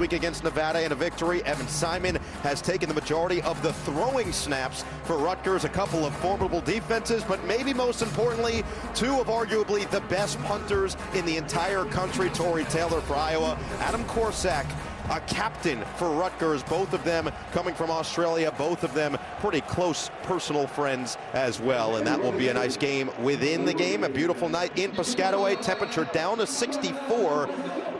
week against Nevada in a victory. Evan Simon has taken the majority of the throwing snaps for Rutgers. A couple of formidable defenses, but maybe most importantly, two of arguably the best punters in the entire country. Torrey Taylor for Iowa, Adam Korsak, a captain for Rutgers, both of them coming from Australia, both of them pretty close personal friends as well. And that will be a nice game within the game. A beautiful night in Piscataway, temperature down to 64.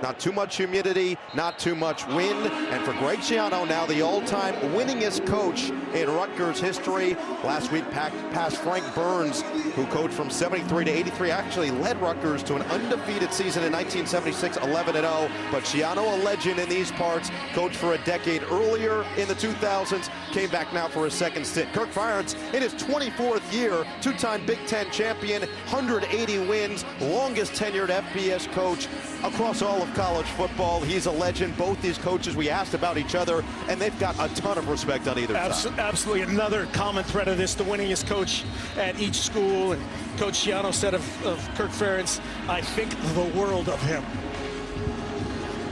Not too much humidity, not too much wind. And for Greg Schiano, now the all-time winningest coach in Rutgers history. Last week passed Frank Burns, who coached from 73 to 83, actually led Rutgers to an undefeated season in 1976, 11-0. But Schiano, a legend in these parts, coached for a decade earlier in the 2000s, came back now for his second stint. Kirk Ferentz in his 24th year, two-time Big Ten champion, 180 wins, longest tenured FBS coach across all of college football. He's a legend. Both these coaches, we asked about each other, and they've got a ton of respect on either side. Absolutely. Another common thread of this, the winningest coach at each school. And Coach Schiano said of Kirk Ferentz, I think the world of him.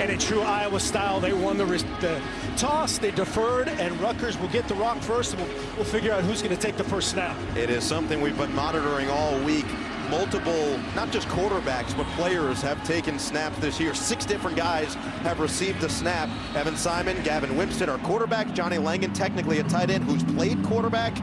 And in true Iowa style, they won the toss, they deferred, and Rutgers will get the rock first, and we'll figure out who's going to take the first snap. It is something we've been monitoring all week. Multiple, not just quarterbacks, but players have taken snaps this year. 6 different guys have received a snap. Evan Simon, Gavin Wimstead are quarterbacks. Johnny Langan, technically a tight end who's played quarterback.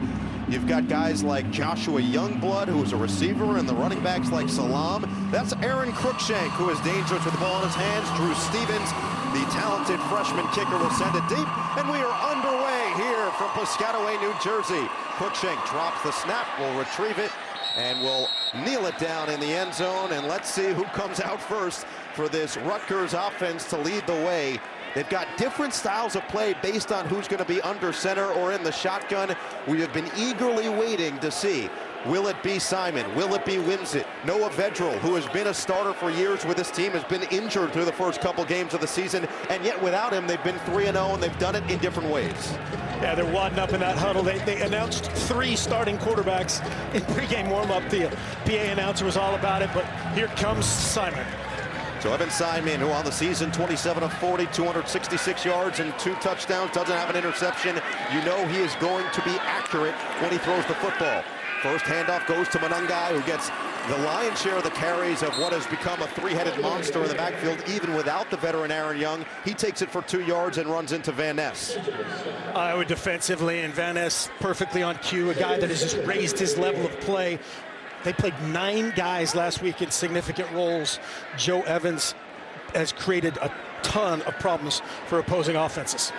You've got guys like Joshua Youngblood, who is a receiver, and the running backs like Salam. That's Aaron Cruikshank, who is dangerous with the ball in his hands. Drew Stevens, the talented freshman kicker, will send it deep. And we are underway here from Piscataway, New Jersey. Cruikshank drops the snap, will retrieve it, and will kneel it down in the end zone. And let's see who comes out first for this Rutgers offense to lead the way. They've got different styles of play based on who's going to be under center or in the shotgun. We have been eagerly waiting to see. Will it be Simon? Will it be Wimsett? Noah Vedral, who has been a starter for years with this team, has been injured through the first couple games of the season, and yet without him, they've been 3-0, and they've done it in different ways. Yeah, they're wadding up in that huddle. They announced 3 starting quarterbacks in pregame warm-up. The PA announcer was all about it, but here comes Simon. So Evan Simon, who on the season, 27 of 40, 266 yards and 2 touchdowns, doesn't have an interception. You know he is going to be accurate when he throws the football. First handoff goes to Manungai, who gets the lion's share of the carries of what has become a 3-headed monster in the backfield, even without the veteran Aaron Young. He takes it for 2 yards and runs into Van Ness. Iowa defensively, and Van Ness perfectly on cue, a guy that has just raised his level of play. They played 9 guys last week in significant roles. Joe Evans has created a ton of problems for opposing offenses.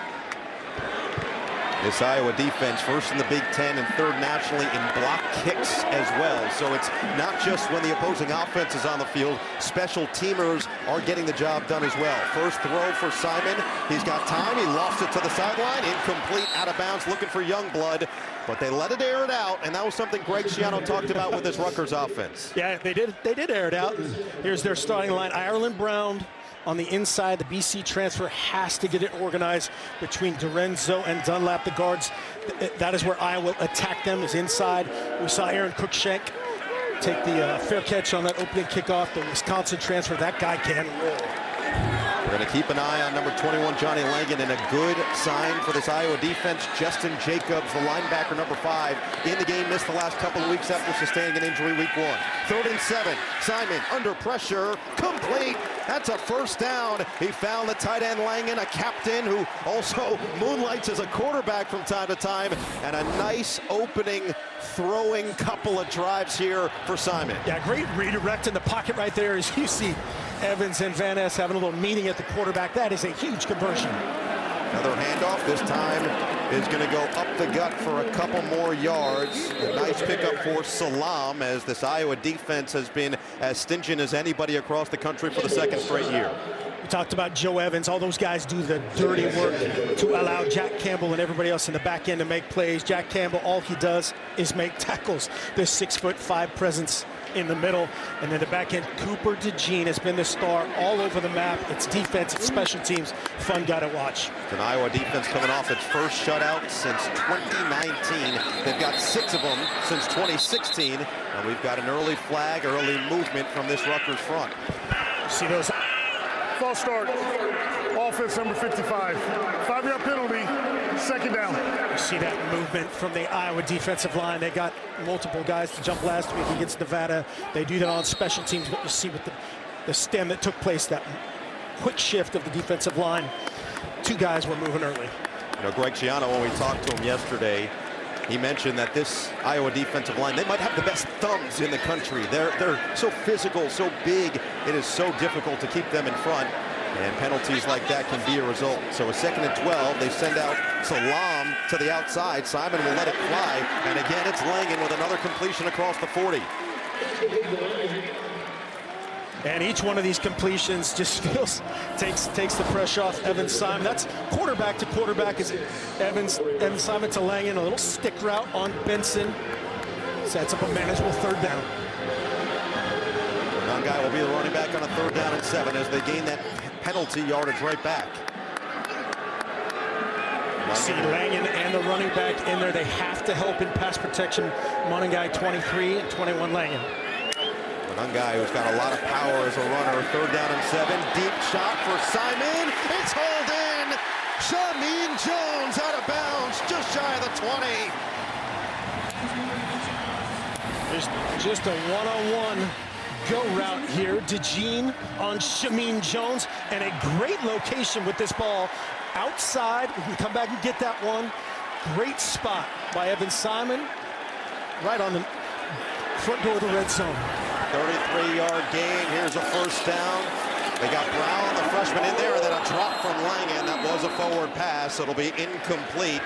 This Iowa defense, first in the Big Ten and 3rd nationally in block kicks as well. So it's not just when the opposing offense is on the field, special teamers are getting the job done as well. First throw for Simon. He's got time. He lost it to the sideline. Incomplete, out of bounds, looking for Youngblood. But they let it air it out, and that was something Greg Schiano talked about with this Rutgers offense. Yeah, they did air it out. And here's their starting line. Ireland Brown on the inside. The BC transfer has to get it organized between Dorenzo and Dunlap, the guards. That is where Iowa attack them, is inside. We saw Aaron Cruikshank take the fair catch on that opening kickoff. The Wisconsin transfer, that guy can roll. We're going to keep an eye on number 21, Johnny Langan, and a good sign for this Iowa defense. Justin Jacobs, the linebacker, number 5, in the game, missed the last couple of weeks after sustaining an injury week 1. 3rd and 7. Simon under pressure, complete. That's a first down. He found the tight end Langan, a captain who also moonlights as a quarterback from time to time, and a nice opening throwing couple of drives here for Simon. Yeah, great redirect in the pocket right there as you see Evans and Van Ness having a little meeting at the quarterback. That is a huge conversion. Another handoff, this time is going to go up the gut for a couple more yards. A nice pickup for Salam, as this Iowa defense has been as stingent as anybody across the country for the 2nd straight year. We talked about Joe Evans. All those guys do the dirty work to allow Jack Campbell and everybody else in the back end to make plays. Jack Campbell, all he does is make tackles. This 6'5" presence in the middle, and then the back end, Cooper DeJean has been the star all over the map. It's defense, it's special teams. Fun guy to watch. It's an Iowa defense coming off its first shutout since 2019. They've got 6 of them since 2016, and we've got an early flag, early movement from this Rutgers front. See those False start. Offense number 55. 5-yard penalty, second down. You see that movement from the Iowa defensive line. They got multiple guys to jump last week against Nevada. They do that on special teams, but you see with the stem that took place, that quick shift of the defensive line. Two guys were moving early. You know, Greg Schiano, when we talked to him yesterday, he mentioned that this Iowa defensive line, they might have the best thumbs in the country. They're so physical, so big, it is so difficult to keep them in front. And penalties like that can be a result. So a 2nd and 12, they send out Salam to the outside. Simon will let it fly. And again, it's Langen with another completion across the 40. And each one of these completions just takes the pressure off Evan Simon. That's quarterback to quarterback. Is Evan Simon to Langen, a little stick route on Benson. Sets up a manageable 3rd down. Young guy will be the running back on a 3rd down and 7 as they gain that penalty yardage right back. See Langen and the running back in there. They have to help in pass protection. Monangai 23 and 21 Langen. Monangai, who's got a lot of power as a runner. 3rd down and 7. Deep shot for Simon. It's hauled in. Shameen Jones out of bounds, just shy of the 20. There's just a one-on-one go route here. DeJean on Shameen Jones, and a great location with this ball outside. We can come back and get that one. Great spot by Evan Simon, right on the front door of the red zone. 33-yard gain. Here's a 1st down. They got Brown, the freshman, in there, and then a drop from Langen. That was a forward pass. It'll be incomplete.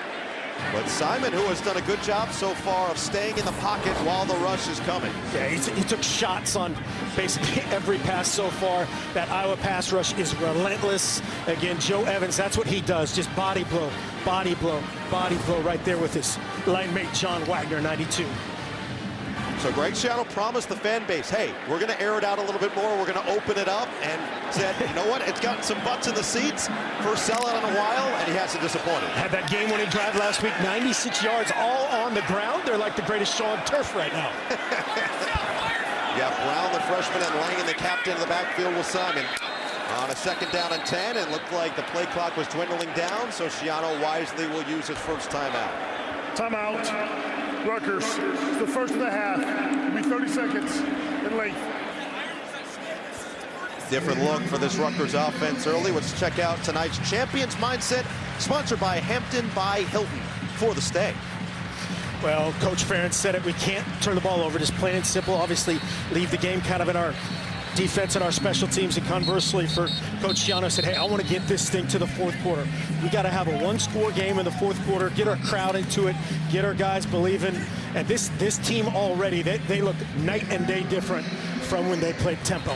But Simon, who has done a good job so far of staying in the pocket while the rush is coming. Yeah, he took shots on basically every pass so far. That Iowa pass rush is relentless. Again, Joe Evans, that's what he does. Just body blow, body blow, body blow right there with his line mate John Wagner, 92. So Greg Schiano promised the fan base, hey, we're going to air it out a little bit more. We're going to open it up, and said, you know what? It's gotten some butts in the seats. First sellout in a while, and he hasn't disappointed. Had that game-winning drive last week, 96 yards all on the ground. They're like the greatest show on turf right now. You got Brown, the freshman, and Langen, the captain, in the backfield with Simon. On a 2nd down and 10, and looked like the play clock was dwindling down, so Schiano wisely will use his first timeout. Timeout. Rutgers, the first of the half. It'll be 30 seconds in length. Different look for this Rutgers offense early. Let's check out tonight's Champions Mindset, sponsored by Hampton by Hilton for the stay. Well, Coach Ferentz said it. We can't turn the ball over, just plain and simple. Obviously, leave the game kind of in our defense and our special teams, and conversely for Coach Schiano said, hey, I want to get this thing to the 4th quarter. We got to have a 1-score game in the 4th quarter, get our crowd into it, get our guys believing. And this team already, they look night and day different from when they played tempo.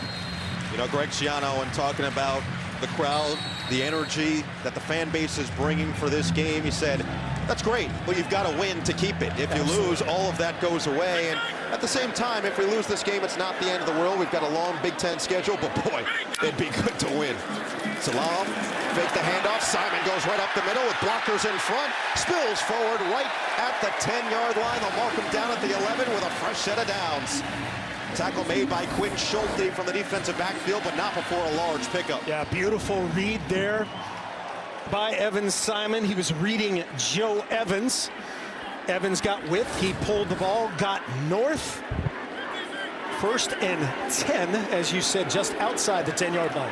You know, Greg Schiano, and talking about the crowd, the energy that the fan base is bringing for this game, he said, that's great, but you've got to win to keep it. If you lose, all of that goes away. And at the same time, if we lose this game, it's not the end of the world. We've got a long Big Ten schedule, but boy, it'd be good to win. Salam, fake the handoff. Simon goes right up the middle with blockers in front. Spills forward right at the 10-yard line. They'll mark him down at the 11 with a fresh set of downs. Tackle made by Quinn Schulte from the defensive backfield, but not before a large pickup. Yeah, beautiful read there by Evan Simon. He was reading Joe Evans. Evans got width. He pulled the ball, got north. 1st and 10, as you said, just outside the 10-yard line.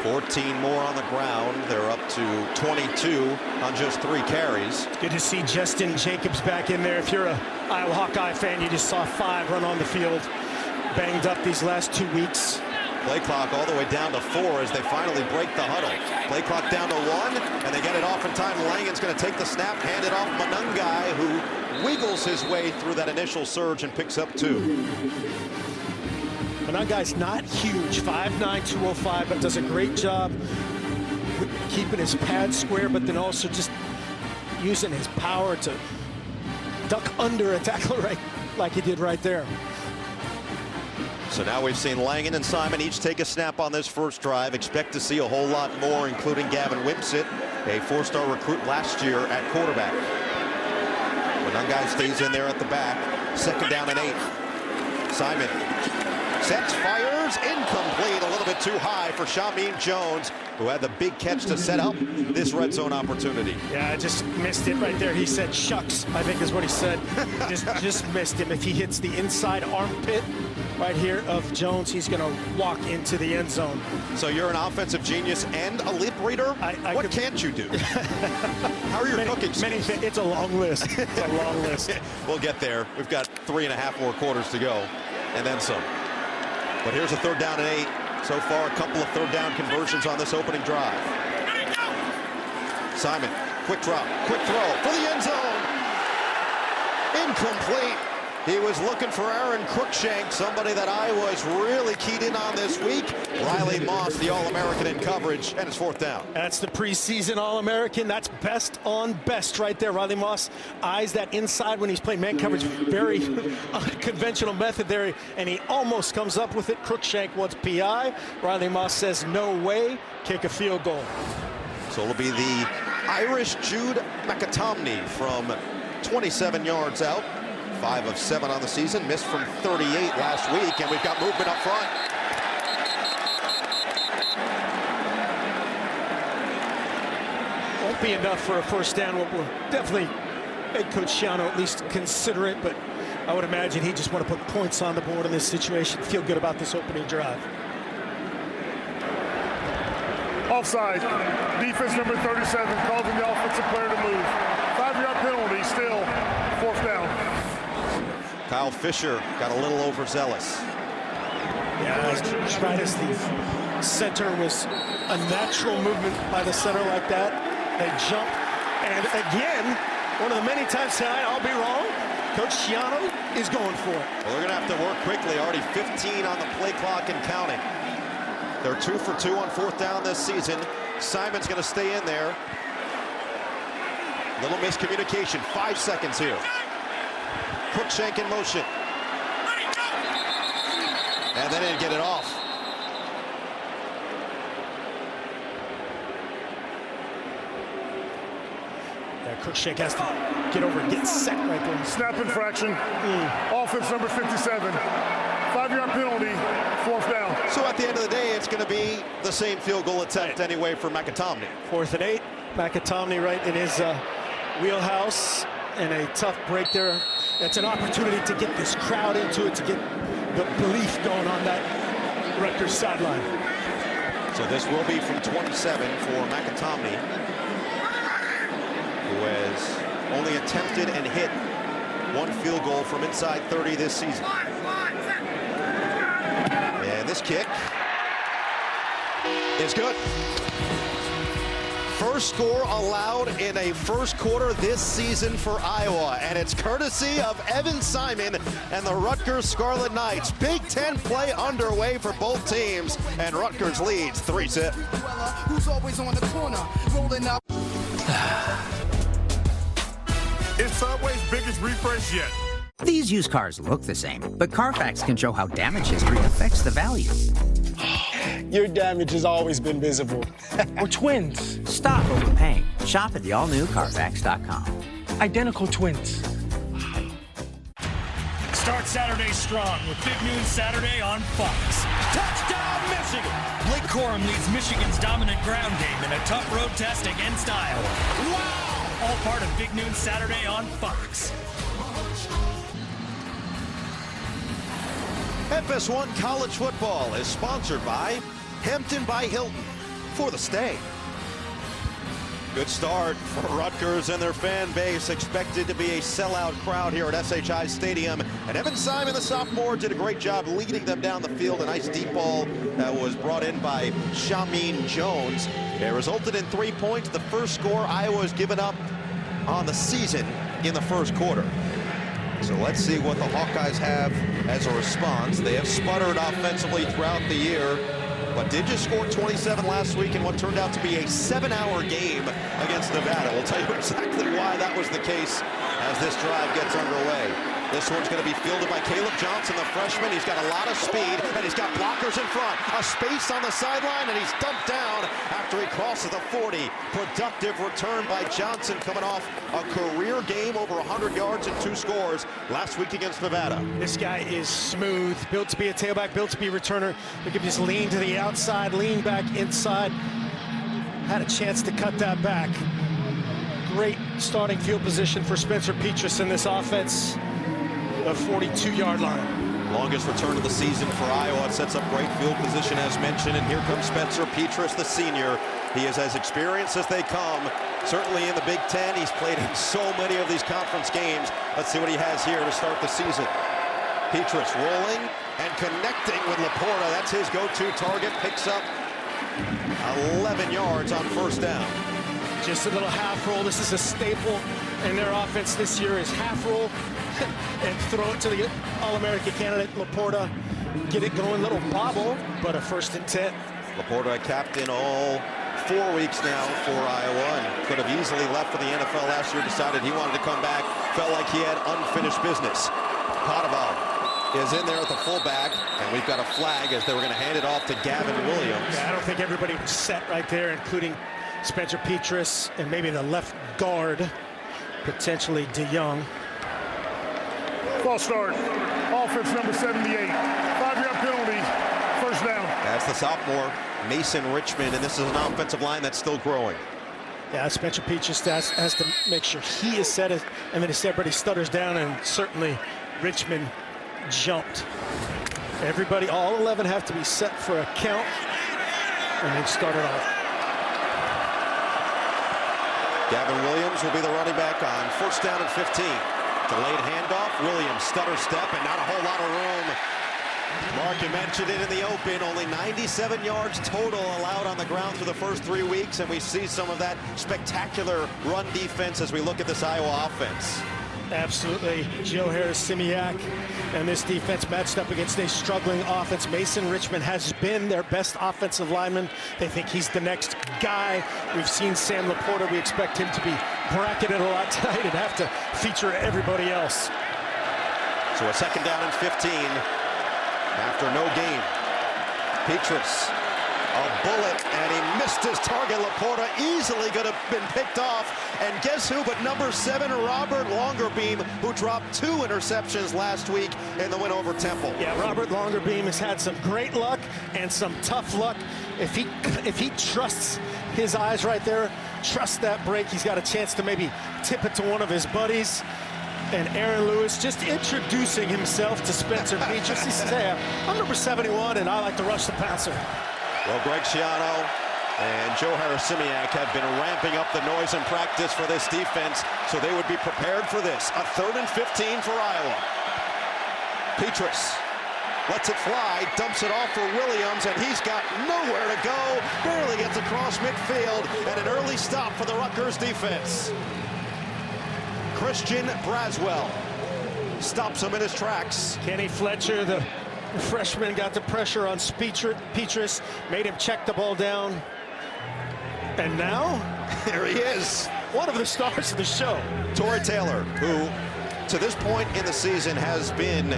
14 more on the ground. They're up to 22 on just 3 carries. It's good to see Justin Jacobs back in there. If you're a Iowa Hawkeye fan, you just saw 5 run on the field. Banged up these last 2 weeks. Play clock all the way down to 4 as they finally break the huddle. Play clock down to 1, and they get it off in time. Langen's going to take the snap, hand it off Monangai, who wiggles his way through that initial surge and picks up 2. Monangai's not huge, 5'9", 205, but does a great job keeping his pad square, but then also just using his power to duck under a tackle right like he did right there. So now we've seen Langen and Simon each take a snap on this first drive. Expect to see a whole lot more, including Gavin Wimsett, a 4-star recruit last year at quarterback. Monangai stays in there at the back. 2nd down and 8. Simon Sets, fires, incomplete. A little bit too high for Shamin Jones, who had the big catch to set up this red zone opportunity. Yeah, I just missed it right there. He said, shucks, I think is what he said. just missed him. If he hits the inside armpit right here of Jones, he's going to walk into the end zone. So you're an offensive genius and a lip reader? What can't you do? How are your cooking skills? Many things. It's a long list. It's a long list. We'll get there. We've got 3.5 more quarters to go, and then some. But here's a 3rd down and 8. So far, a couple of 3rd down conversions on this opening drive. Simon, quick drop, quick throw for the end zone. Incomplete. He was looking for Aaron Cruikshank, somebody that I was really keyed in on this week. Riley Moss, the All-American in coverage, and it's 4th down. That's the preseason All-American. That's best on best right there. Riley Moss eyes that inside when he's playing man coverage. Very unconventional method there, and he almost comes up with it. Cruikshank wants PI. Riley Moss says no way. Kick a field goal. So it'll be the Irish Jude McAtomney from 27 yards out. 5 of 7 on the season, missed from 38 last week, and we've got movement up front. Won't be enough for a 1st down. We'll definitely make Coach Schiano at least consider it, but I would imagine he just want to put points on the board in this situation, feel good about this opening drive. Offside. Defense number 37 causing the offensive player to move. 5-yard penalty, still 4th down. Kyle Fisher got a little overzealous. Yeah, Tritus, the center, was a natural movement by the center like that. They jump, and again, one of the many times tonight, I'll be wrong, Coach Schiano is going for it. Well, they're going to have to work quickly. Already 15 on the play clock and counting. They're 2 for 2 on 4th down this season. Simon's going to stay in there. Little miscommunication. 5 seconds here. Cruikshank in motion. And they didn't get it off. Yeah, Cruikshank has to get over and get set right there. Snap infraction. Offense number 57. 5-yard penalty, 4th down. So at the end of the day, it's going to be the same field goal attempt anyway for McAtomney. 4th and 8. McAtomney right in his wheelhouse, and a tough break there. It's an opportunity to get this crowd into it, to get the belief going on that Rutgers sideline. So this will be from 27 for McAtomney, who has only attempted and hit 1 field goal from inside 30 this season. And this kick is good. First score allowed in a first quarter this season for Iowa, and it's courtesy of Evan Simon and the Rutgers Scarlet Knights. Big Ten play underway for both teams, and Rutgers leads 3-0. Who's always on the corner, rolling up. It's Subway's biggest refresh yet. These used cars look the same, but Carfax can show how damage history affects the value. Your damage has always been visible. We're twins. Stop overpaying. Shop at the all-new Carfax.com. Identical twins. Start Saturday strong with Big Noon Saturday on Fox. Touchdown, Michigan! Blake Corum leads Michigan's dominant ground game in a tough road test against Iowa. Wow! All part of Big Noon Saturday on Fox. FS1 College Football is sponsored by Hampton by Hilton for the stay. Good start for Rutgers and their fan base. Expected to be a sellout crowd here at SHI Stadium. And Evan Simon, the sophomore, did a great job leading them down the field. A nice deep ball that was brought in by Shamin Jones. It resulted in 3 points. The first score Iowa has given up on the season in the first quarter. So let's see what the Hawkeyes have as a response. They have sputtered offensively throughout the year, but did just score 27 last week in what turned out to be a 7-hour game against Nevada. We'll tell you exactly why that was the case as this drive gets underway. This one's going to be fielded by Caleb Johnson, the freshman. He's got a lot of speed, and he's got blockers in front. A space on the sideline, and he's dumped down after he crosses the 40. Productive return by Johnson, coming off a career game, over 100 yards and 2 scores last week against Nevada. This guy is smooth, built to be a tailback, built to be a returner. He can just lean to the outside, lean back inside. Had a chance to cut that back. Great starting field position for Spencer Petras in this offense. The 42-yard line. Longest return of the season for Iowa. It sets up great field position, as mentioned. And here comes Spencer Petras, the senior. He is as experienced as they come. Certainly in the Big Ten. He's played in so many of these conference games. Let's see what he has here to start the season. Petras rolling and connecting with Laporta. That's his go-to target. Picks up 11 yards on first down. Just a little half roll. This is a staple in their offense this year, is half roll and throw it to the All-American candidate, Laporta. Get it going, little bobble, but a 1st and 10. Laporta, a captain all 4 weeks now for Iowa, and could have easily left for the NFL last year. Decided he wanted to come back. Felt like he had unfinished business. Padova is in there at the fullback, and we've got a flag as they were going to hand it off to Gavin Williams. Yeah, I don't think everybody was set right there, including Spencer Petras and maybe the left guard, potentially DeYoung. False start. Offense number 78. 5-yard penalty. First down. That's the sophomore, Mason Richmond, and this is an offensive line that's still growing. Yeah, Spencer Petras has to make sure he is set, and then everybody stutters down, and certainly Richmond jumped. Everybody, all 11 have to be set for a count, and then started off. Gavin Williams will be the running back on first down and 15. Delayed handoff. Williams stutter step, and not a whole lot of room. Mark, you mentioned it in the open. Only 97 yards total allowed on the ground through the first 3 weeks, and we see some of that spectacular run defense as we look at this Iowa offense. Absolutely. Joe Harris-Simiak and this defense matched up against a struggling offense. Mason Richmond has been their best offensive lineman. They think he's the next guy. We've seen Sam Laporta. We expect him to be bracketed a lot tonight and have to feature everybody else. So a 2nd down and 15 after no gain. Petras, a bullet, and he missed his target. Laporta easily could have been picked off. And guess who but number 7, Robert Longerbeam, who dropped 2 interceptions last week in the win over Temple. Yeah, Robert Longerbeam has had some great luck and some tough luck. If he trusts his eyes right there, trusts that break, he's got a chance to maybe tip it to one of his buddies. And Aaron Lewis just introducing himself to Spencer Petras. He says, hey, I'm number 71, and I like to rush the passer. Well, Greg Schiano and Joe Harris-Simiak have been ramping up the noise in practice for this defense, so they would be prepared for this. A 3rd and 15 for Iowa. Petras lets it fly, dumps it off for Williams, and he's got nowhere to go. Barely gets across midfield, and an early stop for the Rutgers defense. Christian Braswell stops him in his tracks. Kenny Fletcher, the freshman, got the pressure on Petras, made him check the ball down. And now, there he is. One of the stars of the show. Tory Taylor, who to this point in the season has been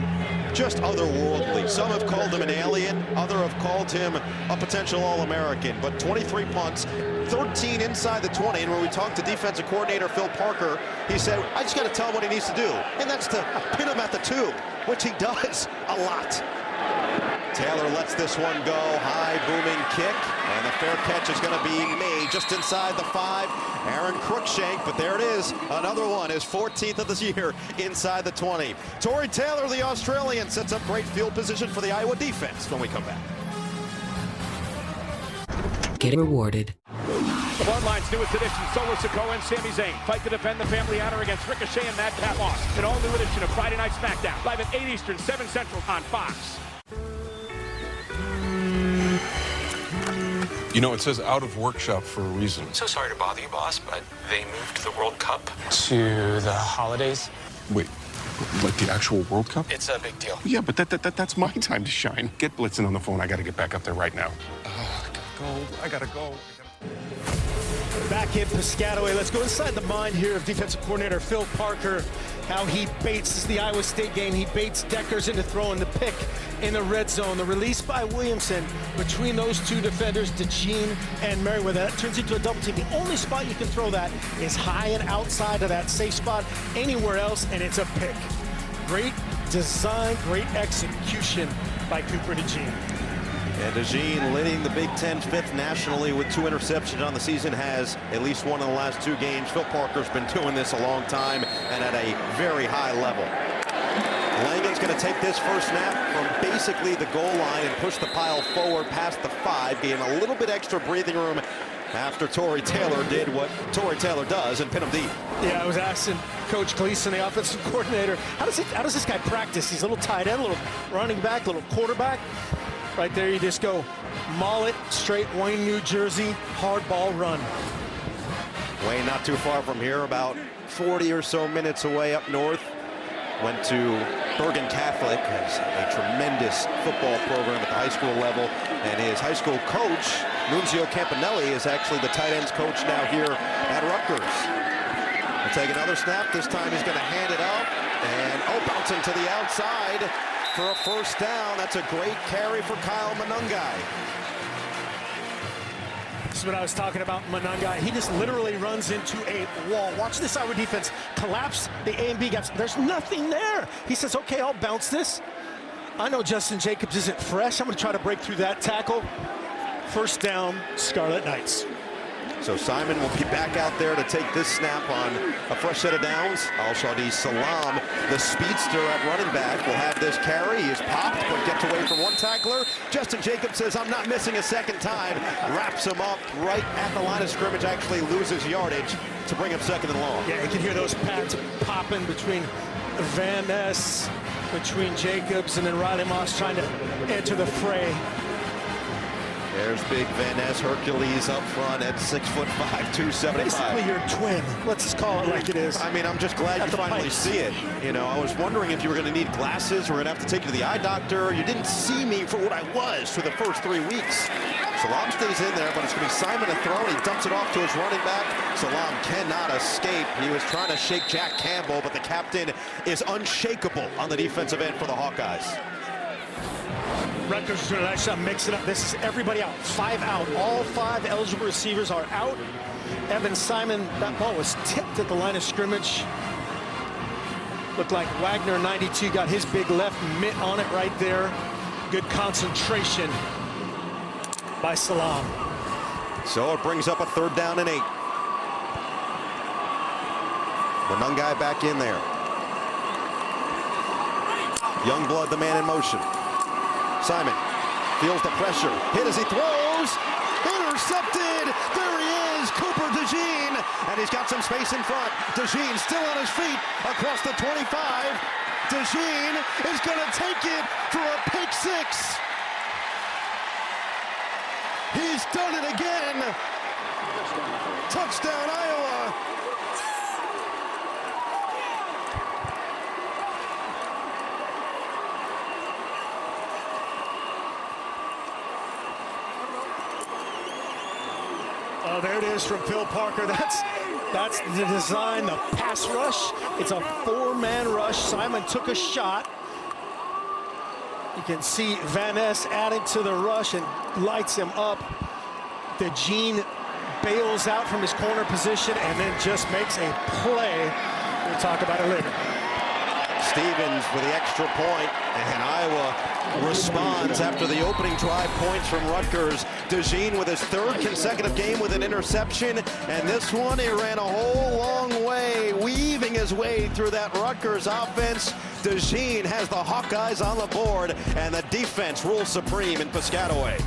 just otherworldly. Some have called him an alien, others have called him a potential All-American. But 23 punts, 13 inside the 20. And when we talked to defensive coordinator Phil Parker, he said, I just got to tell him what he needs to do. And that's to pin him at the 2, which he does a lot. Taylor lets this one go. High booming kick, and the fair catch is going to be made just inside the 5. Aaron Cruikshank, but there it is. Another one, his 14th of this year inside the 20. Tory Taylor, the Australian, sets up great field position for the Iowa defense when we come back. Getting rewarded. The Bloodline's newest edition, Solo Sikoa and Sami Zayn fight to defend the family honor against Ricochet and Madcap Moss. An all-new edition of Friday Night SmackDown, live at 8 Eastern, 7 Central on Fox. You know, it says out of workshop for a reason. So sorry to bother you, boss, but they moved the World Cup To the holidays? Wait, like the actual World Cup? It's a big deal. Yeah, but that's my time to shine. Get Blitzen on the phone. I got to get back up there right now. I gotta go. Back in Piscataway. Let's go inside the mind here of defensive coordinator Phil Parker how he baits, this is the Iowa State game, he baits Deckers into throwing the pick in the red zone. The release by Williamson between those two defenders, DeJean and Merriweather, that turns into a double team. The only spot you can throw that is high and outside of that safe spot. Anywhere else, and it's a pick. Great design, great execution by Cooper DeJean. And DeJean, leading the Big Ten fifth nationally with 2 interceptions on the season, has at least one in the last 2 games. Phil Parker's been doing this a long time and at a very high level. Langen's going to take this first snap from basically the goal line and push the pile forward past the 5, gave him a little bit extra breathing room after Torrey Taylor did what Torrey Taylor does and pin him deep. Yeah, I was asking Coach Gleason, the offensive coordinator, how does this guy practice? He's a little tight end, a little running back, a little quarterback. Right there, you just go maul it straight Wayne, New Jersey, hard ball run. Wayne not too far from here, about 40 or so minutes away up north. Went to Bergen Catholic, has a tremendous football program at the high school level, and his high school coach, Nunzio Campanelli, is actually the tight ends coach now here at Rutgers. We'll take another snap. This time he's going to hand it up, and bouncing to the outside for a first down. That's a great carry for Kyle Monungai. This is what I was talking about, Monungai. He just literally runs into a wall. Watch this Iowa defense collapse the A and B gaps. There's nothing there. He says, okay, I'll bounce this. I know Justin Jacobs isn't fresh. I'm going to try to break through that tackle. First down, Scarlet Knights. So Simon will be back out there to take this snap on a fresh set of downs. Al-Shadi Salam, the speedster at running back, will have this carry. He is popped, but gets away from one tackler. Justin Jacobs says, I'm not missing a second time. Wraps him up right at the line of scrimmage, actually loses yardage to bring him second and long. Yeah, you can hear those pads popping between Van Ness, between Jacobs, and then Riley Moss trying to enter the fray. There's big Van Ness Hercules up front at 6'5", 275. Basically your twin. Let's just call it like it is. I mean, I'm just glad you finally see it. You know, I was wondering if you were going to need glasses. We're going to have to take you to the eye doctor. You didn't see me for what I was for the first 3 weeks. Salam stays in there, but it's going to be Simon to throw, and he dumps it off to his running back. Salam cannot escape. He was trying to shake Jack Campbell, but the captain is unshakable on the defensive end for the Hawkeyes. Rutgers doing a nice job mixing up. This is everybody out. 5 out. All 5 eligible receivers are out. Evan Simon, that ball was tipped at the line of scrimmage. Looked like Wagner, 92, got his big left mitt on it right there. Good concentration by Salam. So it brings up a 3rd down and 8. Monungai back in there. Youngblood, the man in motion. Simon feels the pressure. Hit as he throws. Intercepted. There he is, Cooper DeJean. And he's got some space in front. DeJean still on his feet across the 25. DeJean is going to take it for a pick 6. He's done it again. Touchdown, Iowa. Oh, there it is from Phil Parker. That's the design, the pass rush. It's a 4-man rush. Simon took a shot. You can see Van Ness adding to the rush and lights him up. DeJean bails out from his corner position and then just makes a play. We'll talk about it later. Stevens with the extra point, and Iowa responds after the opening drive points from Rutgers. DeJean with his 3rd consecutive game with an interception, and this one he ran a whole long way, weaving his way through that Rutgers offense. DeJean has the Hawkeyes on the board, and the defense rules supreme in Piscataway.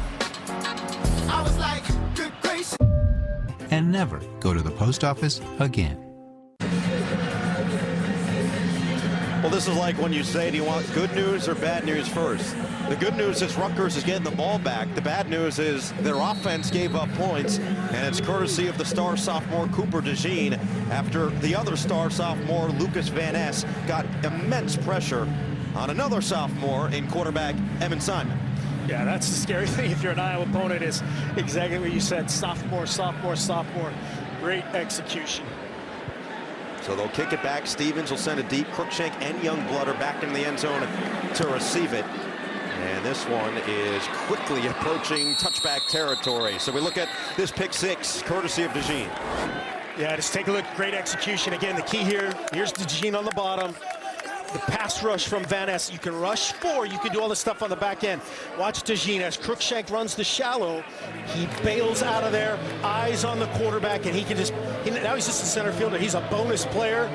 I was like, good gracious. And never go to the post office again. Well, this is like when you say, do you want good news or bad news first? The good news is Rutgers is getting the ball back. The bad news is their offense gave up points, and it's courtesy of the star sophomore Cooper DeJean after the other star sophomore Lucas Van Ness got immense pressure on another sophomore in quarterback Evan Simon. Yeah, that's the scary thing if you're an Iowa opponent, is exactly what you said. Sophomore, sophomore, sophomore. Great execution. So they'll kick it back. Stevens will send it deep. Cruikshank and Youngblood are back in the end zone to receive it. And this one is quickly approaching touchback territory. So we look at this pick six, courtesy of DeJean. Yeah, just take a look. Great execution. Again, the key here, here's DeJean on the bottom. The pass rush from Van Ness. You can rush four. You can do all this stuff on the back end. Watch DeJean as Cruikshank runs the shallow. He bails out of there. Eyes on the quarterback, and he can just, now he's just a center fielder. He's a bonus player.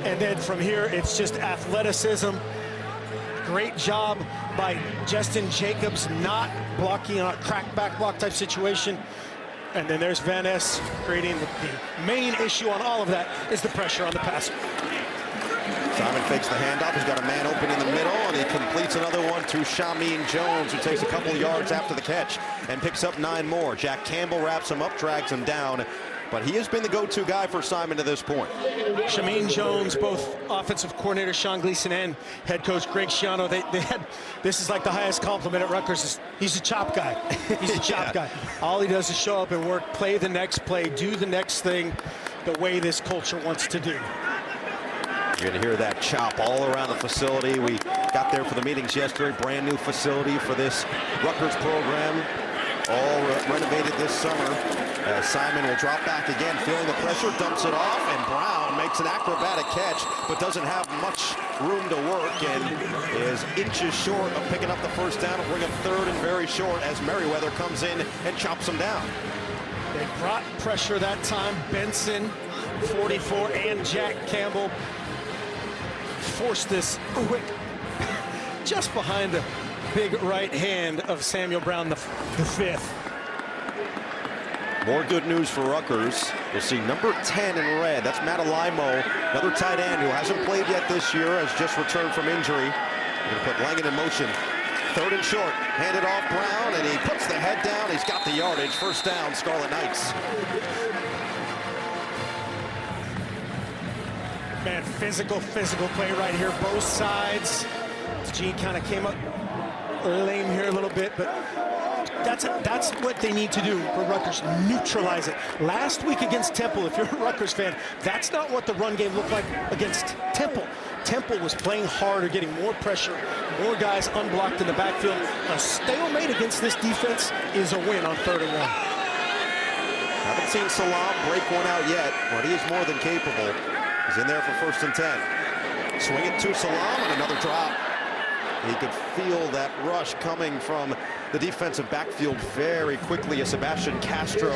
And then from here, it's just athleticism. Great job by Justin Jacobs not blocking on a crack back block type situation. And then there's Van Ness creating the main issue on all of that is the pressure on the passer. Simon fakes the handoff. He's got a man open in the middle, and he completes another one to Shamin Jones, who takes a couple yards after the catch and picks up 9 more. Jack Campbell wraps him up, drags him down, but he has been the go-to guy for Simon to this point. Shamin Jones, both offensive coordinator Sean Gleason and head coach Greg Schiano, they had, this is like the highest compliment at Rutgers. He's a chop guy. He's a chop guy. All he does is show up and work, play the next play, do the next thing the way this culture wants to do. You're going to hear that chop all around the facility. We got there for the meetings yesterday. Brand new facility for this Rutgers program. All renovated this summer. Simon will drop back again, feeling the pressure, dumps it off, and Brown makes an acrobatic catch, but doesn't have much room to work and is inches short of picking up the first down. Will bring up third and very short as Merriweather comes in and chops him down. They brought pressure that time. Benson, 44, and Jack Campbell forced this quick just behind the big right hand of Samuel Brown, the fifth. More good news for Rutgers. You'll see number 10 in red. That's Matt Alaimo, another tight end who hasn't played yet this year, has just returned from injury. We're going to put Langan in motion. Third and short, handed off Brown, and he puts the head down. He's got the yardage. First down, Scarlet Knights. Man, physical play right here, both sides. DeJean kind of came up lame here a little bit, but that's what they need to do for Rutgers, neutralize it. Last week against Temple, if you're a Rutgers fan, that's not what the run game looked like against Temple. Temple was playing harder, getting more pressure, more guys unblocked in the backfield. A stalemate against this defense is a win on 3rd and 1. Haven't seen Salam break one out yet, but he is more than capable. He's in there for 1st and 10. Swing it to Salam and another drop. He could feel that rush coming from the defensive backfield very quickly as Sebastian Castro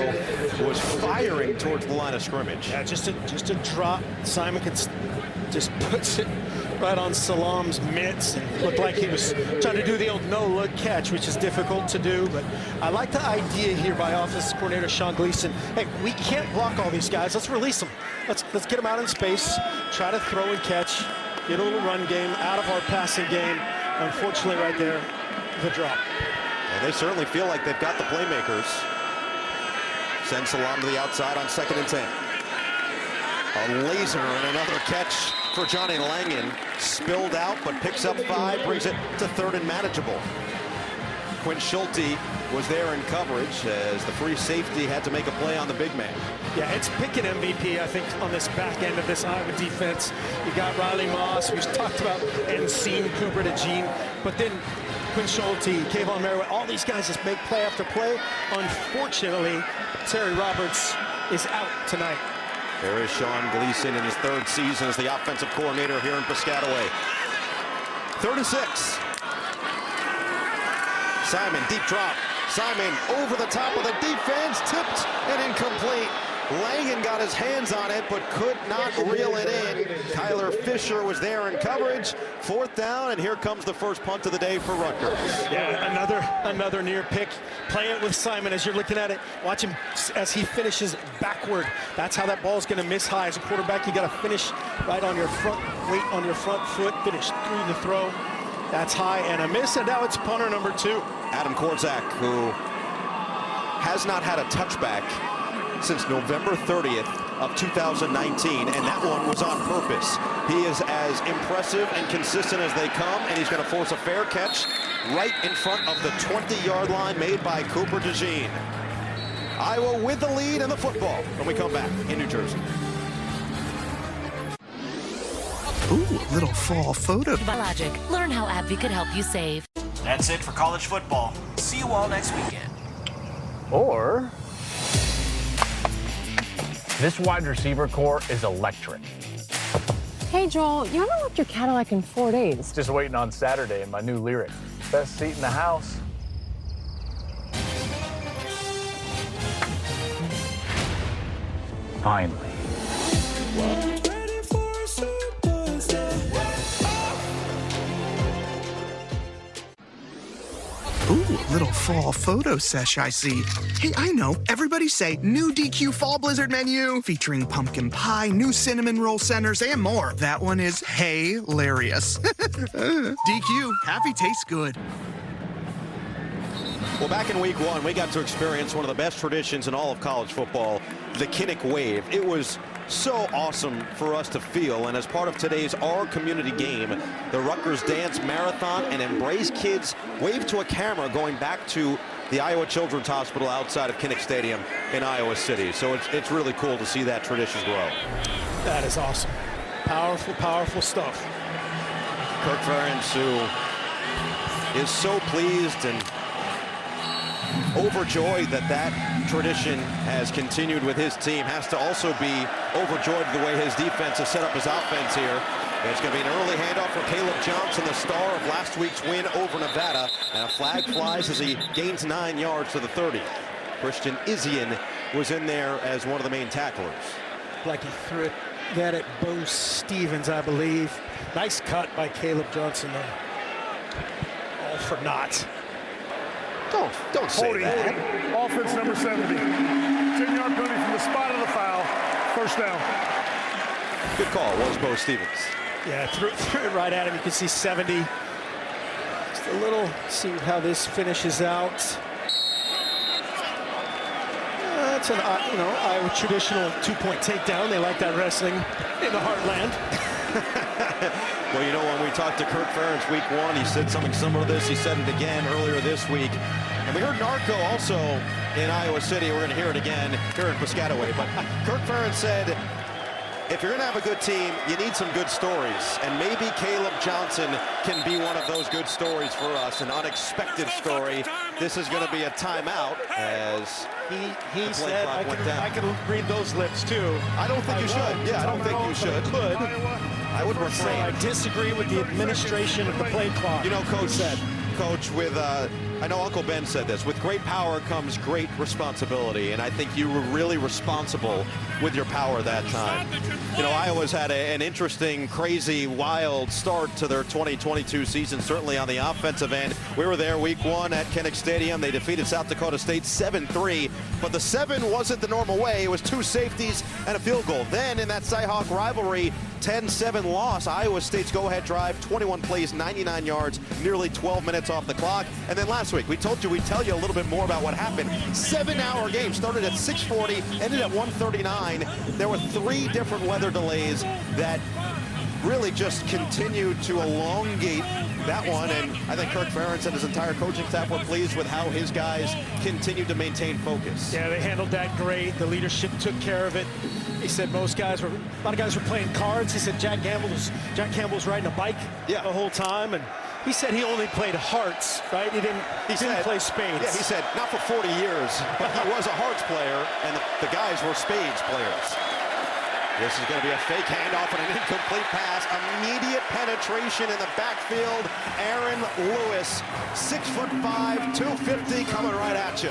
was firing towards the line of scrimmage. Yeah, just a drop. Simon just puts it right on Salam's mitts and looked like he was trying to do the old no-look catch, which is difficult to do. But I like the idea here by offensive coordinator Sean Gleason. Hey, we can't block all these guys. Let's release them. Let's get them out in space, try to throw and catch, get a little run game out of our passing game. Unfortunately, right there, the drop. And they certainly feel like they've got the playmakers. Send Salam to the outside on 2nd and 10. A laser and another catch for Johnny Langan. Spilled out, but picks up 5, brings it to 3rd and manageable. Quinn Schulte was there in coverage as the free safety had to make a play on the big man. Yeah, it's Pickett MVP, I think, on this back end of this Iowa defense. You got Riley Moss, who's talked about, and seen Cooper DeJean, but then Quinn Schulte, Kayvon Merriweather, all these guys just make play after play. Unfortunately, Terry Roberts is out tonight. There is Sean Gleason in his 3rd season as the offensive coordinator here in Piscataway. 3rd and 6. Simon, deep drop. Simon over the top of the defense, tipped and incomplete. Langan got his hands on it, but could not reel it in. Kyler Fisher was there in coverage. 4th down, and here comes the first punt of the day for Rutgers. Yeah, another near pick. Play it with Simon as you're looking at it. Watch him as he finishes backward. That's how that ball's going to miss high. As a quarterback, you got to finish right on your front, weight on your front foot, finish through the throw. That's high and a miss, and now it's punter number 2. Adam Korzak, who has not had a touchback since November 30th of 2019, and that one was on purpose. He is as impressive and consistent as they come, and he's going to force a fair catch right in front of the 20-yard line made by Cooper DeJean. Iowa with the lead and the football when we come back in New Jersey. Ooh, a little fall photo. Biologic. Learn how AbbVie could help you save. That's it for college football. See you all next weekend. Or this wide receiver core is electric. Hey, Joel, you haven't left your Cadillac in 4 days. Just waiting on Saturday in my new lyric. Best seat in the house. Finally. Ooh, a little fall photo sesh, I see. Hey, I know. Everybody say new DQ Fall Blizzard menu featuring pumpkin pie, new cinnamon roll centers, and more. That one is hilarious. DQ, happy tastes good. Well, back in week one, we got to experience one of the best traditions in all of college football, the Kinnick Wave. It was so awesome for us to feel, and as part of today's Our Community game, the Rutgers Dance Marathon and Embrace Kids wave to a camera going back to the Iowa Children's Hospital outside of Kinnick Stadium in Iowa City. So it's really cool to see that tradition grow. That is awesome. Powerful, powerful stuff. Kirk Ferentz, who is so pleased and overjoyed that that tradition has continued with his team, has to also be overjoyed the way his defense has set up his offense here. It's going to be an early handoff for Caleb Johnson, the star of last week's win over Nevada, and a flag flies as he gains 9 yards to the 30. Christian Izien was in there as one of the main tacklers. Like he threw that at Bo Stevens, I believe. Nice cut by Caleb Johnson, though. All for naught. Don't say that. Offense number 70. 10-yard penalty from the spot of the foul. First down. Good call. Was Bo Stevens. Yeah, threw it right at him. You can see 70. Just a little, see how this finishes out. That's an, Iowa traditional two-point takedown. They like that wrestling in the heartland. Well, when we talked to Kirk Ferentz week one, he said something similar to this. He said it again earlier this week. And we heard Narco also in Iowa City. We're going to hear it again here in Piscataway. But Kirk Ferentz said, if you're going to have a good team, you need some good stories. And maybe Caleb Johnson can be one of those good stories for us, an unexpected story. This is going to be a timeout as he said, I can read those lips too. I don't think you should. Yeah, I don't think you should. Could. I would refrain. I disagree with the administration of the play clock. Coach said. Coach, with I know Uncle Ben said this, with great power comes great responsibility, and I think you were really responsible with your power that time. Iowa's had an interesting, crazy, wild start to their 2022 season, certainly on the offensive end. We were there week one at Kinnick Stadium. They defeated South Dakota State 7-3, but the 7 wasn't the normal way. It was 2 safeties and a field goal. Then in that Cy-Hawk rivalry, 10-7 loss, Iowa State's go-ahead drive, 21 plays, 99 yards, nearly 12 minutes off the clock. And then last week, we told you we'd tell you a little bit more about what happened. 7-hour game, started at 6:40, ended at 1:39. There were 3 different weather delays that really just continued to elongate that one, and I think Kirk Ferentz and his entire coaching staff were pleased with how his guys continued to maintain focus. Yeah, they handled that great. The leadership took care of it. He said a lot of guys were playing cards. He said Jack Campbell was riding a bike the whole time, and he said he only played hearts, right? He didn't play spades. Yeah, he said not for 40 years, but he was a hearts player, and the guys were spades players. This is going to be a fake handoff and an incomplete pass. Immediate penetration in the backfield. Aaron Lewis, 6'5", 250, coming right at you.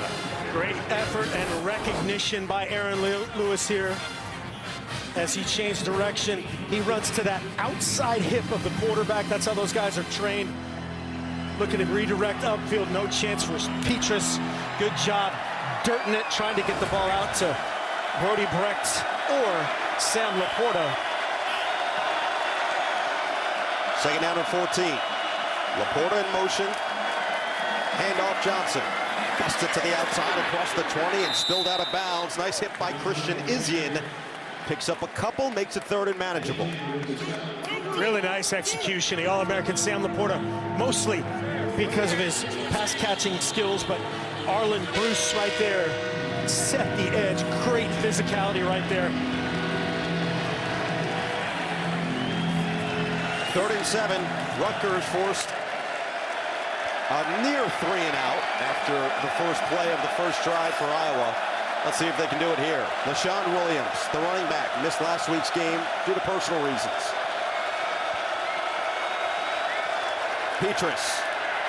Great effort and recognition by Aaron Lewis here. As he changed direction, he runs to that outside hip of the quarterback. That's how those guys are trained. Looking to redirect upfield, no chance for Petrus. Good job dirting it, trying to get the ball out to Brody Brecht or Sam Laporta. Second down and 14. Laporta in motion. Handoff Johnson. Busted to the outside across the 20 and spilled out of bounds. Nice hit by Christian Izien. Picks up a couple, makes it 3rd and manageable. Really nice execution. The All-American Sam Laporta, mostly because of his pass-catching skills, but Arlen Bruce right there set the edge. Great physicality right there. 3rd and 7. Rutgers forced a near 3-and-out after the first play of the first drive for Iowa. Let's see if they can do it here. LaShawn Williams, the running back, missed last week's game due to personal reasons. Petrus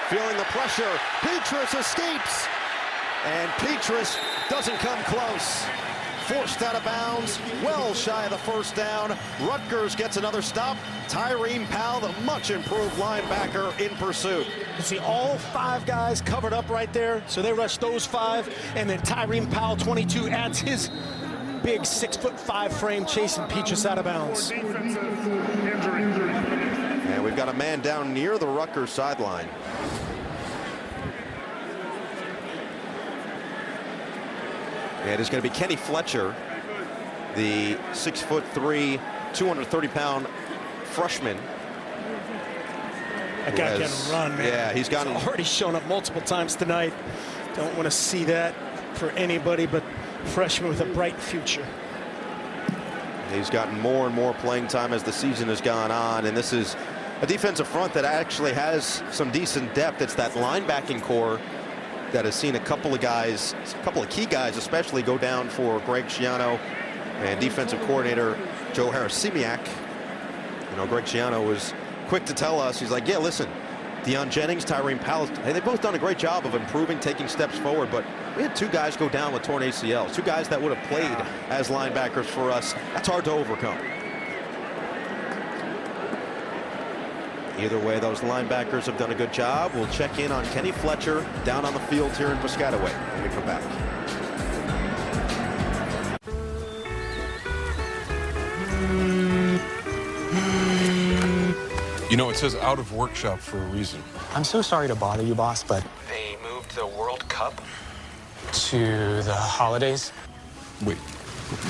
feeling the pressure. Petrus escapes. And Petrus doesn't come close. Forced out of bounds, well shy of the first down. Rutgers gets another stop. Tyreen Powell, the much improved linebacker, in pursuit. You see all 5 guys covered up right there, so they rush those 5, and then Tyreen Powell, 22, adds his big 6'5" frame, chasing Petrus out of bounds. And we've got a man down near the Rutgers sideline. It is going to be Kenny Fletcher, the 6'3", 230-pound freshman. That guy can run, man. Yeah, he's already shown up multiple times tonight. Don't want to see that for anybody but freshman with a bright future. He's gotten more and more playing time as the season has gone on, and this is a defensive front that actually has some decent depth. It's that linebacking core that has seen a couple of key guys especially go down for Greg Schiano and defensive coordinator Joe Harris-Simiak. You know, Greg Schiano was quick to tell us, he's like, yeah, listen, Deion Jennings, Tyreen Powell, hey, they've both done a great job of improving, taking steps forward, but we had 2 guys go down with torn ACLs, 2 guys that would have played as linebackers for us. That's hard to overcome. Either way, those linebackers have done a good job. We'll check in on Kenny Fletcher down on the field here in Piscataway when we come back. You know, it says out of workshop for a reason. I'm so sorry to bother you, boss, but They moved the World Cup to the holidays. Wait,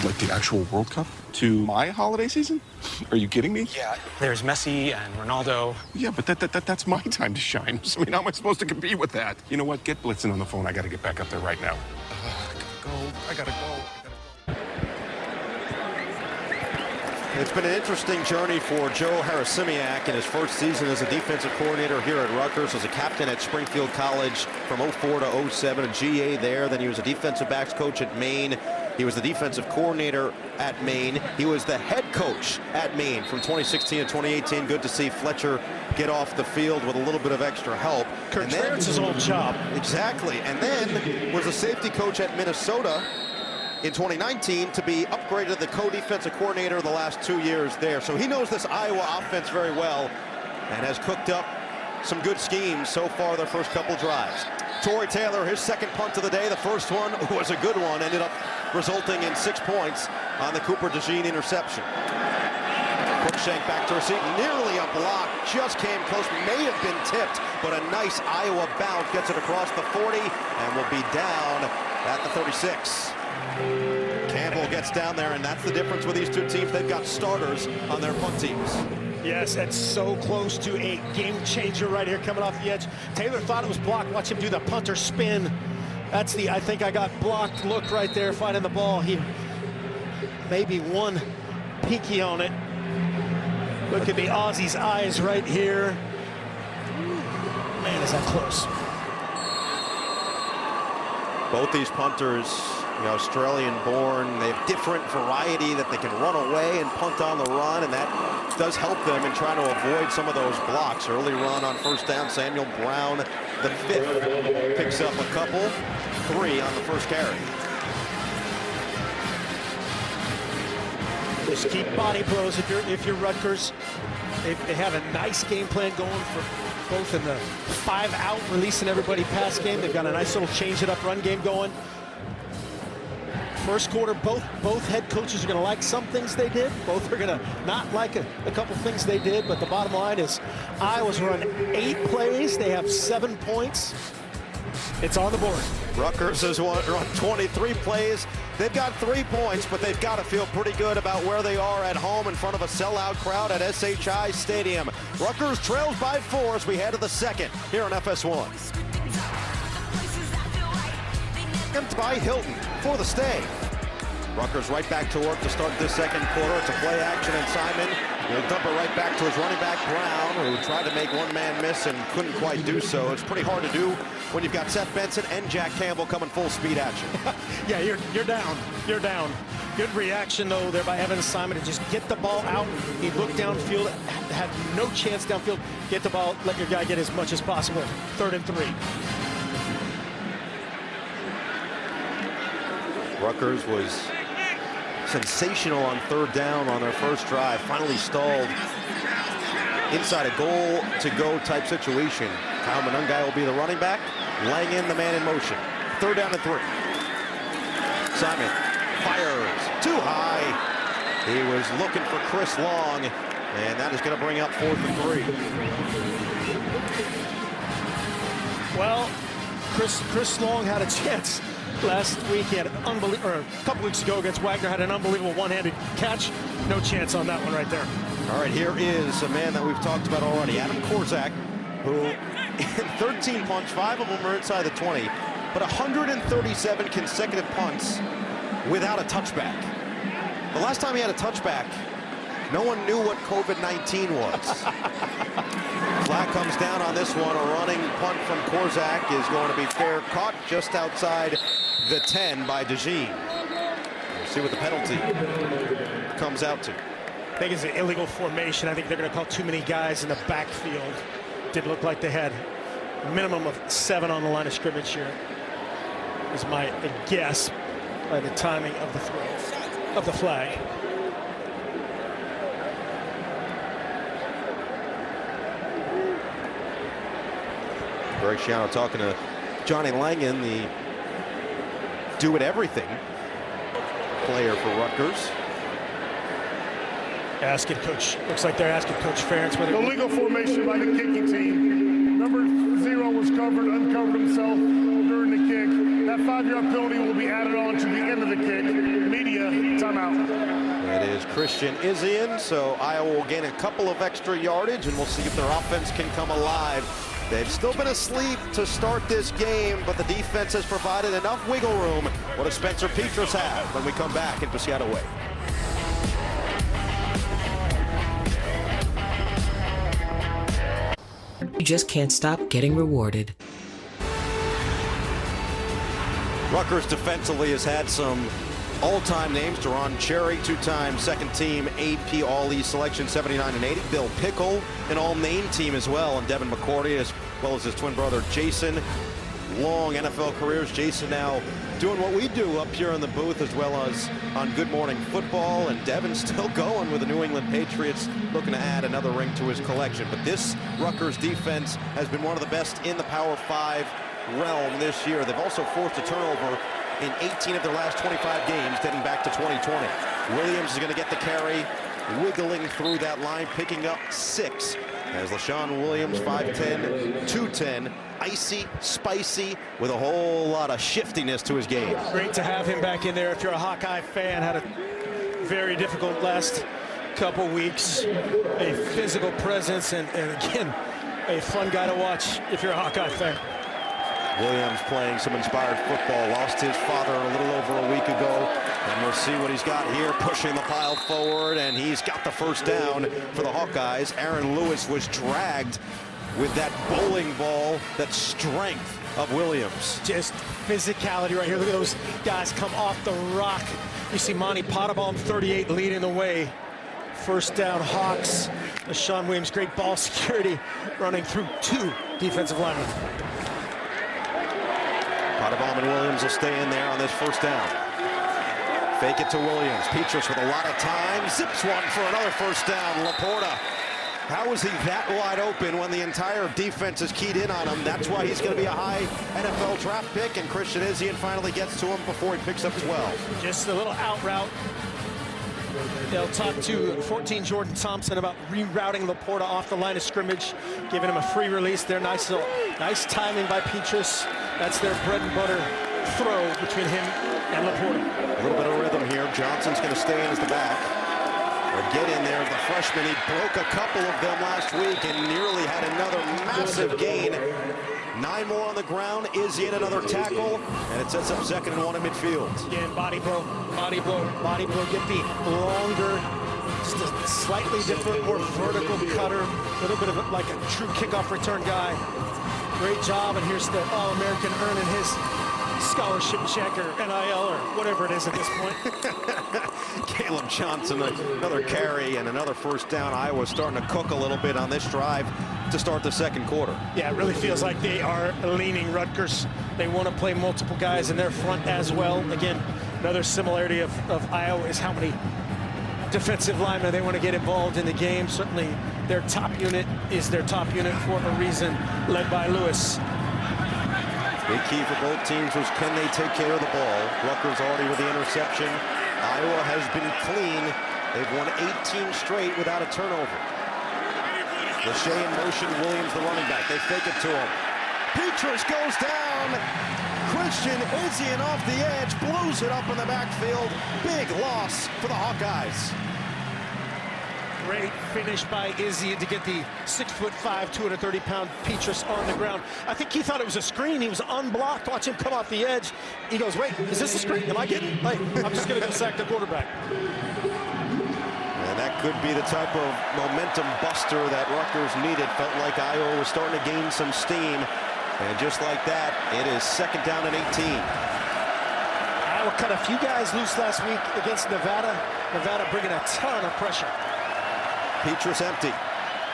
like the actual World Cup? To my holiday season? Are you kidding me? Yeah, there's Messi and Ronaldo. Yeah, but that's my time to shine. I mean, how am I supposed to compete with that? You know what? Get Blitzen on the phone. I got to get back up there right now. I gotta go. It's been an interesting journey for Joe Harris-Simiak in his first season as a defensive coordinator here at Rutgers. Was a captain at Springfield College from 04 to 07, a GA there. Then he was a defensive backs coach at Maine. He was the defensive coordinator at Maine. He was the head coach at Maine from 2016 to 2018. Good to see Fletcher get off the field with a little bit of extra help. Kirk Trarence's old job. Exactly. And then was a safety coach at Minnesota in 2019 to be upgraded to the co-defensive coordinator the last 2 years there. So he knows this Iowa offense very well and has cooked up some good schemes so far their first couple drives. Torrey Taylor, his second punt of the day. The first one was a good one, ended up resulting in 6 points on the Cooper DeJean interception. Cruikshank back to receive, nearly a block, just came close, may have been tipped, but a nice Iowa bounce gets it across the 40 and will be down at the 36. Campbell gets down there, and that's the difference with these 2 teams. They've got starters on their punt teams. Yes, that's so close to a game changer right here coming off the edge. Taylor thought it was blocked. Watch him do the punter spin. That's the I think I got blocked look right there, finding the ball. He maybe one peeky on it. Look at the Aussie's eyes right here. Man, is that close. Both these punters, Australian-born, they have different variety that they can run away and punt on the run, and that does help them in trying to avoid some of those blocks. Early run on first down, Samuel Brown, the 5th, picks up a couple, 3 on the first carry. Just keep body blows if you're Rutgers. They have a nice game plan going for both in the 5-out, releasing everybody pass game. They've got a nice little change-it-up run game going. First quarter, both head coaches are going to like some things they did. Both are going to not like a couple things they did. But the bottom line is Iowa's run 8 plays. They have 7 points. It's on the board. Rutgers has run 23 plays. They've got 3 points, but they've got to feel pretty good about where they are at home in front of a sellout crowd at SHI Stadium. Rutgers trails by 4 as we head to the second here on FS1. And by Hilton for the stay. Rutgers right back to work to start this second quarter. It's a play action, and Simon will dump it right back to his running back, Brown, who tried to make one man miss and couldn't quite do so. It's pretty hard to do when you've got Seth Benson and Jack Campbell coming full speed at you. Yeah, you're down. You're down. Good reaction, though, there by Evan Simon to just get the ball out. He looked downfield, had no chance downfield. Get the ball, let your guy get as much as possible. 3rd and 3. Rutgers was sensational on 3rd down on their first drive. Finally stalled inside a goal-to-go type situation. Kyle Monungai will be the running back. Langen, the man in motion. 3rd down and 3. Simon fires too high. He was looking for Chris Long, and that is going to bring up 4th and 3. Well, Chris Long had a chance last week. He had an unbelievable, or a couple weeks ago against Wagner, had an unbelievable one-handed catch. No chance on that one right there. All right, here is a man that we've talked about already, Adam Korzak, who in 13 punts, 5 of them are inside the 20, but 137 consecutive punts without a touchback. The last time he had a touchback, no one knew what COVID-19 was. Flag comes down on this one. A running punt from Korzak is going to be fair. Caught just outside the 10 by DeJean. We'll see what the penalty comes out to. I think it's an illegal formation. I think they're going to call too many guys in the backfield. Didn't look like they had a minimum of 7 on the line of scrimmage here, is my guess by the timing of the throw of the flag. Greg Schiano talking to Johnny Langen, the do-it-everything player for Rutgers. Asking Coach, looks like they're asking Coach Ferentz whether... Illegal formation by the kicking team. Number 0 was covered, uncovered himself during the kick. That 5-yard penalty will be added on to the end of the kick. Media, timeout. It is Christian Isian, so Iowa will gain a couple of extra yardage, and we'll see if their offense can come alive. They've still been asleep to start this game, but the defense has provided enough wiggle room. What does Spencer Petras have when we come back in Piscataway? You just can't stop getting rewarded. Rutgers defensively has had some all-time names. Deron Cherry, 2-time second-team AP All-East selection, 79 and 80. Bill Pickle, an all-name team as well, and Devin McCourty, as well as his twin brother Jason. Long NFL careers. Jason now doing what we do up here in the booth, as well as on Good Morning Football, and Devin still going with the New England Patriots, looking to add another ring to his collection. But this Rutgers defense has been one of the best in the Power 5 realm this year. They've also forced a turnover in 18 of their last 25 games, dating back to 2020. Williams is going to get the carry, wiggling through that line, picking up 6. As LaShawn Williams, 5'10", 210, icy, spicy, with a whole lot of shiftiness to his game. Great to have him back in there. If you're a Hawkeye fan, had a very difficult last couple weeks. A physical presence, and again, a fun guy to watch if you're a Hawkeye fan. Williams playing some inspired football. Lost his father a little over a week ago. And we'll see what he's got here, pushing the pile forward, and he's got the first down for the Hawkeyes. Aaron Lewis was dragged with that bowling ball, that strength of Williams. Just physicality right here. Look at those guys come off the rock. You see Monty Potterbaum, 38, leading the way. First down, Hawks. LaShawn Williams, great ball security, running through 2 defensive linemen. Potterbaum and Williams will stay in there on this first down. Fake it to Williams. Petras with a lot of time. Zips one for another first down. Laporta. How is he that wide open when the entire defense is keyed in on him? That's why he's going to be a high NFL draft pick, and Christian Isian finally gets to him before he picks up 12. Just a little out route. They'll talk to 14 Jordan Thompson about rerouting Laporta off the line of scrimmage, giving him a free release there. Nice timing by Petras. That's their bread and butter throw between him and Laporta. A little bit of rhythm here. Johnson's going to stay in as the back. But get in there, the freshman, he broke a couple of them last week and nearly had another massive gain. 9 more on the ground. Izzy in another tackle, and it sets up 2nd and 1 in midfield. Again, body blow, body blow, body blow. Get the longer, just a slightly different, more vertical cutter. A little bit of like a true kickoff return guy. Great job, and here's the All-American earning his scholarship check or NIL or whatever it is at this point. Caleb Johnson, another carry and another first down. Iowa's starting to cook a little bit on this drive to start the 2nd quarter. Yeah, it really feels like they are leaning Rutgers. They want to play multiple guys in their front as well. Again, another similarity of Iowa is how many defensive linemen they want to get involved in the game. Certainly their top unit is their top unit for a reason, led by Lewis. Big key for both teams was, can they take care of the ball? Rutgers already with the interception. Iowa has been clean. They've won 18 straight without a turnover. Lachey in motion, Williams the running back. They fake it to him. Petrus goes down. Christian Izzy off the edge, blows it up in the backfield. Big loss for the Hawkeyes. Great finish by Izzy to get the 6'5", 230-pound Petrus on the ground. I think he thought it was a screen. He was unblocked. Watch him come off the edge. He goes, wait, is this a screen? Am I getting? Like, I'm just going to go sack the quarterback. And that could be the type of momentum buster that Rutgers needed. Felt like Iowa was starting to gain some steam. And just like that, it is 2nd down and 18. Iowa cut a few guys loose last week against Nevada. Nevada bringing a ton of pressure. Petrus empty.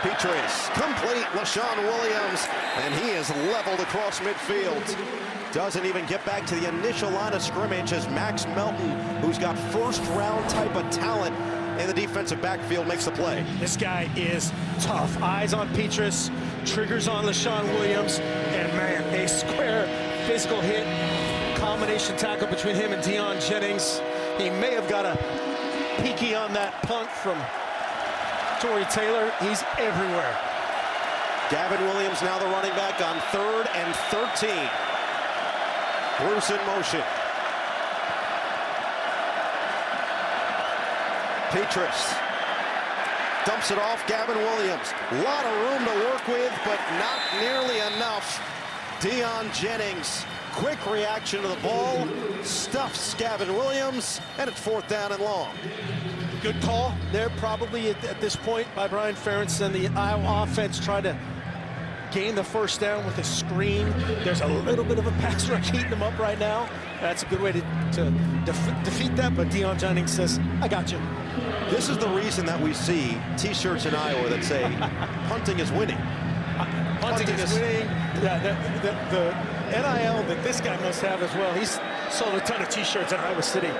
Petrus complete. LaShawn Williams, and he is leveled across midfield. Doesn't even get back to the initial line of scrimmage as Max Melton, who's got first-round type of talent in the defensive backfield, makes the play. This guy is tough. Eyes on Petrus, triggers on LaShawn Williams, and man, a square physical hit. Combination tackle between him and Deion Jennings. He may have got a peeky on that punt from Tory Taylor. He's everywhere. Gavin Williams now the running back on 3rd and 13. Bruce in motion. Petrus dumps it off. Gavin Williams. A lot of room to work with, but not nearly enough. Deion Jennings. Quick reaction to the ball. Stuffs Gavin Williams, and it's 4th down and long. Good call there probably at this point by Brian Ferentz, and the Iowa offense tried to gain the first down with a screen. There's a little bit of a pass rush heating them up right now. That's a good way to defeat that, but Deion Jennings says, I got you. This is the reason that we see T-shirts in Iowa that say, punting is winning. Punting is winning. Yeah, the NIL that this guy must have as well. He's sold a ton of T-shirts at Iowa City.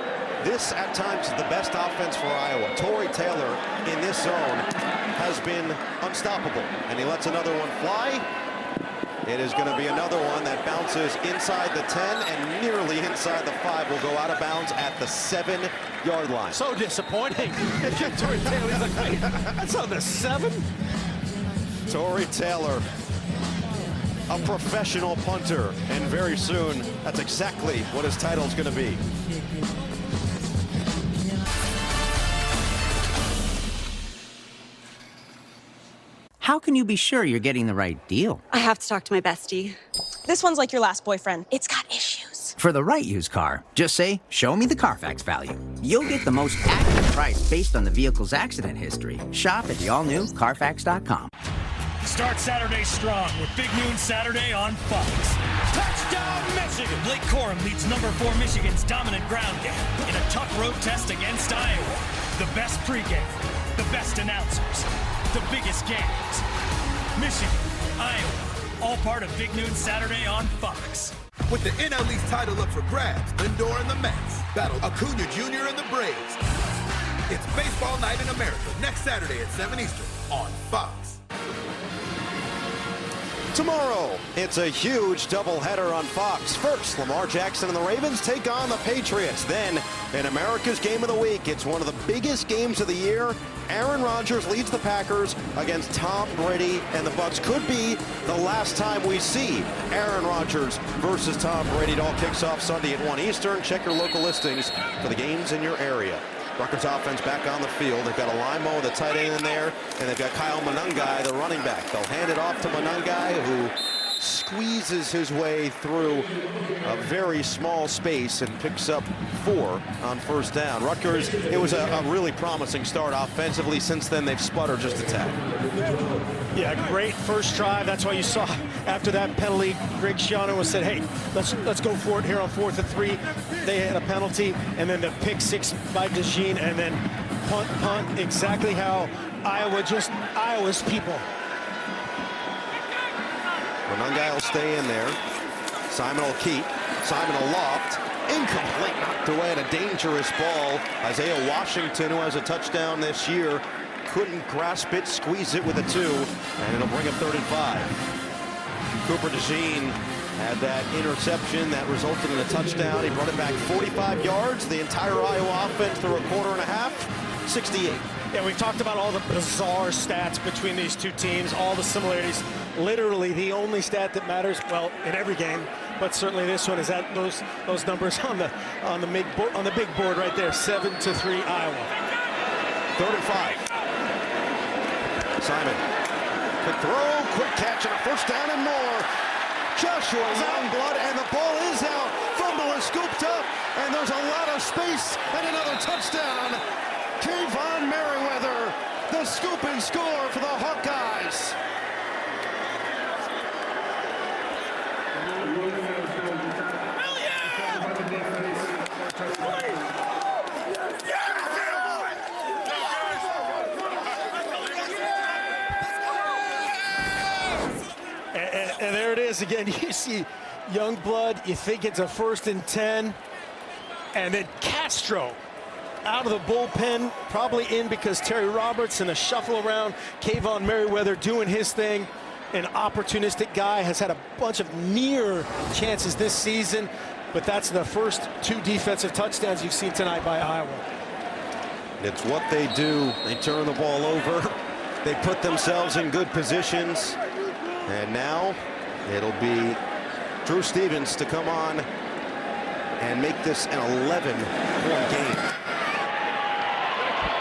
This, at times, is the best offense for Iowa. Tory Taylor in this zone has been unstoppable, and he lets another one fly. It is going to be another one that bounces inside the 10 and nearly inside the 5. Will go out of bounds at the 7-yard line. So disappointing. Tory Taylor, he's like, hey, that's on the 7? Tory Taylor, a professional punter, and very soon, that's exactly what his title is going to be. How can you be sure you're getting the right deal? I have to talk to my bestie. This one's like your last boyfriend. It's got issues. For the right used car, just say, show me the Carfax value. You'll get the most accurate price based on the vehicle's accident history. Shop at the all-new Carfax.com. Start Saturday strong with Big Noon Saturday on Fox. Touchdown, Michigan! Blake Corum leads number 4 Michigan's dominant ground game in a tough road test against Iowa. The best pregame, the best announcers, the biggest games. Michigan, Iowa, all part of Big Noon Saturday on Fox. With the NL East title up for grabs, Lindor and the Mets battle Acuna Jr. and the Braves. It's baseball night in America next Saturday at 7 Eastern on Fox. Tomorrow, it's a huge doubleheader on Fox. First, Lamar Jackson and the Ravens take on the Patriots. Then, in America's Game of the Week, it's one of the biggest games of the year. Aaron Rodgers leads the Packers against Tom Brady, and the Bucs. Could be the last time we see Aaron Rodgers versus Tom Brady. It all kicks off Sunday at 1 Eastern. Check your local listings for the games in your area. Rutgers offense back on the field. They've got Alimo, the tight end, in there, and they've got Kyle Monungai, the running back. They'll hand it off to Monungai, who squeezes his way through a very small space and picks up 4 on first down. Rutgers, it was a really promising start offensively. Since then, they've sputtered just a tad. Yeah, great first drive. That's why you saw after that penalty, Greg Schiano said, hey, let's go for it here on 4th and 3. They had a penalty, and then the pick 6 by DeJean, and then punt, exactly how Iowa's people. Monungai will stay in there. Simon will keep. Simon will loft. Incomplete, knocked away at a dangerous ball. Isaiah Washington, who has a touchdown this year, couldn't grasp it, squeeze it with a 2, and it'll bring up 3rd and 5. Cooper DeJean had that interception that resulted in a touchdown. He brought it back 45 yards. The entire Iowa offense through a quarter and a half, 68. Yeah, we've talked about all the bizarre stats between these two teams, all the similarities. Literally, the only stat that matters, well, in every game, but certainly this one, is that those numbers on the big board right there, 7-3 Iowa. 3rd and 5. Simon, quick throw, quick catch, and a first down and more. Joshua Youngblood, and the ball is out. Fumble is scooped up, and there's a lot of space, and another touchdown. Kayvon Merriweather, the scoop and score for the Hawkeyes. And there it is again. You see Youngblood, you think it's a 1st and 10, and then Castro out of the bullpen, probably in because Terry Roberts and a shuffle around. Kayvon Merriweather doing his thing. An opportunistic guy, has had a bunch of near chances this season, but that's the first 2 defensive touchdowns you've seen tonight by Iowa. It's what they do. They turn the ball over. They put themselves in good positions. And now it'll be Drew Stevens to come on and make this an 11-point game.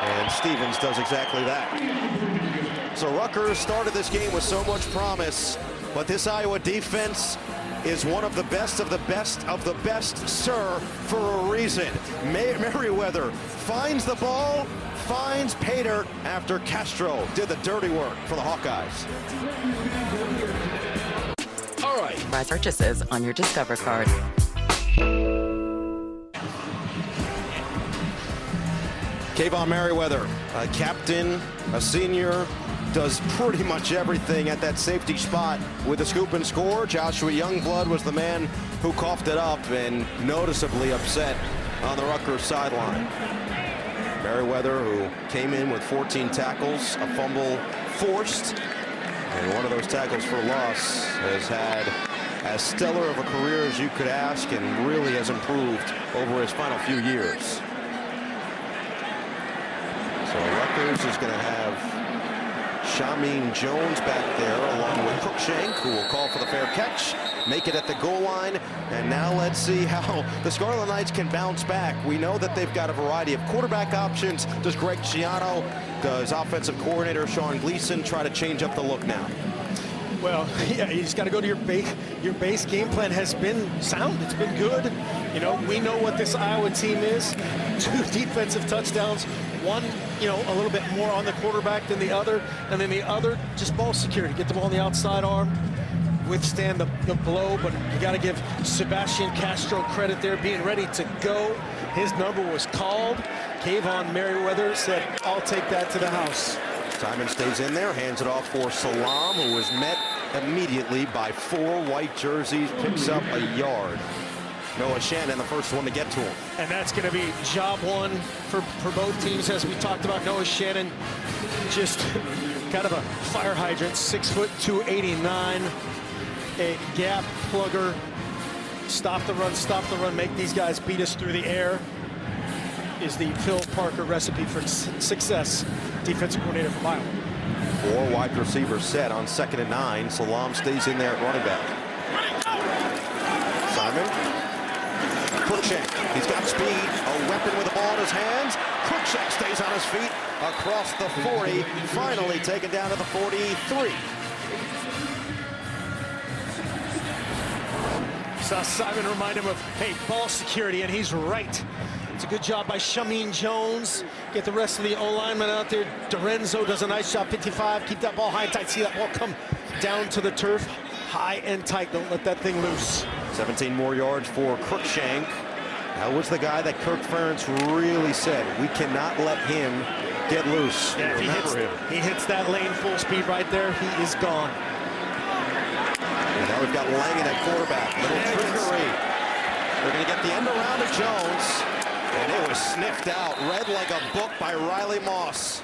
And Stevens does exactly that. So Rutgers started this game with so much promise, but this Iowa defense is one of the best of the best of the best, sir, for a reason. Merriweather finds the ball, finds Pater after Castro did the dirty work for the Hawkeyes. All right. Buy purchases on your Discover card. Kayvon Merriweather, a captain, a senior, does pretty much everything at that safety spot with the scoop and score. Joshua Youngblood was the man who coughed it up and noticeably upset on the Rutgers sideline. Merriweather, who came in with 14 tackles, a fumble forced, and one of those tackles for loss, has had as stellar of a career as you could ask and really has improved over his final few years. So Rutgers is going to have Shameen Jones back there along with Cruikshank, who will call for the fair catch, make it at the goal line. And now let's see how the Scarlet Knights can bounce back. We know that they've got a variety of quarterback options. Does Greg Schiano, does offensive coordinator Sean Gleason try to change up the look now? Well, yeah, you just got to go to your base. Your base game plan has been sound. It's been good. You know, we know what this Iowa team is. 2 defensive touchdowns. One, you know, a little bit more on the quarterback than the other. And then the other, just ball security. Get the ball on the outside arm. Withstand the blow. But you got to give Sebastian Castro credit there, being ready to go. His number was called. Kayvon Merriweather said, I'll take that to the house. Simon stays in there, hands it off for Salam, who was met immediately by 4 white jerseys, picks up a yard. Noah Shannon, the first one to get to him. And that's going to be job one for both teams, as we talked about. Noah Shannon, just kind of a fire hydrant, 6 foot 289, a gap plugger. Stop the run, make these guys beat us through the air is the Phil Parker recipe for success. Defensive coordinator from Iowa. 4 wide receivers set on 2nd and 9. Salam stays in there at running back. Simon Cruikshank, he's got speed, a weapon with the ball in his hands. Cruikshank stays on his feet across the 40, finally taken down to the 43. Saw Simon remind him of, hey, ball security, and he's right. It's a good job by Shameen Jones. Get the rest of the O-linemen out there. Dorenzo does a nice job, 55. Keep that ball high and tight. See that ball come down to the turf, high and tight. Don't let that thing loose. 17 more yards for Cruikshank. That was the guy that Kirk Ferentz really said, we cannot let him get loose. Yeah, if he hits that lane full speed right there, he is gone. And now we've got Langan at quarterback. Little trickery. They're going to get the end around to Jones. And it was sniffed out, read like a book by Riley Moss.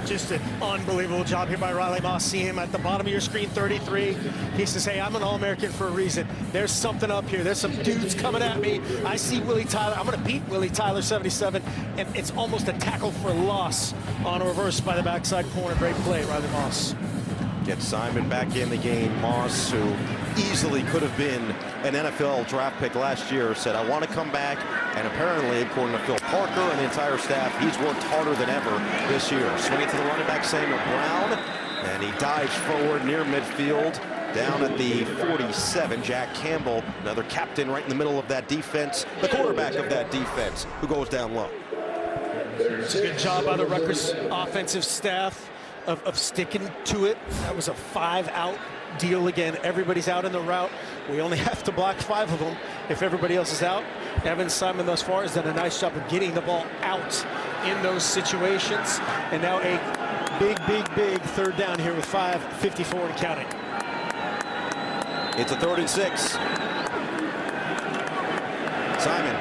Just an unbelievable job here by Riley Moss. See him at the bottom of your screen, 33. He says, hey, I'm an All-American for a reason. There's something up here. There's some dudes coming at me. I see Willie Tyler. I'm going to beat Willie Tyler, 77. And it's almost a tackle for loss on a reverse by the backside corner. Great play, Riley Moss. Get Simon back in the game. Moss, who easily could have been an NFL draft pick last year, said, I want to come back. And apparently, according to Phil Parker and the entire staff, he's worked harder than ever this year. Swinging to the running back, Samuel Brown. And he dives forward near midfield. Down at the 47, Jack Campbell, another captain right in the middle of that defense. The quarterback of that defense, who goes down low. It's a good job by the Rutgers offensive staff of sticking to it. That was a 5-out deal again. Everybody's out in the route. We only have to block 5 of them if everybody else is out. Evan Simon thus far has done a nice job of getting the ball out in those situations. And now a big third down here with 5:54 and counting. It's a 3rd and 6. Simon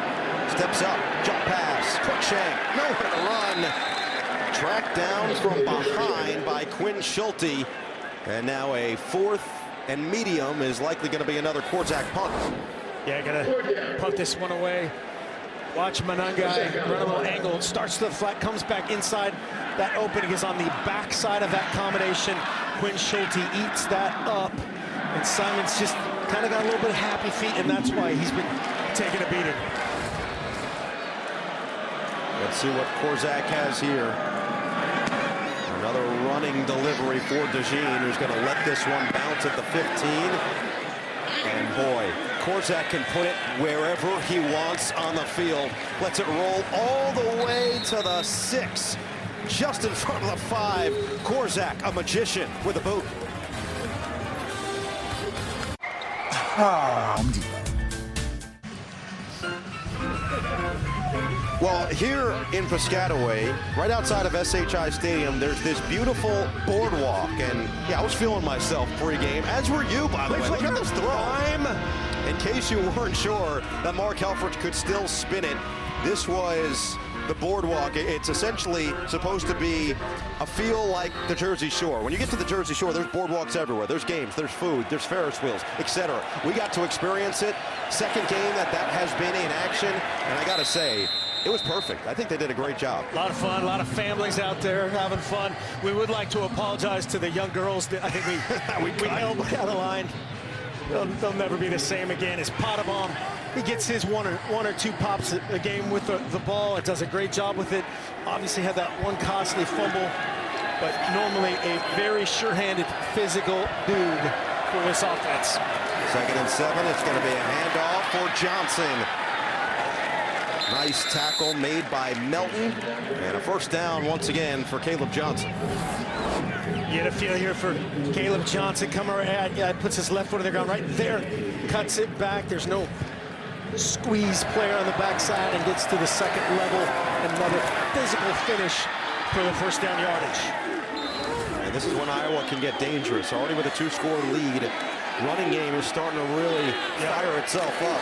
steps up, jump pass, Cruikshank, nowhere to run. Tracked down from behind by Quinn Schulte. And now a 4th and medium is likely going to be another Korzak punt. Yeah, gonna punt this one away. Watch Manangai run a little angle, starts to the flat, comes back inside. That opening is on the backside of that combination. Quinn Schulte eats that up. And Simon's just kind of got a little bit of happy feet, and that's why he's been taking a beating. Let's see what Korzak has here. Another running delivery for DeJean, who's going to let this one bounce at the 15. And boy, Korzak can put it wherever he wants on the field. Lets it roll all the way to the 6. Just in front of the 5. Korzak, a magician with a boot. Well, here in Piscataway, right outside of SHI Stadium, there's this beautiful boardwalk. And yeah, I was feeling myself pregame, as were you, by the way. Look at this throw. In case you weren't sure that Mark Helfrich could still spin it, this was the boardwalk. It's essentially supposed to be a feel like the Jersey Shore. When you get to the Jersey Shore, there's boardwalks everywhere. There's games, there's food, there's Ferris wheels, etc. We got to experience it. Second game that has been in action, and I got to say, it was perfect. I think they did a great job. A lot of fun, a lot of families out there having fun. We would like to apologize to the young girls. I think we elbowed out of the line. They'll never be the same again. As Potabom, he gets his one or two pops a game with the ball. It does a great job with it. Obviously had that one costly fumble, but normally a very sure-handed, physical dude for this offense. 2nd and 7. It's going to be a handoff for Johnson. Nice tackle made by Melton. And a 1st down once again for Caleb Johnson. You get a feel here for Caleb Johnson. Puts his left foot on the ground right there. Cuts it back. There's no squeeze player on the backside and gets to the 2nd level. Another physical finish for the 1st down yardage. And this is when Iowa can get dangerous. Already with a 2-score lead. Running game is starting to really fire itself up.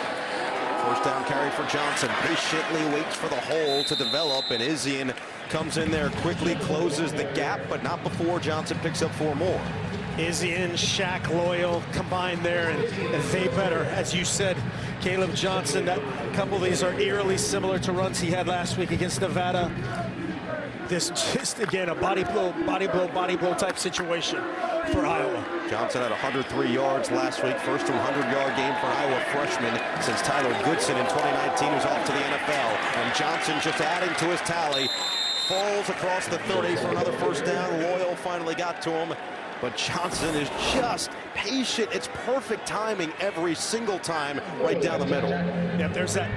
1st down carry for Johnson. Patiently waits for the hole to develop, and Izzian comes in there quickly, closes the gap, but not before Johnson picks up 4 more. Izzian, Shaq Loyal combined there, and they better. As you said, Caleb Johnson, that couple of these are eerily similar to runs he had last week against Nevada. this just, again, a body blow type situation for Iowa. Johnson had 103 yards last week, first 100-yard game for an Iowa freshman since Tyler Goodson in 2019 was off to the NFL. And Johnson just adding to his tally, falls across the 30 for another first down. Loyal finally got to him, but Johnson is just patient. It's perfect timing every single time right down the middle. Yeah, there's that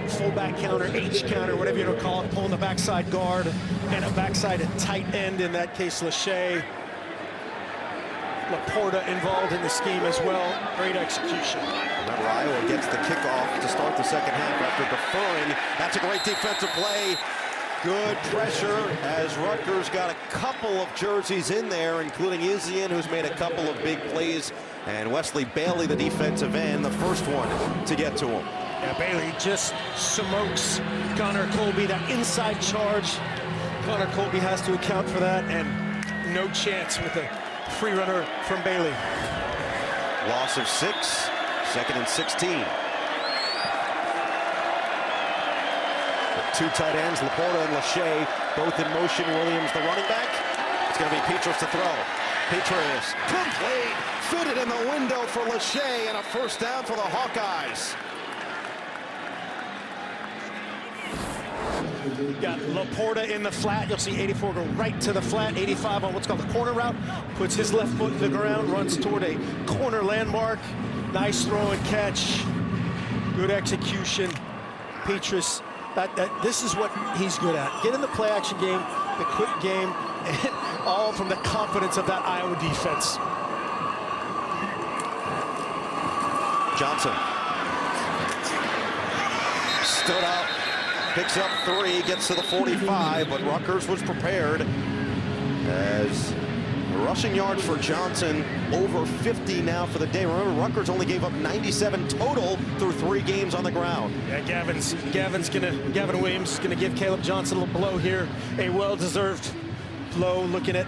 fullback counter, H counter, whatever you want to call it, pulling the backside guard and a backside tight end, in that case, Lachey. Laporta involved in the scheme as well. Great execution. Remember, Iowa gets the kickoff to start the second half after deferring. That's a great defensive play. Good pressure as Rutgers got a couple of jerseys in there, including Izien, who's made a couple of big plays, and Wesley Bailey, the defensive end, the first one to get to him. Yeah, Bailey just smokes Connor Colby, that inside charge. Connor Colby has to account for that, and no chance with a free runner from Bailey. Loss of 6, second and 16. Two tight ends, Laporta and Lachey, both in motion. Williams, the running back. It's going to be Petrus to throw. Petrus, complete, fitted in the window for Lachey, and a first down for the Hawkeyes. Got Laporta in the flat. You'll see 84 go right to the flat. 85 on what's called the corner route. Puts his left foot to the ground, runs toward a corner landmark. Nice throw and catch. Good execution. Petrus, this is what he's good at. Get in the play action game, the quick game, and all from the confidence of that Iowa defense. Johnson stood up, picks up 3, gets to the 45, but Rutgers was prepared as rushing yards for Johnson over 50 now for the day. Remember, Rutgers only gave up 97 total through 3 games on the ground. Yeah, Gavin Williams is gonna give Caleb Johnson a little blow here, a well-deserved blow. Looking at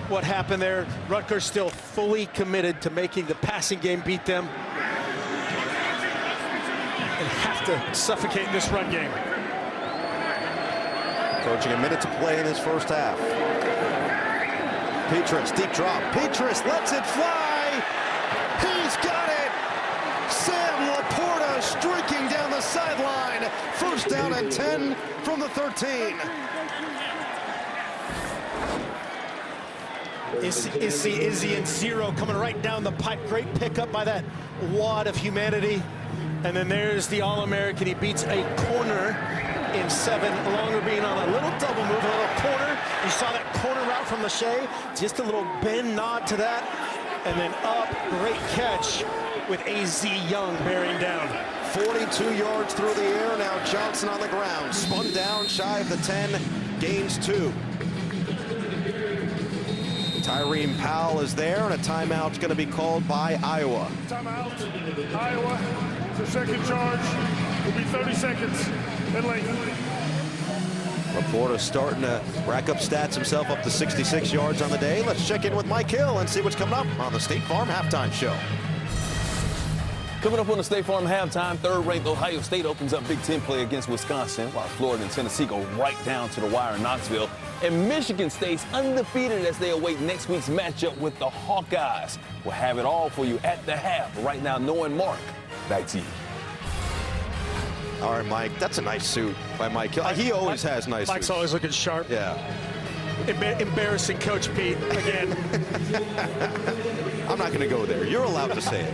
what happened there, Rutgers still fully committed to making the passing game beat them, and have to suffocate this run game. Approaching a minute to play in this first half. Petrus, deep drop. Petrus lets it fly. He's got it. Sam Laporta streaking down the sideline. First down and 10 from the 13. Izzy and 0 coming right down the pipe. Great pickup by that wad of humanity. And then there's the All-American. He beats a corner in 7, longer being on a little double move, a little corner. You saw that corner route from Lachey. Just a little bend nod to that. And then up, great catch with A.Z. Young bearing down. 42 yards through the air. Now Johnson on the ground. Spun down shy of the 10, gains 2. Tyreen Powell is there, and a timeout's going to be called by Iowa. Timeout. Iowa, the second charge will be 30 seconds and late. Laporta starting to rack up stats himself, up to 66 yards on the day. Let's check in with Mike Hill and see what's coming up on the State Farm Halftime Show. Coming up on the State Farm Halftime, third-ranked Ohio State opens up Big Ten play against Wisconsin, while Florida and Tennessee go right down to the wire in Knoxville. And Michigan stays undefeated as they await next week's matchup with the Hawkeyes. We'll have it all for you at the half. Right now, Noah and Mark, back to you. All right, Mike, that's a nice suit by Mike Hill. He always has nice Mike's suits. always looking sharp. Yeah. Embarrassing Coach Pete again. I'm not going to go there. You're allowed to say it.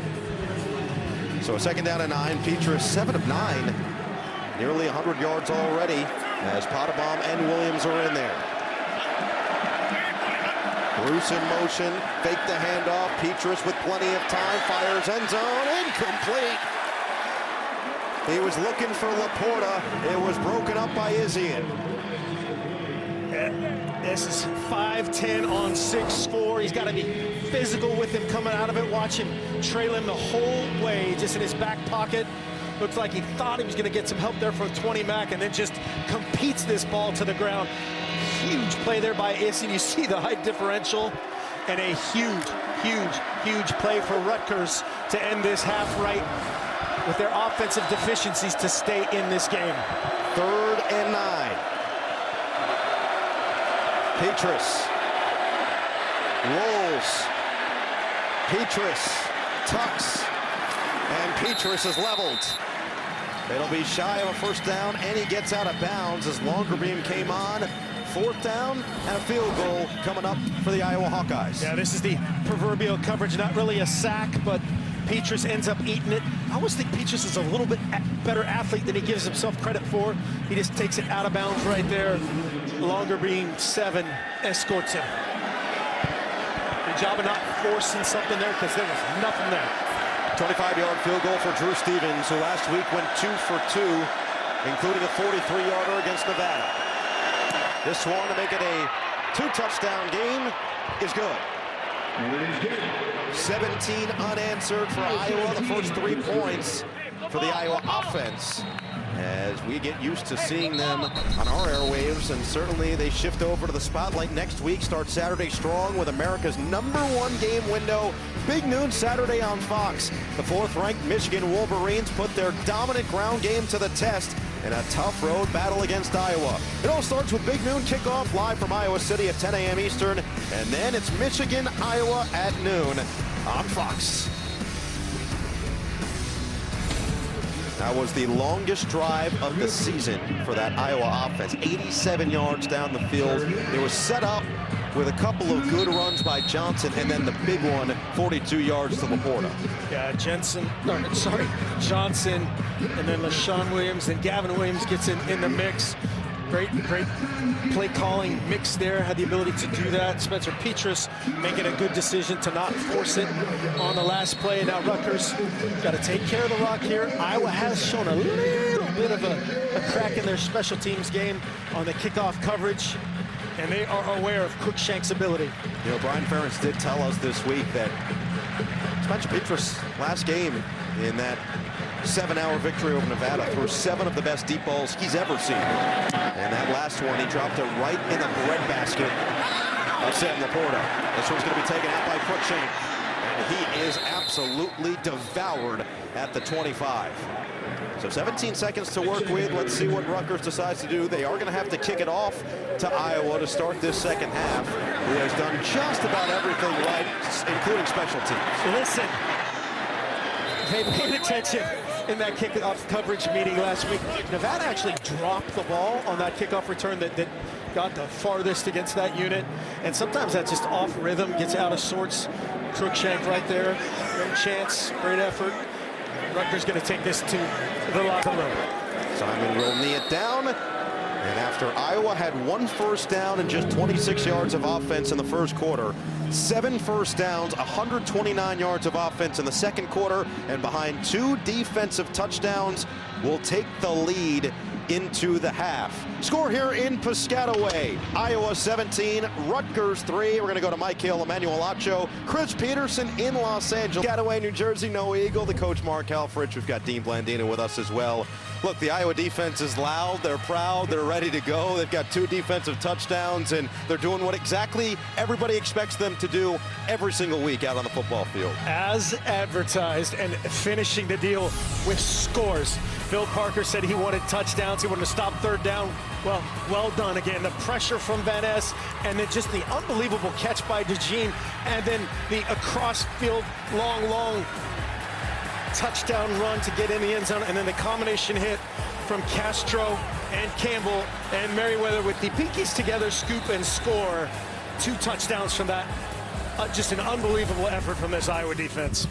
So a second down and 9. Petrus 7 of 9. Nearly 100 yards already as Pottebaum and Williams are in there. Bruce in motion. Fake the handoff. Petrus with plenty of time. Fires end zone. Incomplete. He was looking for Laporta. It was broken up by Izien. This is 5-10 on 6-4. He's got to be physical with him coming out of it. Watch him trail him the whole way, just in his back pocket. Looks like he thought he was going to get some help there from 20 Mac, and then just competes this ball to the ground. Huge play there by Izien. You see the height differential, and a huge play for Rutgers to end this half right with their offensive deficiencies to stay in this game. 3rd and 9. Petrus rolls. Petrus tucks. And Petrus is leveled. It'll be shy of a first down, and he gets out of bounds as Longerbeam came on. Fourth down and a field goal coming up for the Iowa Hawkeyes. Yeah, this is the proverbial coverage, not really a sack, but Petrus ends up eating it. I always think Petrus is a little bit better athlete than he gives himself credit for. He just takes it out of bounds right there. Longerbeam 7 escorts him. Good job of not forcing something there because there was nothing there. 25-yard field goal for Drew Stevens, who last week went 2 for 2, including a 43-yarder against Nevada. This one to make it a 2-touchdown game is good. 17 unanswered for Iowa, the first 3 points for the Iowa offense, as we get used to seeing them on our airwaves, and certainly they shift over to the spotlight next week. Start Saturday strong with America's #1 game window. Big noon Saturday on Fox. The 4th-ranked Michigan Wolverines put their dominant ground game to the test in a tough road battle against Iowa. It all starts with Big Noon kickoff live from Iowa City at 10 a.m. Eastern, and then it's Michigan, Iowa at noon on Fox. That was the longest drive of the season for that Iowa offense. 87 yards down the field. It was set up with a couple of good runs by Johnson, and then the big one, 42 yards to Laporta. Yeah, Johnson, and then LaShawn Williams, and Gavin Williams gets in the mix. Great play calling mix there, had the ability to do that. Spencer Petrus making a good decision to not force it on the last play. Now Rutgers got to take care of the rock here. Iowa has shown a little bit of a crack in their special teams game on the kickoff coverage, and they are aware of Cruikshank's ability. You know, Brian Ferentz did tell us this week that Spencer Petrus last game in that 7-hour victory over Nevada threw 7 of the best deep balls he's ever seen. And that last one, he dropped it right in the breadbasket of Sam Laporta. This one's going to be taken out by Cruikshank, and he is absolutely devoured at the 25. So 17 seconds to work with. Let's see what Rutgers decides to do. They are going to have to kick it off to Iowa to start this second half, who has done just about everything right, including special teams. Listen, they paid attention in that kickoff coverage meeting last week. Nevada actually dropped the ball on that kickoff return that got the farthest against that unit, and sometimes that's just off rhythm, gets out of sorts. Cruikshank right there, great chance, great effort. Rutgers going to take this to the locker room. Simon will knee it down, and after Iowa had 1 first down and just 26 yards of offense in the first quarter, 7 first downs, 129 yards of offense in the second quarter, and behind 2 defensive touchdowns, will take the lead into the half. Score here in Piscataway. Iowa 17, Rutgers 3. We're going to go to Mike Hill, Emmanuel Acho, Chris Peterson in Los Angeles. Piscataway, New Jersey, no Eagle. The coach, Mark Halfrich. We've got Dean Blandina with us as well. Look, the Iowa defense is loud. They're proud. They're ready to go. They've got 2 defensive touchdowns, and they're doing what exactly everybody expects them to do every single week out on the football field. As advertised, and finishing the deal with scores. Phil Parker said he wanted touchdowns. He wanted to stop third down. Well done again. The pressure from Van Ness, and then just the unbelievable catch by DeJean, and then the across field long touchdown run to get in the end zone, and then the combination hit from Castro and Campbell and Merriweather with the pinkies together, scoop and score. 2 touchdowns from that. Just an unbelievable effort from this Iowa defense.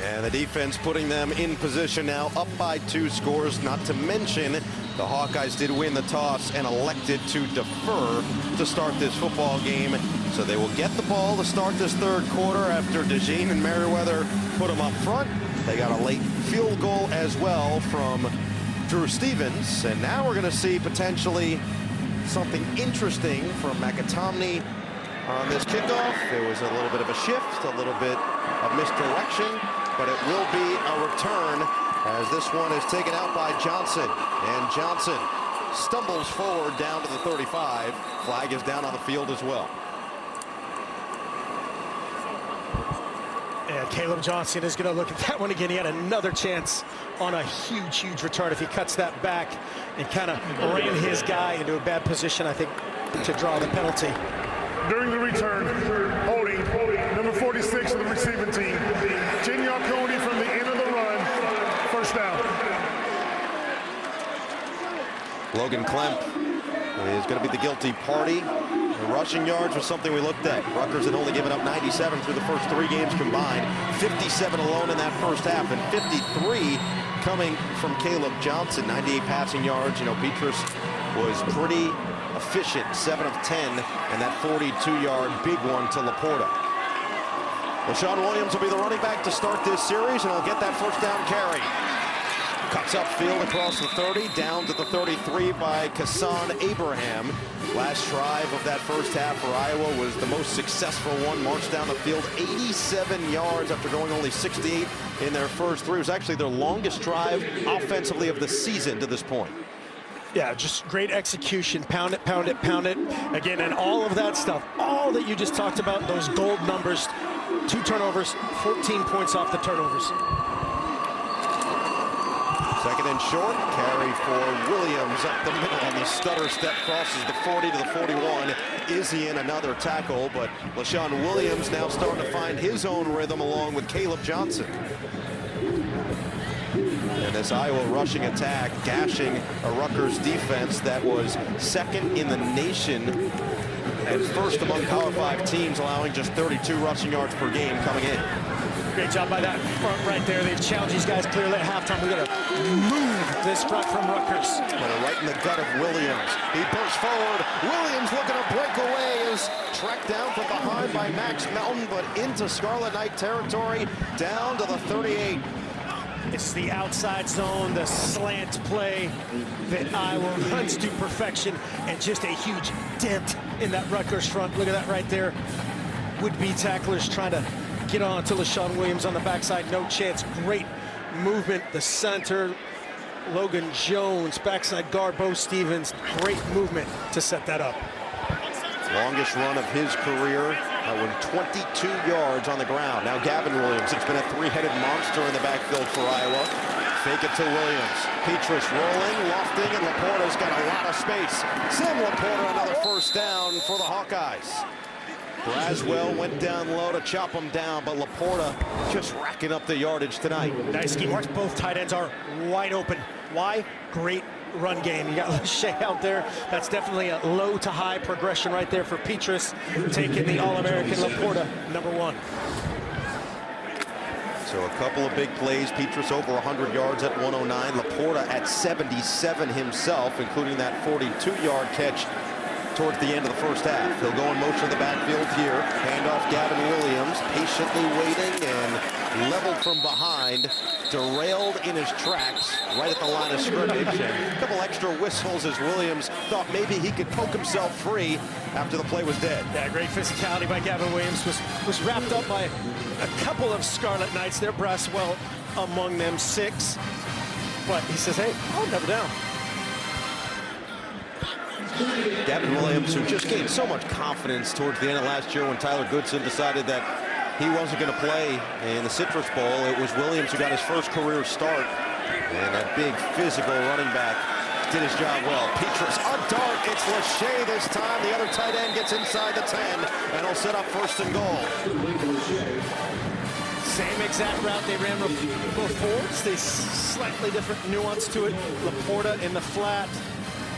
And the defense putting them in position now, up by 2 scores, not to mention the Hawkeyes did win the toss and elected to defer to start this football game. So they will get the ball to start this third quarter after DeJean and Merriweather put them up front. They got a late field goal as well from Drew Stevens. And now we're going to see potentially something interesting from McAtomney on this kickoff. There was a little bit of a shift, a little bit of misdirection, but it will be a return as this one is taken out by Johnson. And Johnson stumbles forward down to the 35. Flag is down on the field as well. And Caleb Johnson is going to look at that one again. He had another chance on a huge return. If he cuts that back and kind of ran his guy into a bad position, I think, to draw the penalty. during the return, holding number 46 of the receiving team. 10-yard penalty from the end of the run, first down. Logan Klemp is going to be the guilty party. The rushing yards was something we looked at. Rutgers had only given up 97 through the first 3 games combined, 57 alone in that first half, and 53 coming from Caleb Johnson. 98 passing yards. You know, Petrus was pretty efficient, 7 of 10, and that 42-yard big one to Laporta. LaShawn Williams will be the running back to start this series, and he'll get that first down carry. Cuts upfield across the 30, down to the 33 by Kassan Abraham. Last drive of that first half for Iowa was the most successful one. Marched down the field 87 yards after going only 68 in their first 3. It was actually their longest drive offensively of the season to this point. Yeah, just great execution. Pound it, pound it, pound it. Again, and all of that stuff, all that you just talked about, those gold numbers. 2 turnovers, 14 points off the turnovers. Second and short, carry for Williams up the middle on the stutter step, crosses the 40 to the 41. Izzy in another tackle, but LaShawn Williams now starting to find his own rhythm along with Caleb Johnson. And this Iowa rushing attack gashing a Rutgers defense that was second in the nation and first among Power 5 teams, allowing just 32 rushing yards per game coming in. Great job by that front right there. They've challenged these guys clearly at halftime. We got to move this front from Rutgers. Right in the gut of Williams. He bursts forward. Williams looking to break away, is tracked down from behind by Max Melton, but into Scarlet Knight territory, down to the 38. It's the outside zone, the slant play that Iowa runs to perfection, and just a huge dent in that Rutgers front. Look at that right there. Would-be tacklers trying to get on to LaShawn Williams on the backside. No chance. Great movement. The center, Logan Jones, backside guard, Bo Stevens. Great movement to set that up. Longest run of his career. That one 22 yards on the ground. Now Gavin Williams. It's been a 3-headed monster in the backfield for Iowa. Fake it to Williams. Petrus rolling, lofting, and Laporta's got a lot of space. Sam Laporta, another first down for the Hawkeyes. Braswell went down low to chop him down, but Laporta just racking up the yardage tonight. Nice scheme. Watch, both tight ends are wide open. Why? Great run game. You got Lachey out there. That's definitely a low to high progression right there for Petrus, taking the All-American Laporta, number 1. So a couple of big plays. Petrus over 100 yards at 109. Laporta at 77 himself, including that 42-yard catch towards the end of the first half. He'll go in motion of the backfield here. Hand off Gavin Williams, patiently waiting and leveled from behind. Derailed in his tracks right at the line of scrimmage. And a couple extra whistles as Williams thought maybe he could poke himself free after the play was dead. Yeah, great physicality by Gavin Williams. Was wrapped up by a couple of Scarlet Knights there. Braswell among them, 6. But he says, hey, I'm never down. Gavin Williams, who just gained so much confidence towards the end of last year when Tyler Goodson decided that he wasn't going to play in the Citrus Bowl. It was Williams who got his first career start. And that big physical running back did his job well. Petrus, a dart. It's Lachey this time. The other tight end gets inside the 10, and he'll set up first and goal. Same exact route they ran before. It's a slightly different nuance to it. Laporta in the flat.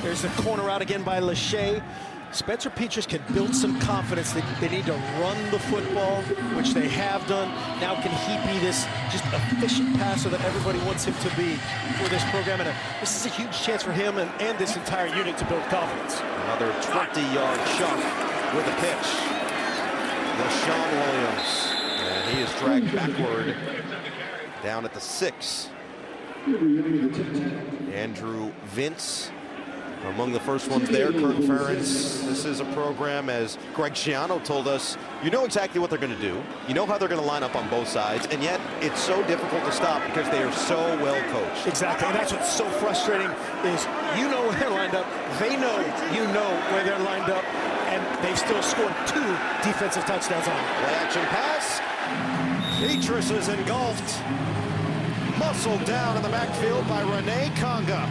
There's the corner out again by Lachey. Spencer Petrus can build some confidence. They need to run the football, which they have done. Now can he be this just efficient passer that everybody wants him to be for this program? And this is a huge chance for him and this entire unit to build confidence. Another 20-yard chunk with a pitch. LaShawn Williams. And he is dragged backward down at the 6. Andrew Vince among the first ones there. Kirk Ferentz. This is a program, as Greg Schiano told us, you know exactly what they're going to do. You know how they're going to line up on both sides, and yet it's so difficult to stop because they are so well coached. Exactly, and that's what's so frustrating is you know where they're lined up, they know you know where they're lined up, and they've still scored 2 defensive touchdowns on it. Play action pass. Petrus is engulfed. Muscled down in the backfield by Rene Conga.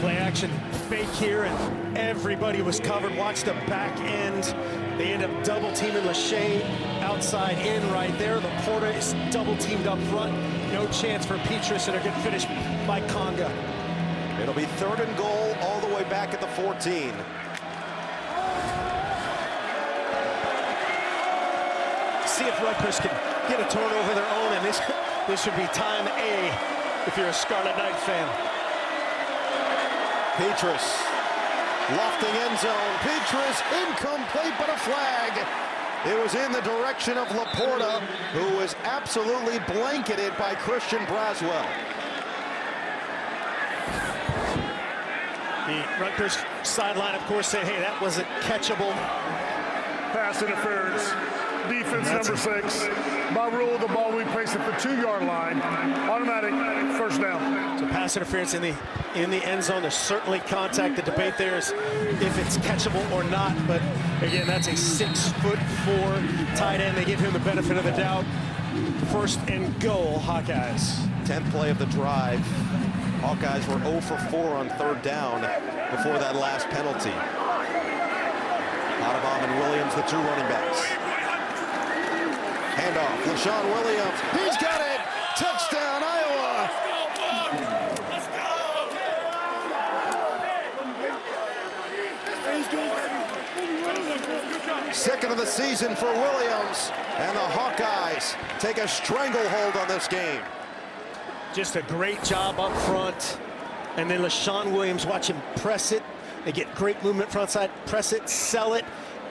Play action fake here, and everybody was covered. Watch the back end. They end up double teaming Lachey outside in right there. Laporta is double teamed up front. No chance for Petrus, and a good finish by Conga. It'll be 3rd and goal all the way back at the 14. See if Rutgers can get a turnover of their own, and this would be time A if you're a Scarlet Knight fan. Petrus, lofting end zone. Petrus, incomplete, but a flag. It was in the direction of Laporta, who was absolutely blanketed by Christian Braswell. The Rutgers sideline, of course, say, hey, that wasn't catchable. Pass interference. Defense number 6. By rule, the ball will be placed at the 2-yard line. Automatic first down. So pass interference in the end zone. There's certainly contact. The debate there is if it's catchable or not. But again, that's a 6'4" tight end. They give him the benefit of the doubt. 1st and goal, Hawkeyes. 10th play of the drive. Hawkeyes were 0 for 4 on 3rd down before that last penalty. Audubon and Williams, the 2 running backs. Handoff, LaShawn Williams. He's got it! Touchdown, Iowa! Second of the season for Williams, and the Hawkeyes take a stranglehold on this game. Just a great job up front. And then LaShawn Williams, watch him press it. They get great movement front side, press it, sell it,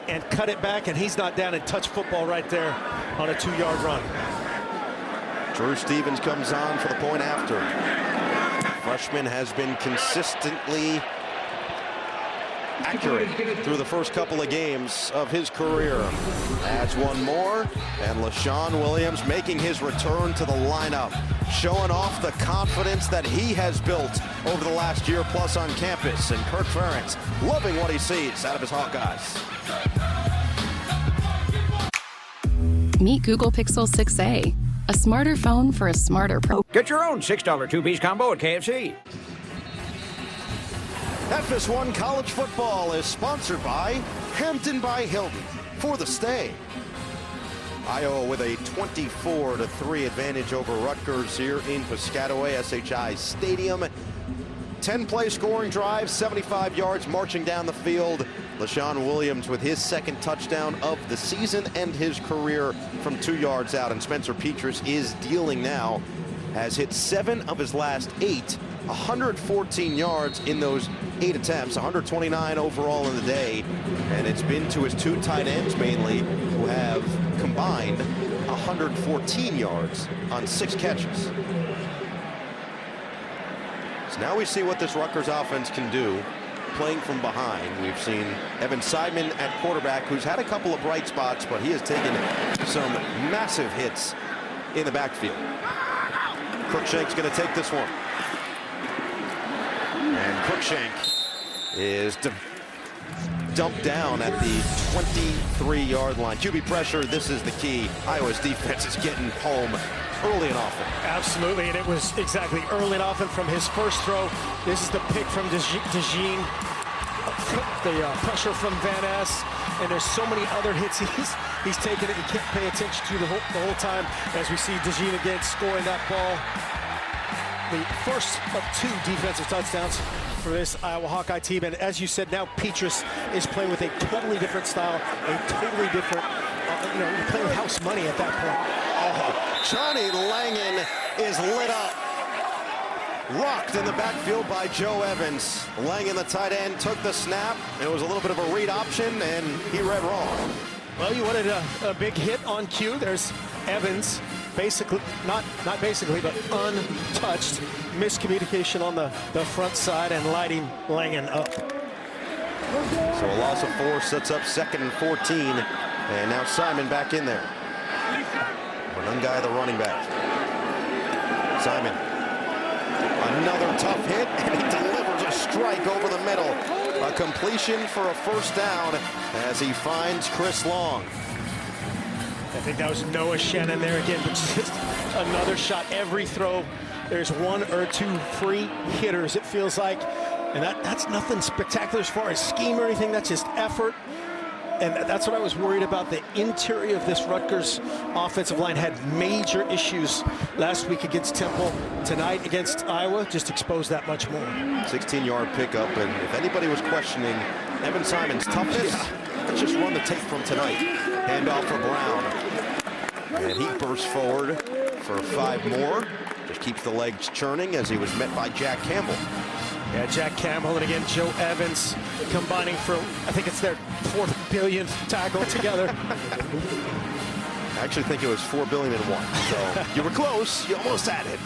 and cut it back, and he's not down and touch football right there on a 2-yard run. Drew Stevens comes on for the point after. Freshman has been consistently accurate through the first couple of games of his career. Adds one more, and LaShawn Williams making his return to the lineup, showing off the confidence that he has built over the last year plus on campus. And Kirk Ferentz loving what he sees out of his Hawkeyes. Meet Google Pixel 6a, a smarter phone for a smarter pro. Get your own $6 2-piece combo at KFC. FS1 College Football is sponsored by Hampton by Hilton for the stay. Iowa with a 24-3 advantage over Rutgers here in Piscataway SHI Stadium. 10-play scoring drive, 75 yards marching down the field. LaShawn Williams with his 2nd touchdown of the season and his career from 2 yards out. And Spencer Petrus is dealing now, has hit 7 of his last 8, 114 yards in those 8 attempts, 129 overall in the day. And it's been to his 2 tight ends mainly, who have combined 114 yards on 6 catches. So now we see what this Rutgers offense can do playing from behind. We've seen Evan Simon at quarterback, who's had a couple of bright spots, but he has taken some massive hits in the backfield. Cruikshank's going to take this one. And Cruikshank is dumped down at the 23-yard line. QB pressure, this is the key. Iowa's defense is getting home early and often. Absolutely, and it was exactly early and often from his first throw. This is the pick from DeJean. The pressure from Van Ness, and there's so many other hits he's taken it. You can't pay attention to the whole time as we see DeJean again scoring that ball. The first of 2 defensive touchdowns for this Iowa Hawkeye team, and as you said, now Petrus is playing with a totally different style, a totally different, you're playing with house money at that point. Oh, Johnny Langan is lit up. Rocked in the backfield by Joe Evans. Langan, the tight end, took the snap. It was a little bit of a read option, and he read wrong. Well, you wanted a big hit on cue. There's Evans, basically, not basically, but untouched. Miscommunication on the front side and lighting Langan up. So a loss of 4 sets up 2nd and 14, and now Simon back in there. One guy, the running back. Simon. Another tough hit, and he delivers a strike over the middle. A completion for a first down as he finds Chris Long. I think that was Noah Shannon there again, but just another shot. Every throw, there's 1 or 2 free hitters, it feels like. And that's nothing spectacular as far as scheme or anything. That's just effort. And that's what I was worried about. The interior of this Rutgers offensive line had major issues last week against Temple. Tonight against Iowa, just exposed that much more. 16-yard pickup, and if anybody was questioning Evan Simon's toughness, let's just run the tape from tonight. Handoff for Brown. And he bursts forward for 5 more. Just keeps the legs churning as he was met by Jack Campbell. Yeah, Jack Campbell and again Joe Evans combining for, I think it's their 4th billionth tackle together. I actually think it was 4 billion and 1. So you were close. You almost had it.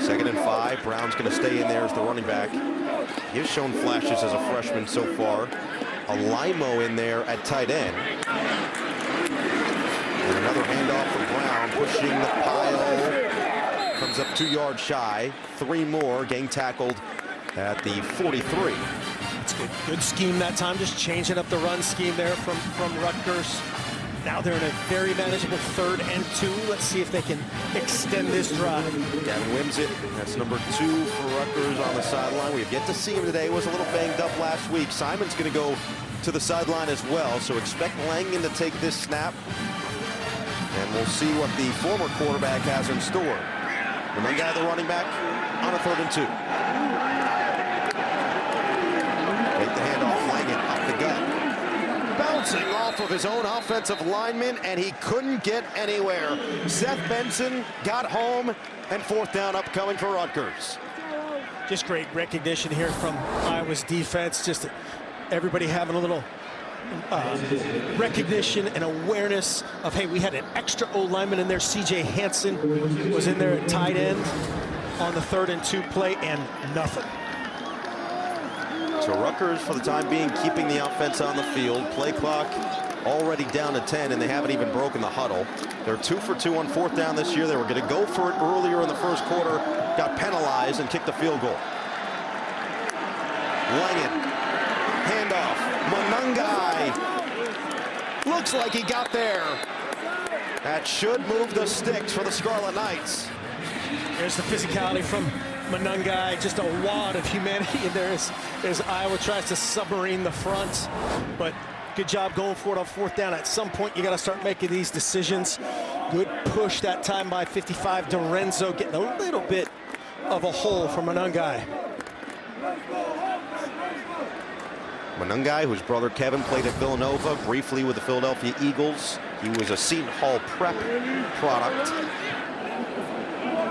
2nd and 5. Brown's going to stay in there as the running back. He has shown flashes as a freshman so far. A Limo in there at tight end. And another handoff for Brown, pushing the pile. Comes up 2 yards shy. 3 more, getting tackled at the 43. It's good scheme that time, just changing up the run scheme there from Rutgers. Now they're in a very manageable 3rd and 2. Let's see if they can extend this drive. Gavin Wimsett, that's number 2 for Rutgers on the sideline. We've yet to see him today. He was a little banged up last week. Simon's going to go to the sideline as well, so expect Langan to take this snap. And we'll see what the former quarterback has in store. And then got the running back on a 3rd and 2. Take the handoff, Langan up the gut. Bouncing off of his own offensive lineman, and he couldn't get anywhere. Seth Benson got home, and 4th down upcoming for Rutgers. Just great recognition here from Iowa's defense. Just everybody having a little recognition and awareness of, hey, we had an extra O-lineman in there. C.J. Hansen was in there at tight end on the 3rd and 2 play, and nothing. So Rutgers, for the time being, keeping the offense on the field. Play clock already down to 10, and they haven't even broken the huddle. They're 2 for 2 on 4th down this year. They were going to go for it earlier in the 1st quarter, got penalized and kicked the field goal. Langan, handoff, Monungai. Looks like he got there. That should move the sticks for the Scarlet Knights. There's the physicality from Monungai, just a wad of humanity, and there's Iowa tries to submarine the front, but good job going for it on 4th down. At some point, you got to start making these decisions. Good push that time by 55. Dorenzo getting a little bit of a hole from Monungai. Monungai, whose brother Kevin played at Villanova, briefly with the Philadelphia Eagles. He was a Seton Hall prep product.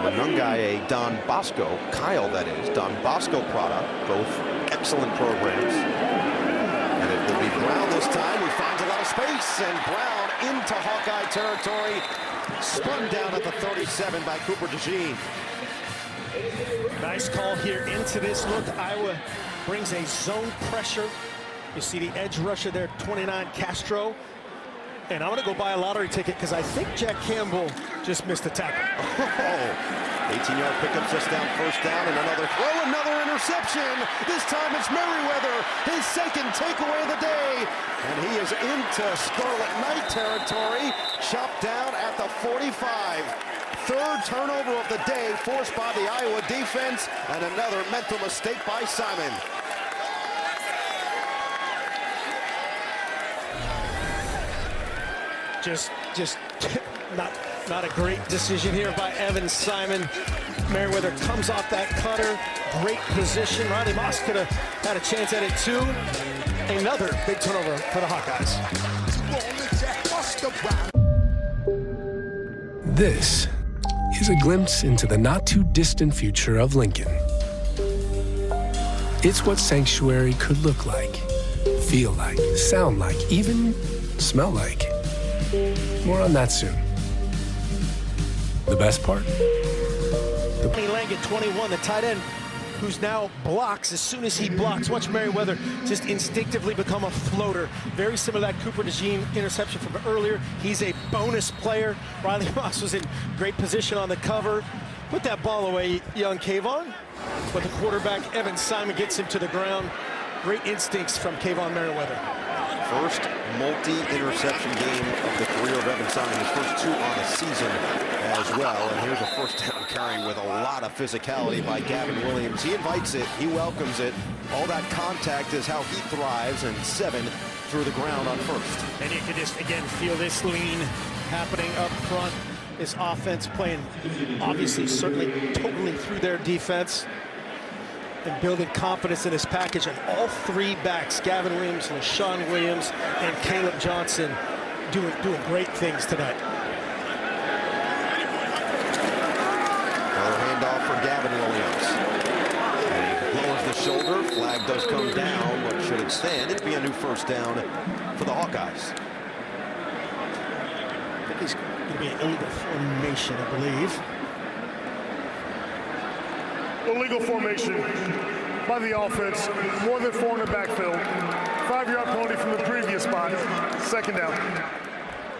Monungai, a Don Bosco, Kyle that is, Don Bosco product, both excellent programs. And it will be Brown this time, who finds a lot of space, and Brown into Hawkeye territory, spun down at the 37 by Cooper DeJean. Nice call here into this look. Iowa brings a zone pressure. You see the edge rusher there, 29 Castro. And I'm going to go buy a lottery ticket because I think Jack Campbell just missed a tackle. 18-yard pickup just down 1st down, and another throw, another interception. This time it's Merriweather, his 2nd takeaway of the day. And he is into Scarlet Knight territory, chopped down at the 45. 3rd turnover of the day forced by the Iowa defense, and another mental mistake by Simon. Just not a great decision here by Evan Simon. Merriweather comes off that cutter. Great position. Riley Moss could have had a chance at it too. Another big turnover for the Hawkeyes. This is a glimpse into the not-too-distant future of Lincoln. It's what Sanctuary could look like, feel like, sound like, even smell like. More on that soon. The best part? Langan, 21, the tight end, who's now blocks. As soon as he blocks, watch Merriweather just instinctively become a floater. Very similar to that Cooper DeJean interception from earlier. He's a bonus player. Riley Moss was in great position on the cover. Put that ball away, young Kayvon. But the quarterback, Evan Simon, gets him to the ground. Great instincts from Kayvon Merriweather. First multi-interception game of the career of Evan Simon, his first 2 on the season as well. And here's a 1st down carry with a lot of physicality by Gavin Williams. He invites it, he welcomes it. All that contact is how he thrives, and 7 through the ground on first. And you can just, again, feel this lean happening up front. This offense playing, obviously, certainly, totally through their defense and building confidence in his package. And all 3 backs, Gavin Williams, LaShawn Williams, and Caleb Johnson, doing great things tonight. Another handoff for Gavin Williams. And he lowers the shoulder. Flag does come down, but should it stand, it'd be a new first down for the Hawkeyes. I think he's going to be an illegal formation, I believe. Illegal formation by the offense. More than 4 in the backfield. 5-yard penalty from the previous spot. Second down.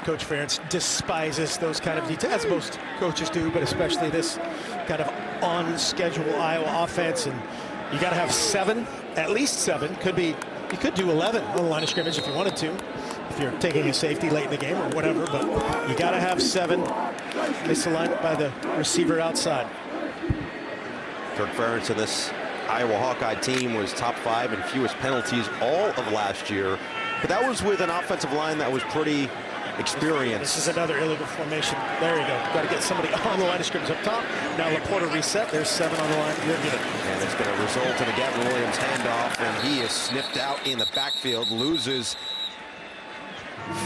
Coach Ferentz despises those kind of details, as most coaches do, but especially this kind of on-schedule Iowa offense. And you got to have 7, at least 7. You could do 11 on the line of scrimmage if you wanted to, if you're taking a safety late in the game or whatever, but you got to have 7. Misalignment by the receiver outside. Kirk Ferentz and this Iowa Hawkeye team was top 5 in fewest penalties all of last year, but that was with an offensive line that was pretty experienced. This is another illegal formation. There you go. Got to get somebody on the line of scrimmage up top. Now Laporta reset. There's 7 on the line. You're good. And it's going to result in a Gavin Williams handoff, and he is sniffed out in the backfield, loses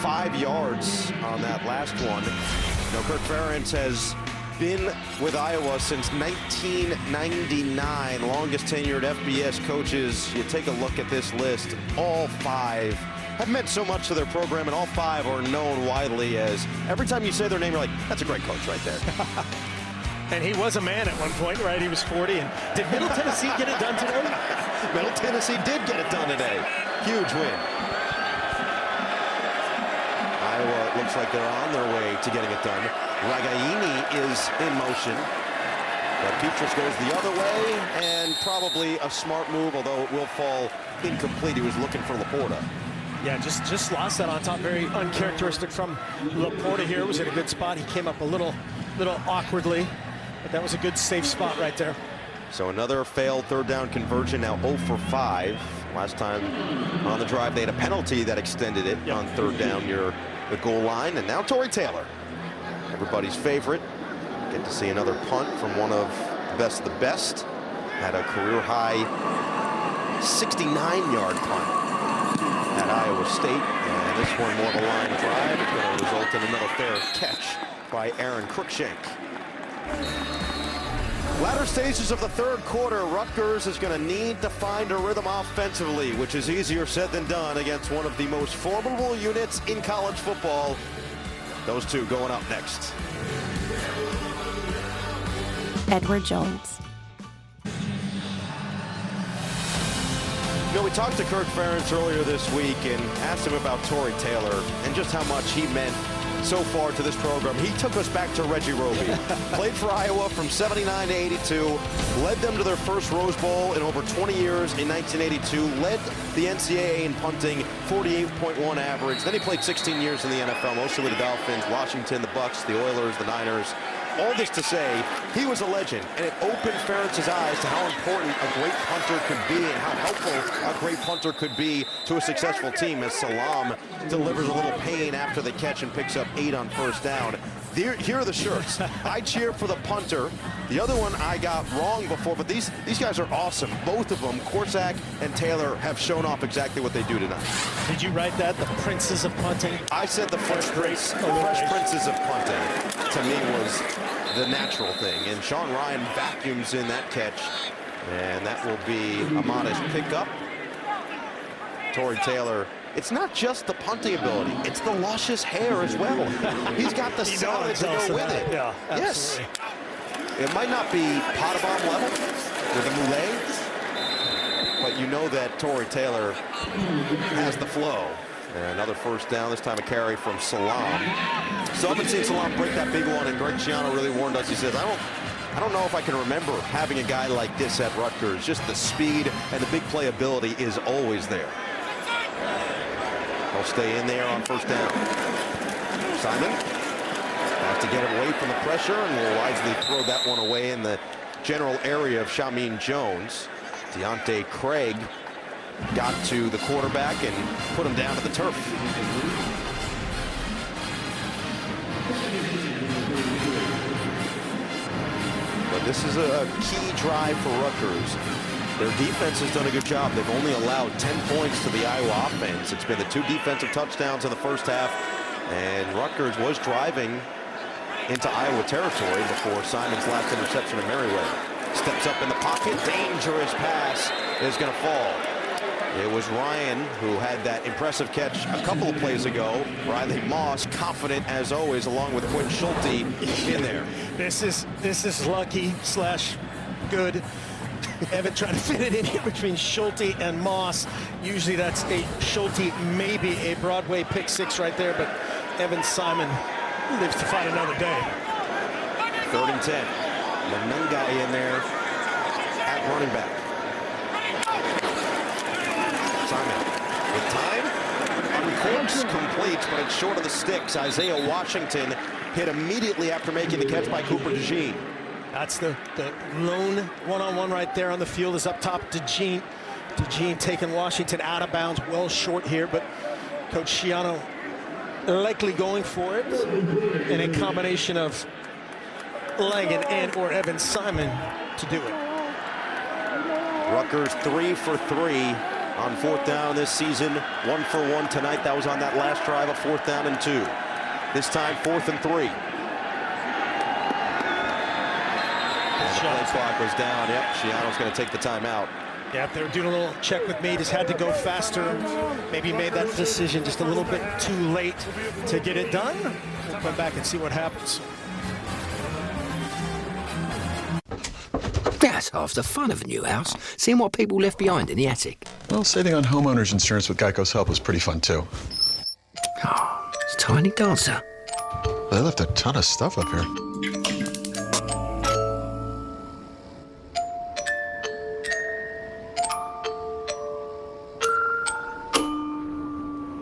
5 yards on that last one. Now Kirk Ferentz has been with Iowa since 1999, longest tenured FBS coaches. You take a look at this list, all 5 have meant so much to their program, and all 5 are known widely as, every time you say their name, you're like, that's a great coach right there. And he was a man at one point, right? He was 40. And did Middle Tennessee get it done today? Middle Tennessee did get it done today. Huge win. Iowa looks like they're on their way to getting it done. Ragaini is in motion. But Petrus goes the other way, and probably a smart move, although it will fall incomplete. He was looking for Laporta. Yeah, just lost that on top. Very uncharacteristic from Laporta here. Was in a good spot. He came up a little awkwardly, but that was a good safe spot right there. So another failed 3rd down conversion, now 0 for 5. Last time on the drive, they had a penalty that extended it on 3rd down near the goal line. And now Tory Taylor, everybody's favorite. Get to see another punt from one of the best. Had a career-high 69-yard punt at Iowa State. And this one more of a line drive. It's going to result in another fair catch by Aaron Cruikshank. Latter stages of the 3rd quarter, Rutgers is going to need to find a rhythm offensively, which is easier said than done against one of the most formidable units in college football. Those 2 going up next. Edward Jones. You know, we talked to Kirk Ferentz earlier this week and asked him about Tory Taylor and just how much he meant so far to this program. He took us back to Reggie Roby. Played for Iowa from 79 to 82, led them to their first Rose Bowl in over 20 years in 1982, led the NCAA in punting, 48.1 average. Then he played 16 years in the NFL, mostly with the Dolphins, Washington, the Bucks, the Oilers, the Niners. All this to say, he was a legend, and it opened Ferentz's eyes to how important a great punter could be and how helpful a great punter could be to a successful team, as Salam delivers a little pain after the catch and picks up 8 on 1st down. Here are the shirts. I cheer for the punter. The other one I got wrong before, but these guys are awesome. Both of them, Korsak and Taylor, have shown off exactly what they do tonight. Did you write that? The Princes of Punting? I said the Fresh Princes of Punting, to me, was the natural thing. And Sean Ryan vacuums in that catch, and that will be a modest pickup. Tory Taylor, it's not just the punting ability, it's the luscious hair as well. He's got the salad to go with it. Yeah, yes. It might not be Potabom level with a mullet, but you know that Tory Taylor has the flow. And another 1st down, this time a carry from Salam. So I've been seeing Salam break that big one, and Greg Schiano really warned us. He says, I don't know if I can remember having a guy like this at Rutgers. Just the speed and the big playability is always there. They'll stay in there on 1st down. Simon Has to get away from the pressure and will wisely throw that one away in the general area of Shamin Jones. Deontay Craig got to the quarterback and put him down to the turf. But this is a key drive for Rutgers. Their defense has done a good job. They've only allowed 10 points to the Iowa offense. It's been the 2 defensive touchdowns in the first half, and Rutgers was driving into Iowa territory before Simon's last interception of Merriweather. Steps up in the pocket, dangerous pass is going to fall. It was Ryan who had that impressive catch a couple of plays ago. Riley Moss, confident as always, along with Quinn Schulte in there. This is lucky slash good. Evan trying to fit it in here between Schulte and Moss. Usually that's a Schulte, maybe a Broadway pick 6 right there, but Evan Simon lives to fight another day. 3rd and 10. Lenunga in there at running back. Simon with time. Uncorks, completes, but it's short of the sticks. Isaiah Washington hit immediately after making the catch by Cooper DeJean. That's the lone one-on-one right there on the field is up top. DeJean taking Washington out of bounds, well short here, but Coach Schiano likely going for it in a combination of Langan and or Evan Simon to do it. Rutgers 3 for 3 on 4th down this season. 1 for 1 tonight. That was on that last drive, a 4th down and 2. This time 4th and 3. The play clock was down. Yep, Schiano's going to take the timeout. Yeah, they were doing a little check with me. Just had to go faster. Maybe made that decision just a little bit too late to get it done. We'll come back and see what happens. That's half the fun of a new house, seeing what people left behind in the attic. Well, saving on homeowners insurance with Geico's help was pretty fun, too. Oh, it's Tiny Dancer. They left a ton of stuff up here.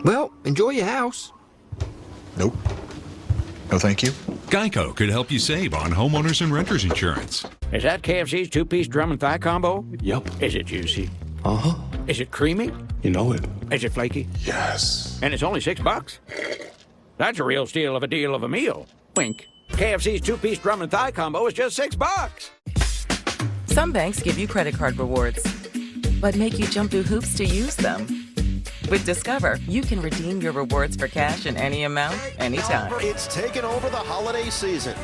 Well, enjoy your house. Nope. No, thank you. Geico could help you save on homeowners and renters insurance. Is that KFC's 2-piece drum and thigh combo? Yep. Is it juicy? Uh-huh. Is it creamy? You know it. Is it flaky? Yes. And it's only $6? That's a real steal of a deal of a meal. Wink. KFC's 2-piece drum and thigh combo is just $6. Some banks give you credit card rewards, but make you jump through hoops to use them. With Discover, you can redeem your rewards for cash in any amount, anytime. It's taken over the holiday season.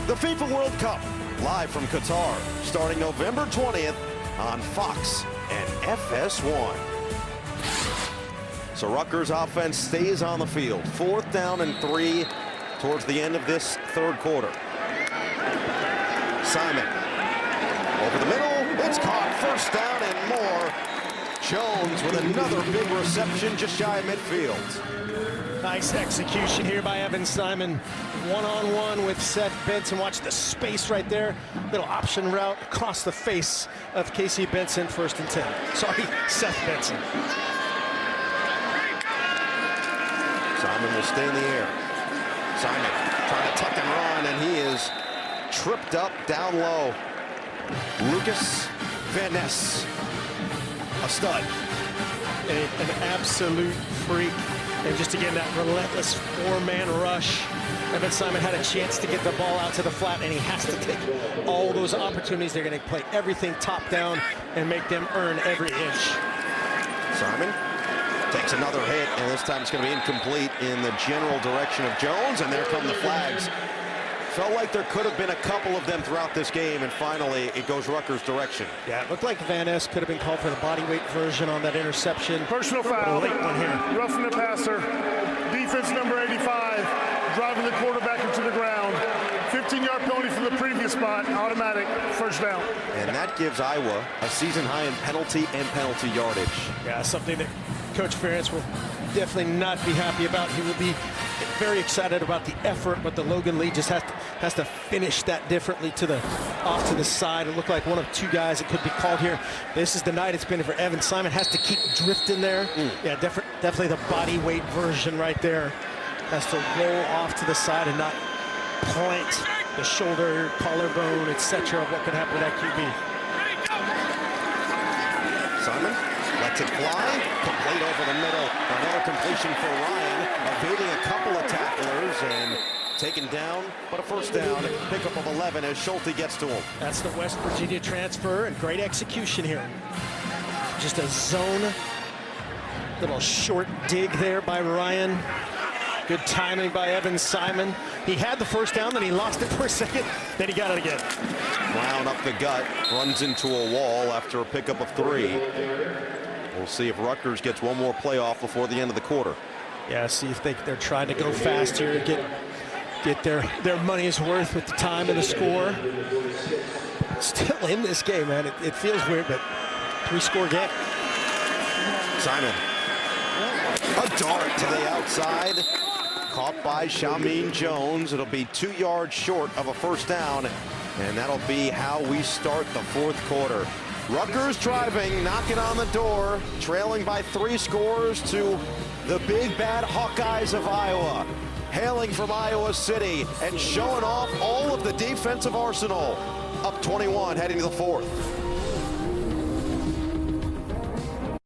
The FIFA World Cup, live from Qatar, starting November 20th on Fox and FS1. So Rutgers offense stays on the field. 4th down and 3 towards the end of this 3rd quarter. Simon over the middle. It's caught. 1st down and more. Jones with another big reception just shy of midfield. Nice execution here by Evan Simon. One-on-one with Seth Benson. Watch the space right there. Little option route across the face of Casey Benson. 1st and 10. Sorry, Seth Benson. Simon will stay in the air. Simon trying to tuck and run, and he is tripped up down low. Lucas Van Ness, a stud. An absolute freak. And just again, that relentless 4-man rush. Evan Simon had a chance to get the ball out to the flat, and he has to take all those opportunities. They're going to play everything top down and make them earn every inch. Simon takes another hit, and this time it's going to be incomplete in the general direction of Jones, and there come the flags. Felt like there could have been a couple of them throughout this game, and finally it goes Rutgers' direction. Yeah, it looked like Van Ness could have been called for the body weight version on that interception. Personal foul. Late one here. Roughing the passer. Defense number 85, driving the quarterback into the ground. 15-yard penalty from the previous spot. Automatic 1st down. And that gives Iowa a season high in penalty and penalty yardage. Yeah, something that Coach Ferentz will definitely not be happy about. He will be very excited about the effort, but the Logan Lee just has to finish that differently off to the side. It looked like one of 2 guys that could be called here. This is the night it's been for Evan Simon. Has to keep drifting there. Yeah, definitely the body weight version right there. Has to roll off to the side and not plant the shoulder, collarbone, etc. of what could happen to that QB. Simon lets it fly, complete over the middle. Another completion for Ryan, evading a couple of tacklers and taken down, but a first down. Pickup of 11 as Schulte gets to him. That's the West Virginia transfer, and great execution here. Just a zone, little short dig there by Ryan. Good timing by Evan Simon. He had the first down, then he lost it for a second, then he got it again. Brown up the gut, runs into a wall after a pickup of 3. We'll see if Rutgers gets one more play off before the end of the quarter. Yeah, see if they're trying to go fast here, get their money's worth with the time and the score. Still in this game, man. It feels weird, but 3-score game. Simon, a dart to the outside. Caught by Shamin Jones. It'll be 2 yards short of a first down, and that'll be how we start the fourth quarter. Rutgers driving, knocking on the door, trailing by 3 scores to the big bad Hawkeyes of Iowa. Hailing from Iowa City and showing off all of the defensive arsenal. Up 21 heading to the fourth.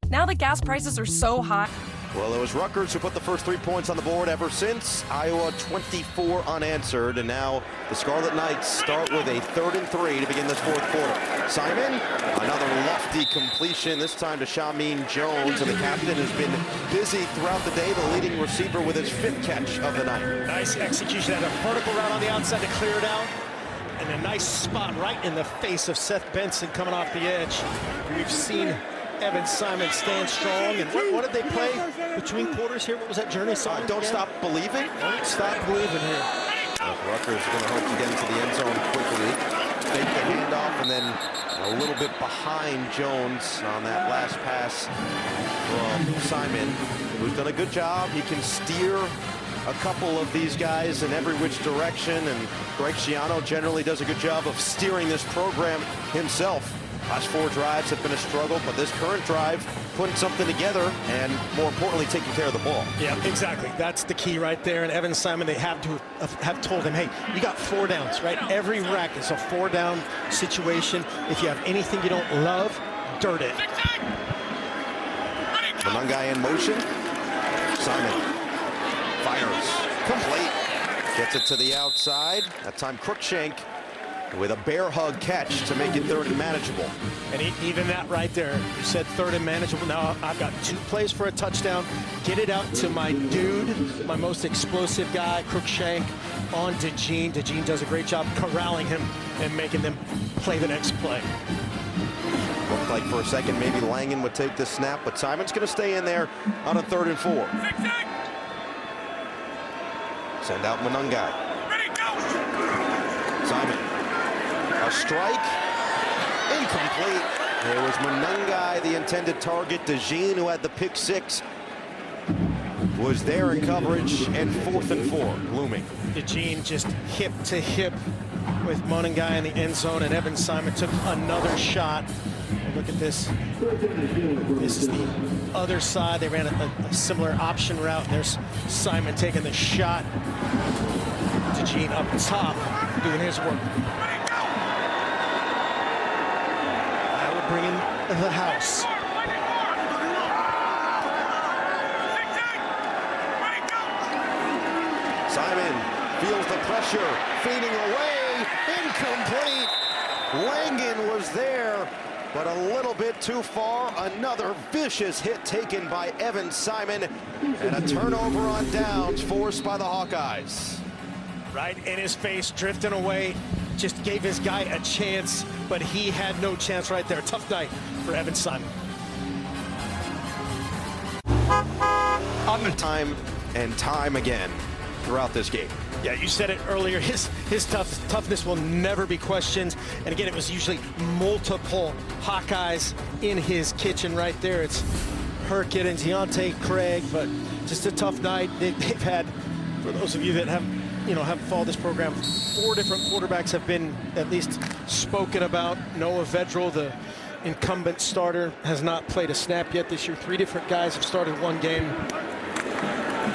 Now that gas prices are so high. Well, it was Rutgers who put the first 3 points on the board ever since. Iowa 24 unanswered, and now the Scarlet Knights start with a 3rd and 3 to begin this fourth quarter. Simon, another lofty completion, this time to Shamin Jones, and the captain has been busy throughout the day, the leading receiver with his 5th catch of the night. Nice execution, had a vertical route on the outside to clear it out, and a nice spot right in the face of Seth Benson coming off the edge. We've seen Evan Simon stand strong. And what did they play between quarters here? What was that journey song? Don't Stop Believing. Don't Stop Believing here. Rutgers are going to hope to get into the end zone quickly. Take the handoff and then a little bit behind Jones on that last pass from Simon, who's done a good job. He can steer a couple of these guys in every which direction, and Greg Schiano generally does a good job of steering this program himself. Last 4 drives have been a struggle, but this current drive putting something together and, more importantly, taking care of the ball. Yeah, exactly. That's the key right there. And Evan Simon, they have to have told him, hey, you got 4 downs, right? Every rack is a 4-down situation. If you have anything you don't love, dirt it. Monangai in motion. Simon fires. Complete. Gets it to the outside. That time Crookshank with a bear hug catch to make it 3rd and manageable. And even that right there, you said 3rd and manageable. Now I've got 2 plays for a touchdown. Get it out to my dude, my most explosive guy, Crookshank, on DeJean. DeJean does a great job corralling him and making them play the next play. Looked like for a second maybe Langen would take this snap, but Simon's going to stay in there on a 3rd and 4. Send out Monangai. Simon. A strike, incomplete. There was Monangai, the intended target. DeJean, who had the pick 6, was there in coverage, and 4th and 4 looming. DeJean just hip to hip with Monangai in the end zone, and Evan Simon took another shot. And look at this. This is the other side. They ran a similar option route, and there's Simon taking the shot. DeJean up top, doing his work. Bringing the house. Simon feels the pressure, fading away, incomplete. Langen was there, but a little bit too far. Another vicious hit taken by Evan Simon, and a turnover on downs forced by the Hawkeyes. Right in his face, drifting away. Just gave his guy a chance, but he had no chance right there. Tough night for Evan Simon. On the time and time again throughout this game. Yeah, you said it earlier. His toughness will never be questioned. And again, it was usually multiple Hawkeyes in his kitchen right there. It's Herkett and Deontay Craig, but just a tough night. They've had, for those of you that have followed this program, 4 different quarterbacks have been at least spoken about. Noah Vedral, the incumbent starter, has not played a snap yet this year. 3 different guys have started 1 game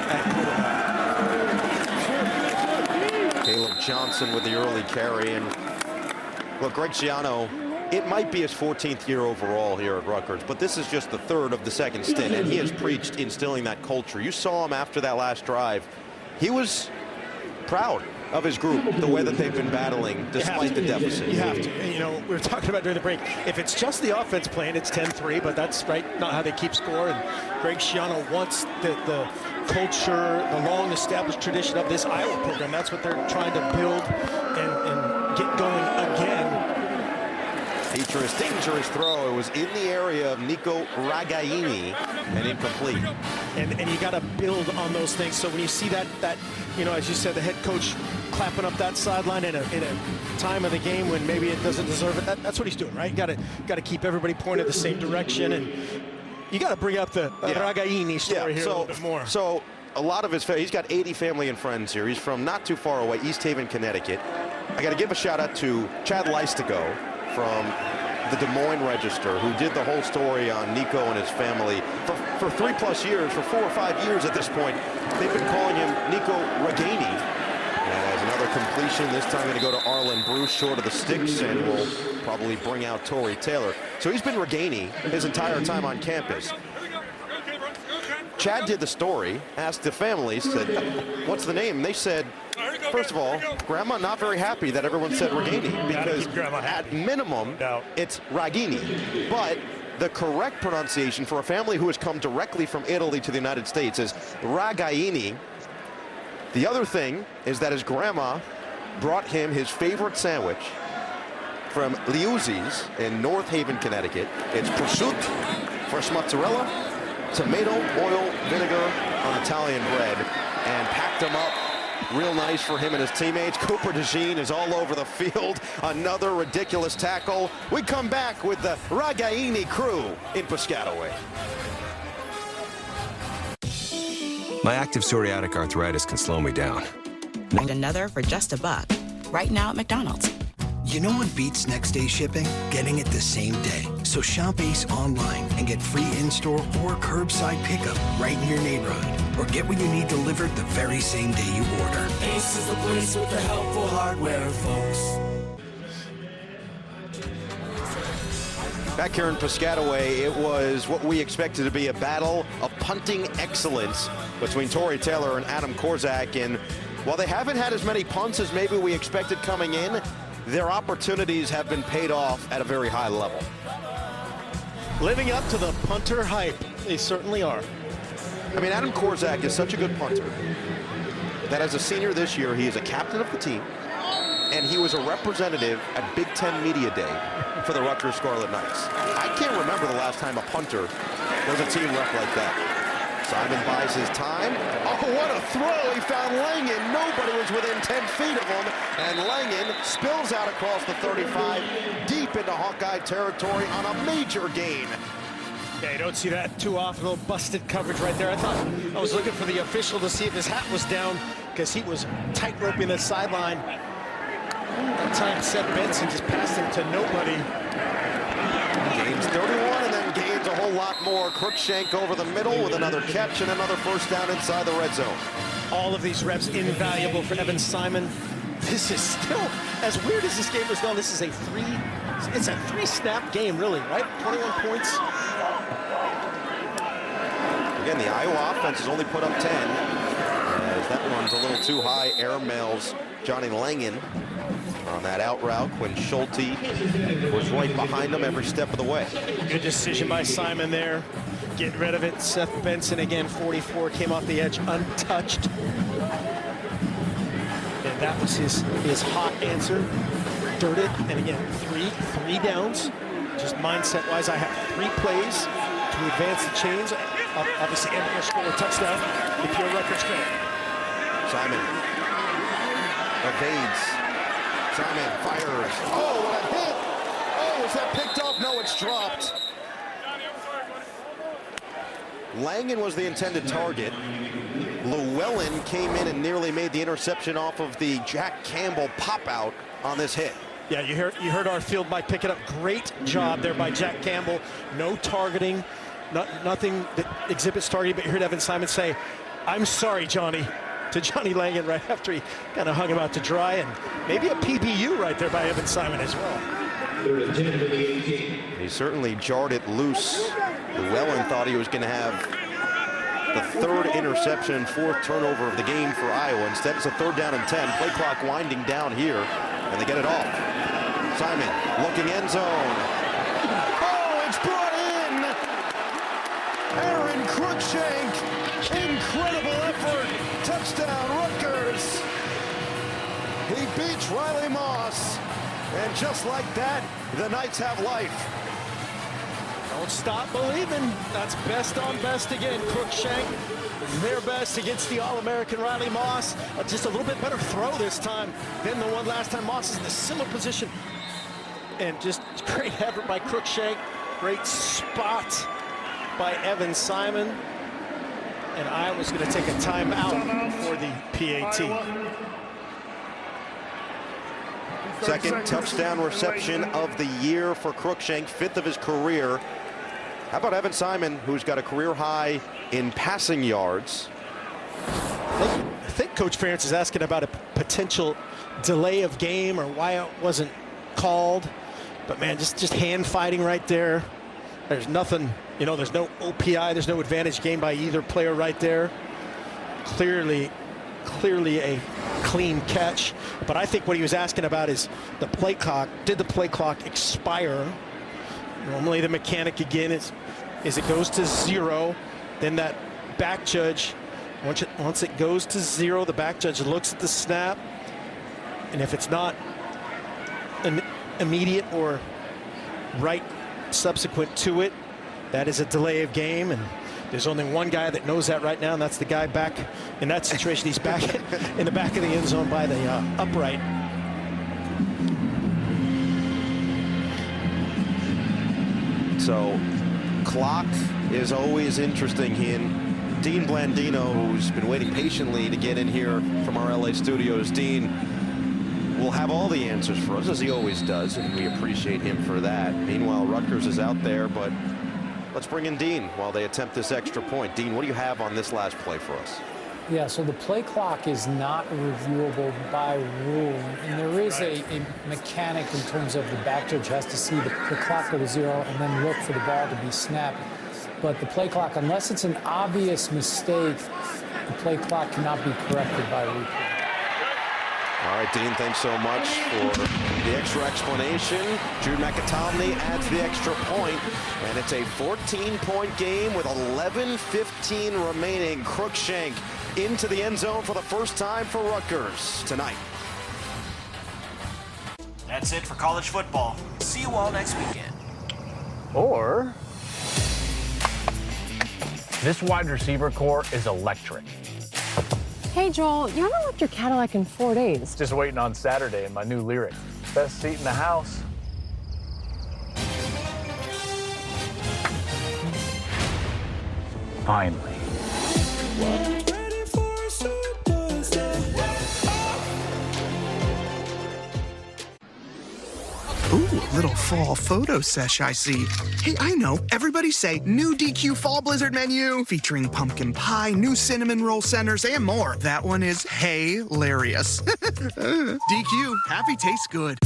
at quarterback. Caleb Johnson with the early carry. And look, Greg Schiano, it might be his 14th year overall here at Rutgers, but this is just the third of the second stint, and he has preached instilling that culture. You saw him after that last drive. He was proud of his group, the way that they've been battling despite the deficit. You have to. And, you know, we were talking about during the break, if it's just the offense playing, it's 10-3, but that's not how they keep score. And Greg Schiano wants the culture, the long-established tradition of this Iowa program. That's what they're trying to build and get going again. Dangerous throw. It was in the area of Nico Ragaini and incomplete. And you got to build on those things. So when you see that you know, as you said, the head coach clapping up that sideline in a time of the game when maybe it doesn't deserve it, that's what he's doing, right? You got to keep everybody pointed the same direction, and you got to bring up the Ragaini story here a little bit more. So a lot of he's got 80 family and friends here. He's from not too far away, East Haven, Connecticut. I got to give a shout out to Chad Leistigo from the Des Moines Register, who did the whole story on Nico and his family for 3+ years, for 4 or 5 years at this point. They've been calling him Nico Ragaini. As another completion, this time going to go to Arlen Bruce, short of the sticks, and will probably bring out Torrey Taylor. So he's been Ragaini his entire time on campus. Chad did the story, asked the family, said, what's the name? And they said, first of all, Grandma not very happy that everyone said Ragaini, because at minimum, it's Ragaini. But the correct pronunciation for a family who has come directly from Italy to the United States is Ragaini. The other thing is that his grandma brought him his favorite sandwich from Liuzzi's in North Haven, Connecticut. It's prosciutto, fresh mozzarella, tomato, oil, vinegar on Italian bread, and packed them up real nice for him and his teammates. Cooper DeJean is all over the field. Another ridiculous tackle. We come back with the Ragaini crew in Piscataway. My active psoriatic arthritis can slow me down. And another for just $1 right now at McDonald's. You know what beats next day shipping? Getting it the same day. So shop Ace online and get free in-store or curbside pickup right in your neighborhood. Or get what you need delivered the very same day you order. Ace is the place with the helpful hardware, folks. Back here in Piscataway, it was what we expected to be a battle of punting excellence between Torrey Taylor and Adam Korzak. And while they haven't had as many punts as maybe we expected coming in, their opportunities have been paid off at a very high level. Living up to the punter hype, they certainly are. I mean, Adam Korzak is such a good punter that as a senior this year, he is a captain of the team, and he was a representative at Big Ten Media Day for the Rutgers Scarlet Knights. I can't remember the last time a punter was a team rep like that. Simon buys his time. Oh, what a throw. He found Langen. Nobody was within 10 feet of him. And Langen spills out across the 35, deep into Hawkeye territory on a major gain. Yeah, you don't see that too often. A little busted coverage right there. I was looking for the official to see if his hat was down, because he was tight roping the sideline. That time Seth Benson just passed him to nobody. Gains 31 and then gains a whole lot more. Crookshank over the middle with another catch and another first down inside the red zone. All of these reps invaluable for Evan Simon. This is still, as weird as this game has gone, this is a three-snap game, really, right? 21 points. Again, the Iowa offense has only put up 10. As that one's a little too high. Air mails Johnny Langen on that out route. Quinn Schulte was right behind him every step of the way. Good decision by Simon there. Get rid of it. Seth Benson again, 44, came off the edge untouched. And that was his hot answer. Dirted, and again, three downs. Just mindset-wise, I have 3 plays to advance the chains. Obviously, I'm going to score a touchdown if you're a Rutgers fan. Simon evades. Simon fires. Oh, what a hit! Oh, is that picked up? No, it's dropped. Langen was the intended target. Llewellyn came in and nearly made the interception off of the Jack Campbell pop-out on this hit. Yeah, you heard our field by picking up. Great job there by Jack Campbell. No targeting, nothing that exhibits targeting, but you heard Evan Simon say, "I'm sorry, Johnny." to Johnny Langan right after he kind of hung him out to dry, and maybe a PBU right there by Evan Simon as well. He certainly jarred it loose. Llewellyn thought he was going to have the third interception and fourth turnover of the game for Iowa. Instead, it's a 3rd down and 10. Play clock winding down here, and they get it off. Simon looking end zone. Oh, it's brought in! Aaron Cruikshank. Incredible effort. Touchdown, Rutgers. He beats Riley Moss. And just like that, the Knights have life. Don't stop believing. That's best on best again. Cruikshank, their best against the All-American Riley Moss. Just a little bit better throw this time than the one last time. Moss is in a similar position. And just great effort by Cruikshank. Great spot by Evan Simon. And Iowa's going to take a timeout for the PAT. Second touchdown reception of the year for Cruikshank, 5th of his career. How about Evan Simon, who's got a career high in passing yards? I think Coach Ferentz is asking about a potential delay of game or why it wasn't called. But man, just hand fighting right there. There's nothing, you know, there's no OPI, there's no advantage game by either player right there. Clearly a clean catch. But I think what he was asking about is the play clock. Did the play clock expire? Normally the mechanic again is it goes to 0, then that back judge, once it goes to 0, the back judge looks at the snap, and if it's not an immediate or right subsequent to it, that is a delay of game. And there's only one guy that knows that right now, and that's the guy back in that situation. He's back in the back of the end zone by the upright. So clock is always interesting here. Dean Blandino, who's been waiting patiently to get in here from our LA studios. Dean will have all the answers for us, as he always does, and we appreciate him for that. Meanwhile, Rutgers is out there, but let's bring in Dean while they attempt this extra point. Dean, what do you have on this last play for us? Yeah, so the play clock is not reviewable by rule, and there is a mechanic in terms of the back judge has to see the clock go to 0 and then look for the ball to be snapped. But the play clock, unless it's an obvious mistake, the play clock cannot be corrected by replay. All right, Dean, thanks so much for the extra explanation. Jude McAtomney adds the extra point, and it's a 14-point game with 11:15 remaining. Cruikshank into the end zone for the first time for Rutgers tonight. That's it for college football. See you all next weekend. Or this wide receiver core is electric. Hey, Joel, you haven't left your Cadillac in 4 days. Just waiting on Saturday and my new lyric. Best seat in the house. Finally. Ooh, little fall photo sesh I see. Hey, I know. Everybody say new DQ Fall Blizzard menu featuring pumpkin pie, new cinnamon roll centers, and more. That one is hilarious. DQ, happy tastes good.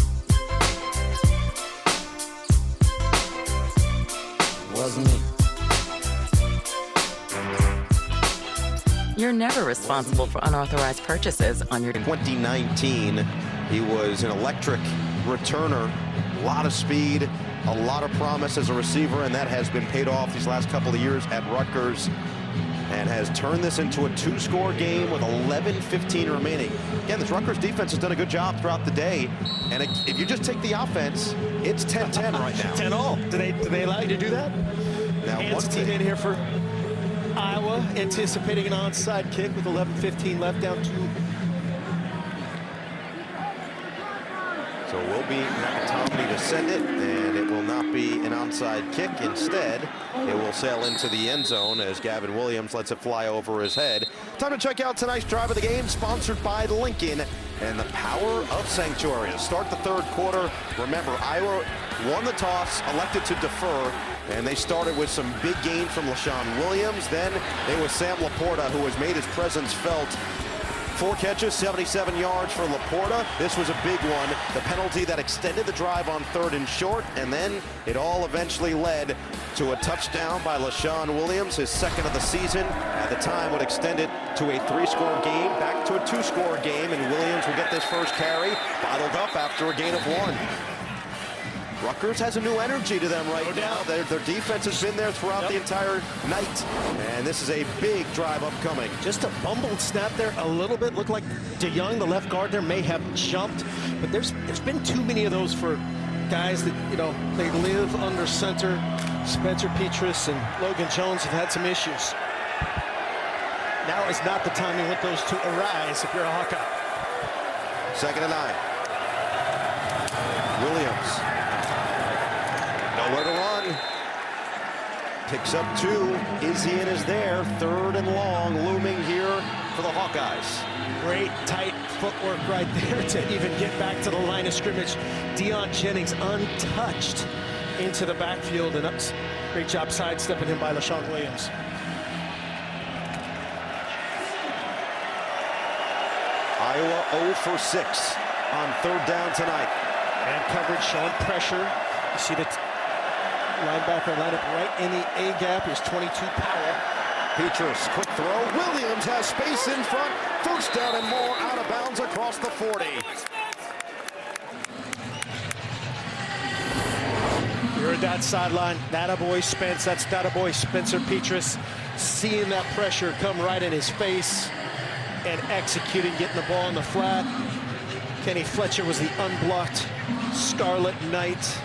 Wasn't it? You're never responsible for unauthorized purchases on your... 2019, he was an electric returner. A lot of speed, a lot of promise as a receiver, and that has been paid off these last couple of years at Rutgers and has turned this into a 2-score game with 11:15 remaining. Again, this Rutgers defense has done a good job throughout the day, and if you just take the offense, it's 10-10 right now. 10-0. Do they allow you to do that? Now, Hands team in here for Iowa, anticipating an onside kick with 11:15 left, down 2. So it will be McAtomney to send it, and it will not be an onside kick. Instead, it will sail into the end zone as Gavin Williams lets it fly over his head. Time to check out tonight's drive of the game, sponsored by Lincoln and the power of Sanctuary. To start the third quarter, remember, Iowa won the toss, elected to defer, and they started with some big gain from LaShawn Williams. Then it was Sam Laporta who has made his presence felt 4 catches, 77 yards for Laporta. This was a big one. The penalty that extended the drive on 3rd and short, and then it all eventually led to a touchdown by LaShawn Williams, his 2nd of the season. At the time would extend it to a 3-score game, back to a 2-score game, and Williams will get this first carry bottled up after a gain of 1. Rutgers has a new energy to them right now. Their defense has been there throughout the entire night. And this is a big drive upcoming. Just a bumbled snap there a little bit. Looked like DeYoung, the left guard there, may have jumped. But there's been too many of those for guys that, you know, they live under center. Spencer Petras and Logan Jones have had some issues. Now is not the time you want those to arise if you're a Hawkeye. 2nd and 9. Williams. Nowhere to run. Picks up 2. Izzian is there. 3rd and long looming here for the Hawkeyes. Great tight footwork right there to even get back to the line of scrimmage. Deion Jennings untouched into the backfield, and great job sidestepping him by LaShawn Williams. Iowa 0 for 6 on 3rd down tonight. And coverage showing pressure. You see the linebacker line up right in the A gap. Here's 22 Powell. Petras, quick throw. Williams has space in front. 1st down and more, out of bounds across the 40. You heard that sideline. That-a-boy Spence. That's that-a-boy Spencer Petras. Seeing that pressure come right in his face and executing, getting the ball in the flat. Kenny Fletcher was the unblocked Scarlet Knight.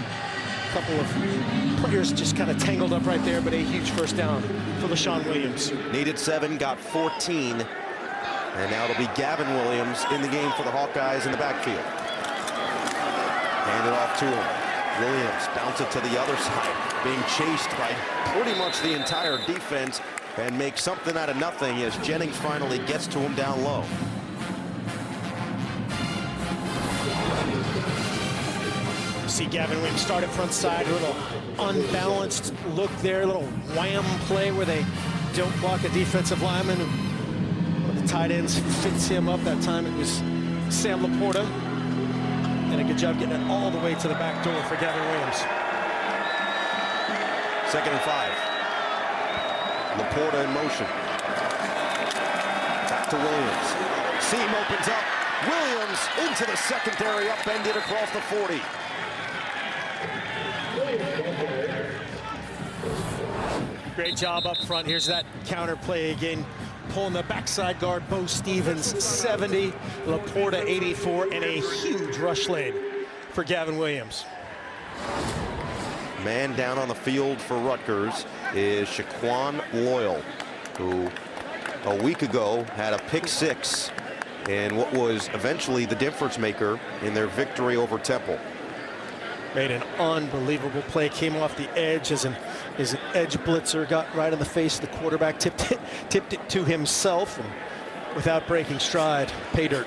A couple of players just kind of tangled up right there, but a huge 1st down for LaShawn Williams. Needed 7, got 14. And now it'll be Gavin Williams in the game for the Hawkeyes in the backfield. Hand it off to him. Williams bounce it to the other side, being chased by pretty much the entire defense, and makes something out of nothing as Jennings finally gets to him down low. See Gavin Williams start at front side, a little unbalanced look there, a little wham play where they don't block a defensive lineman. One of the tight ends fits him up. That time it was Sam Laporta. And a good job getting it all the way to the back door for Gavin Williams. 2nd and 5. Laporta in motion. Back to Williams. Seam opens up. Williams into the secondary, upended across the 40. Great job up front. Here's that counter play again. Pulling the backside guard, Bo Stevens, 70. Laporta, 84, and a huge rush lane for Gavin Williams. Man down on the field for Rutgers is Shaquan Loyal, who a week ago had a pick 6 in what was eventually the difference maker in their victory over Temple. Made an unbelievable play, came off the edge as an edge blitzer, got right in the face of the quarterback, tipped it to himself, and without breaking stride, pay dirt.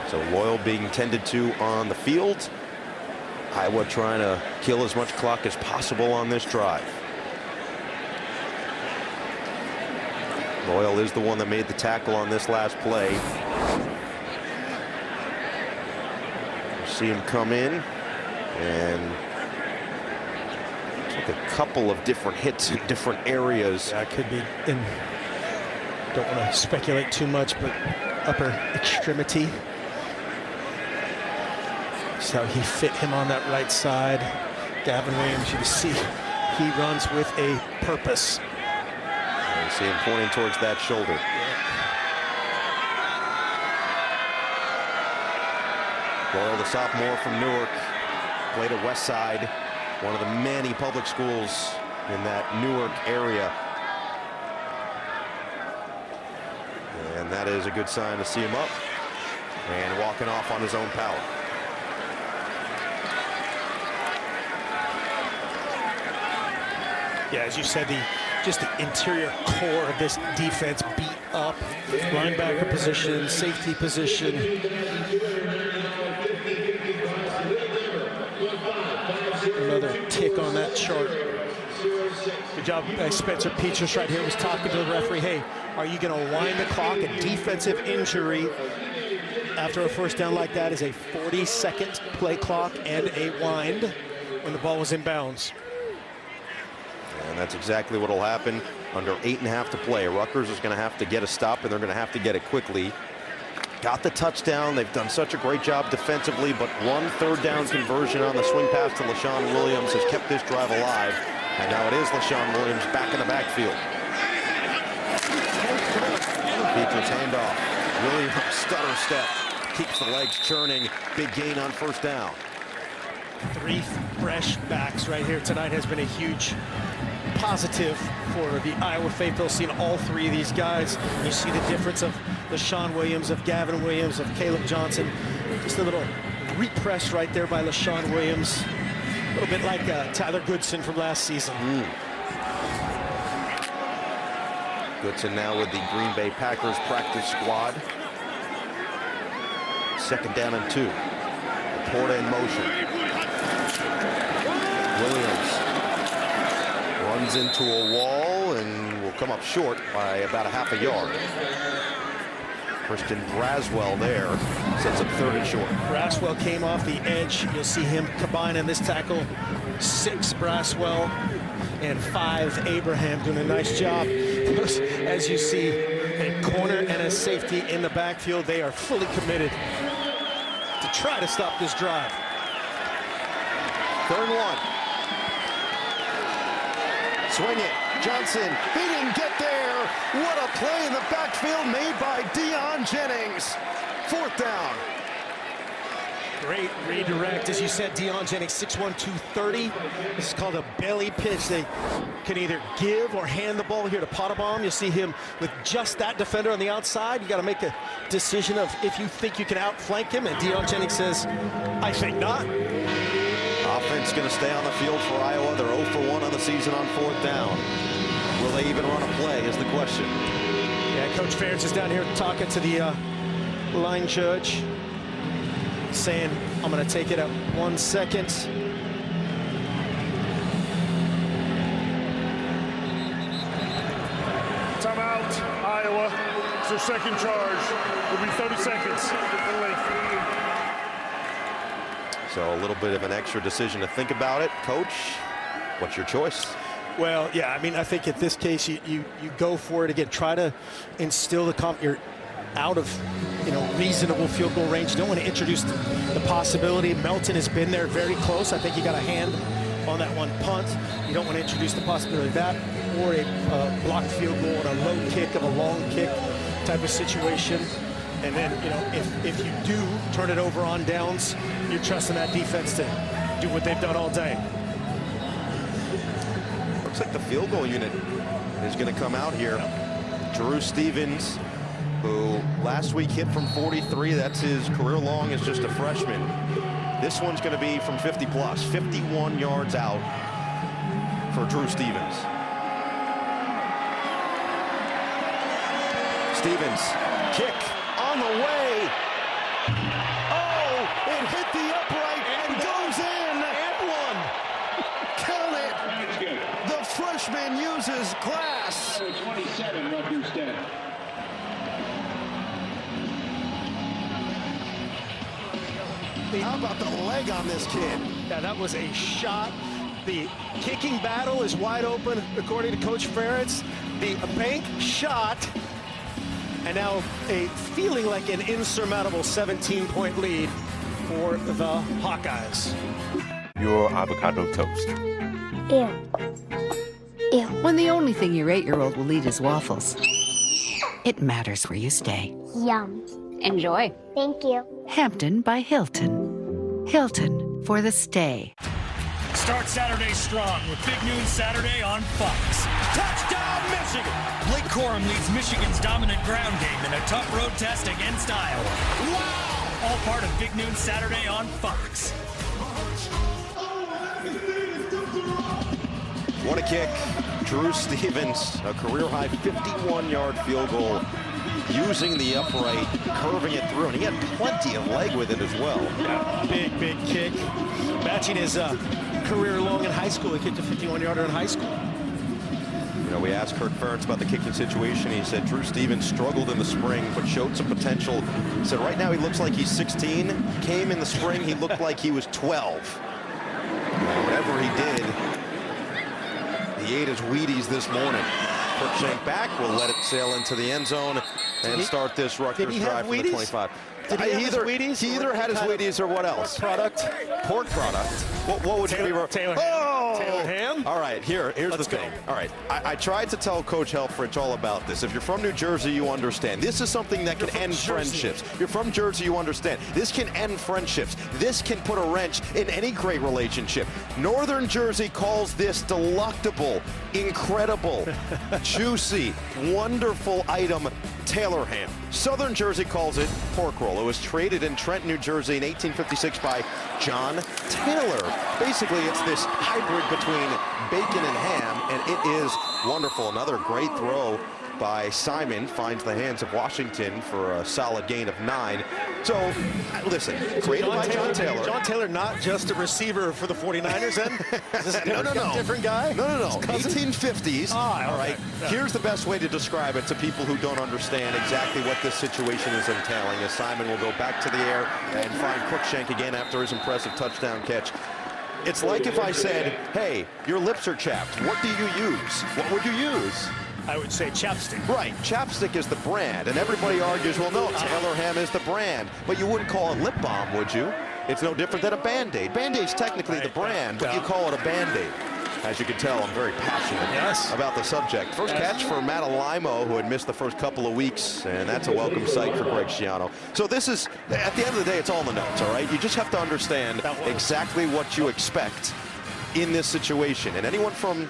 So Loyal being tended to on the field. Iowa trying to kill as much clock as possible on this drive. Loyal is the one that made the tackle on this last play. See him come in and took a couple of different hits in different areas. Yeah, it could be in, don't want to speculate too much, but upper extremity. That's how he fit him on that right side. Gavin Williams, you can see he runs with a purpose. You see him pointing towards that shoulder. Loyal, the sophomore from Newark, played at West Side, one of the many public schools in that Newark area. And that is a good sign to see him up and walking off on his own power. Yeah, as you said, just the interior core of this defense beat up. Linebacker position, safety position. Another tick on that chart. Good job, Spencer Petras right here was talking to the referee. Hey, are you going to wind the clock? A defensive injury after a first down like that is a 40-second play clock and a wind when the ball was in bounds. And that's exactly what will happen. Under 8.5 to play, Rutgers is going to have to get a stop, and they're going to have to get it quickly. Got the touchdown. They've done such a great job defensively, but one third-down conversion on the swing pass to LaShawn Williams has kept this drive alive. And now it is LaShawn Williams back in the backfield. Petras handoff. Williams stutter step. Keeps the legs churning. Big gain on first down. 3 fresh backs right here tonight has been a huge positive for the Iowa faithful. Seeing all 3 of these guys, you see the difference of LaShawn Williams, of Gavin Williams, of Caleb Johnson. Just a little repress right there by LaShawn Williams. A little bit like Tyler Goodson from last season. Goodson now with the Green Bay Packers practice squad. 2nd down and 2. Laporta in motion. Williams runs into a wall and will come up short by about a half a yard. Christian Braswell there sets up 3rd and short. Braswell came off the edge. You'll see him combine in this tackle. 6 Braswell and 5 Abraham doing a nice job. As you see, a corner and a safety in the backfield. They are fully committed to try to stop this drive. 3rd and 1. Swing it. Johnson, he didn't get there. What a play in the backfield made by Deion Jennings. 4th down. Great redirect. As you said, Deion Jennings, 6'1", 230. This is called a belly pitch. They can either give or hand the ball here to Pottebaum. You'll see him with just that defender on the outside. You got to make a decision of if you think you can outflank him. And Deion Jennings says, I think not. Offense going to stay on the field for Iowa. They're 0 for 1 on the season on 4th down. Will they even run a play is the question. Yeah, Coach Ferentz is down here talking to the line judge, saying, I'm going to take it at 1 second. Timeout, Iowa. It's their 2nd charge. It'll be 30 seconds in length. So a little bit of an extra decision to think about it. Coach, what's your choice? Well, yeah, I mean, I think at this case, you go for it again. Try to instill the you're out of, reasonable field goal range. You don't want to introduce the possibility. Melton has been there very close. I think he got a hand on that one punt. You don't want to introduce the possibility of that or a blocked field goal on a low kick of a long kick type of situation. And then, if you do turn it over on downs, you're trusting that defense to do what they've done all day. Looks like the field goal unit is going to come out here. Drew Stevens, who last week hit from 43. That's his career long as just a freshman. This one's going to be from 50 plus, 51 yards out for Drew Stevens. Stevens, kick on the way. Oh, it hit the upright and goes in. And one. Count it. The freshman uses glass. 27, Rutgers dead. How about the leg on this kid? Yeah, that was a shot. The kicking battle is wide open, according to Coach Ferentz. The bank shot, and now a feeling like an insurmountable 17-point lead for the Hawkeyes. Your avocado toast. Ew. When the only thing your 8-year-old will eat is waffles, it matters where you stay. Yum. Enjoy. Thank you. Hampton by Hilton. Hilton for the stay. Start Saturday strong with Big Noon Saturday on Fox. Touchdown, Michigan! Blake Corum leads Michigan's dominant ground game in a tough road test against Iowa. Wow! All part of Big Noon Saturday on Fox. What a kick. Drew Stevens, a career-high 51-yard field goal, using the upright, curving it through, and he had plenty of leg with it as well. Yeah, big kick. Matching his career long in high school. He kicked a 51-yarder in high school. You know, we asked Kirk Ferentz about the kicking situation. He said Drew Stevens struggled in the spring, but showed some potential. He said right now he looks like he's 16. Came in the spring, he looked like he was 12. Whatever he did, he ate his Wheaties this morning. Cruikshank back, will let it sail into the end zone and start this Rutgers drive from the 25. Did he have his Wheaties? He either had his Wheaties or what else? Pork product. What would Taylor, you be? Taylor ham? All right, here's the thing. All right, I tried to tell Coach Helfrich all about this. If you're from New Jersey, you understand. This is something that can end friendships. You're from Jersey, you understand. This can end friendships. This can put a wrench in any great relationship. Northern Jersey calls this delectable, incredible, juicy, wonderful item Taylor ham. Southern Jersey calls it pork roll. It was traded in Trenton, New Jersey in 1856 by John Taylor. Basically, it's this hybrid between bacon and ham, and it is wonderful. Another great throw by Simon finds the hands of Washington for a solid gain of 9. So, listen, created by John Taylor. John Taylor, not just a receiver for the 49ers, then? Is this No. different guy? No. 1850s. All right. Yeah. Here's the best way to describe it to people who don't understand exactly what this situation is entailing, as Simon will go back to the air and find Cruikshank again after his impressive touchdown catch. It's like if I said, hey, your lips are chapped. What do you use? What would you use? I would say chapstick. Right, chapstick is the brand, and everybody argues, well, no, Taylor ham is the brand, but you wouldn't call it lip balm, would you? It's no different than a Band-Aid. Band-Aid's technically the brand, but you call it a Band-Aid. As you can tell, I'm very passionate about the subject. First catch for Matt Alimo, who had missed the first couple of weeks, and that's a welcome sight for Greg Schiano. So this is, at the end of the day, it's all in the notes, all right? You just have to understand exactly what you expect in this situation. And anyone from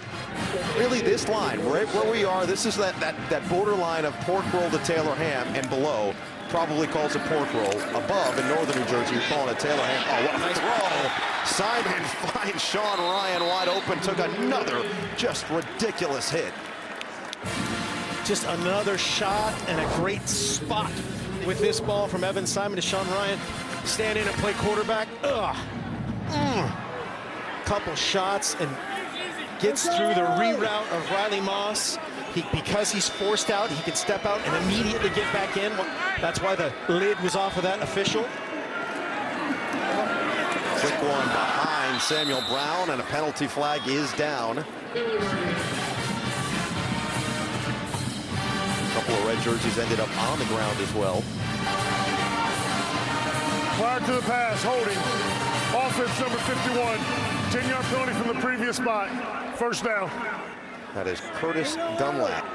really this line, right where we are, this is that borderline of pork roll to Taylor ham, and below probably calls it pork roll. Above in northern New Jersey, you're calling it Taylor ham. Oh, what a throw! Simon finds Sean Ryan wide open, took another just ridiculous hit. Just another shot and a great spot with this ball from Evan Simon to Sean Ryan. Stand in and play quarterback. Couple shots and gets through the reroute of Riley Moss. Because he's forced out, he can step out and immediately get back in. That's why the lid was off of that official. Quick one behind Samuel Brown, and a penalty flag is down. A couple of red jerseys ended up on the ground as well. Prior to the pass, holding. Offense number 51. 10-yard penalty from the previous spot. First down. That is Curtis Dunlap,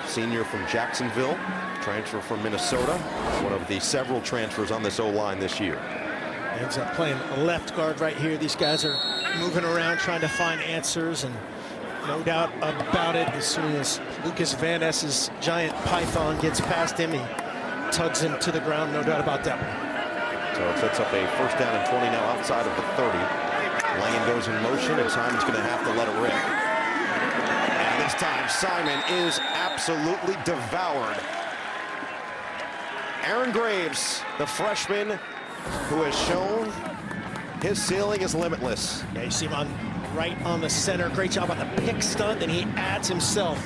senior from Jacksonville, transfer from Minnesota, one of the several transfers on this O-line this year. Ends up playing left guard right here. These guys are moving around trying to find answers, and no doubt about it, as soon as Lucas Van Ness's giant python gets past him, he tugs him to the ground, no doubt about that one. So it sets up a first down and 20 now outside of the 30. Langan goes in motion, and Simon's going to have to let it rip. And this time, Simon is absolutely devoured. Aaron Graves, the freshman, who has shown his ceiling is limitless. Yeah, you see him right on the center. Great job on the pick stunt, and he adds himself.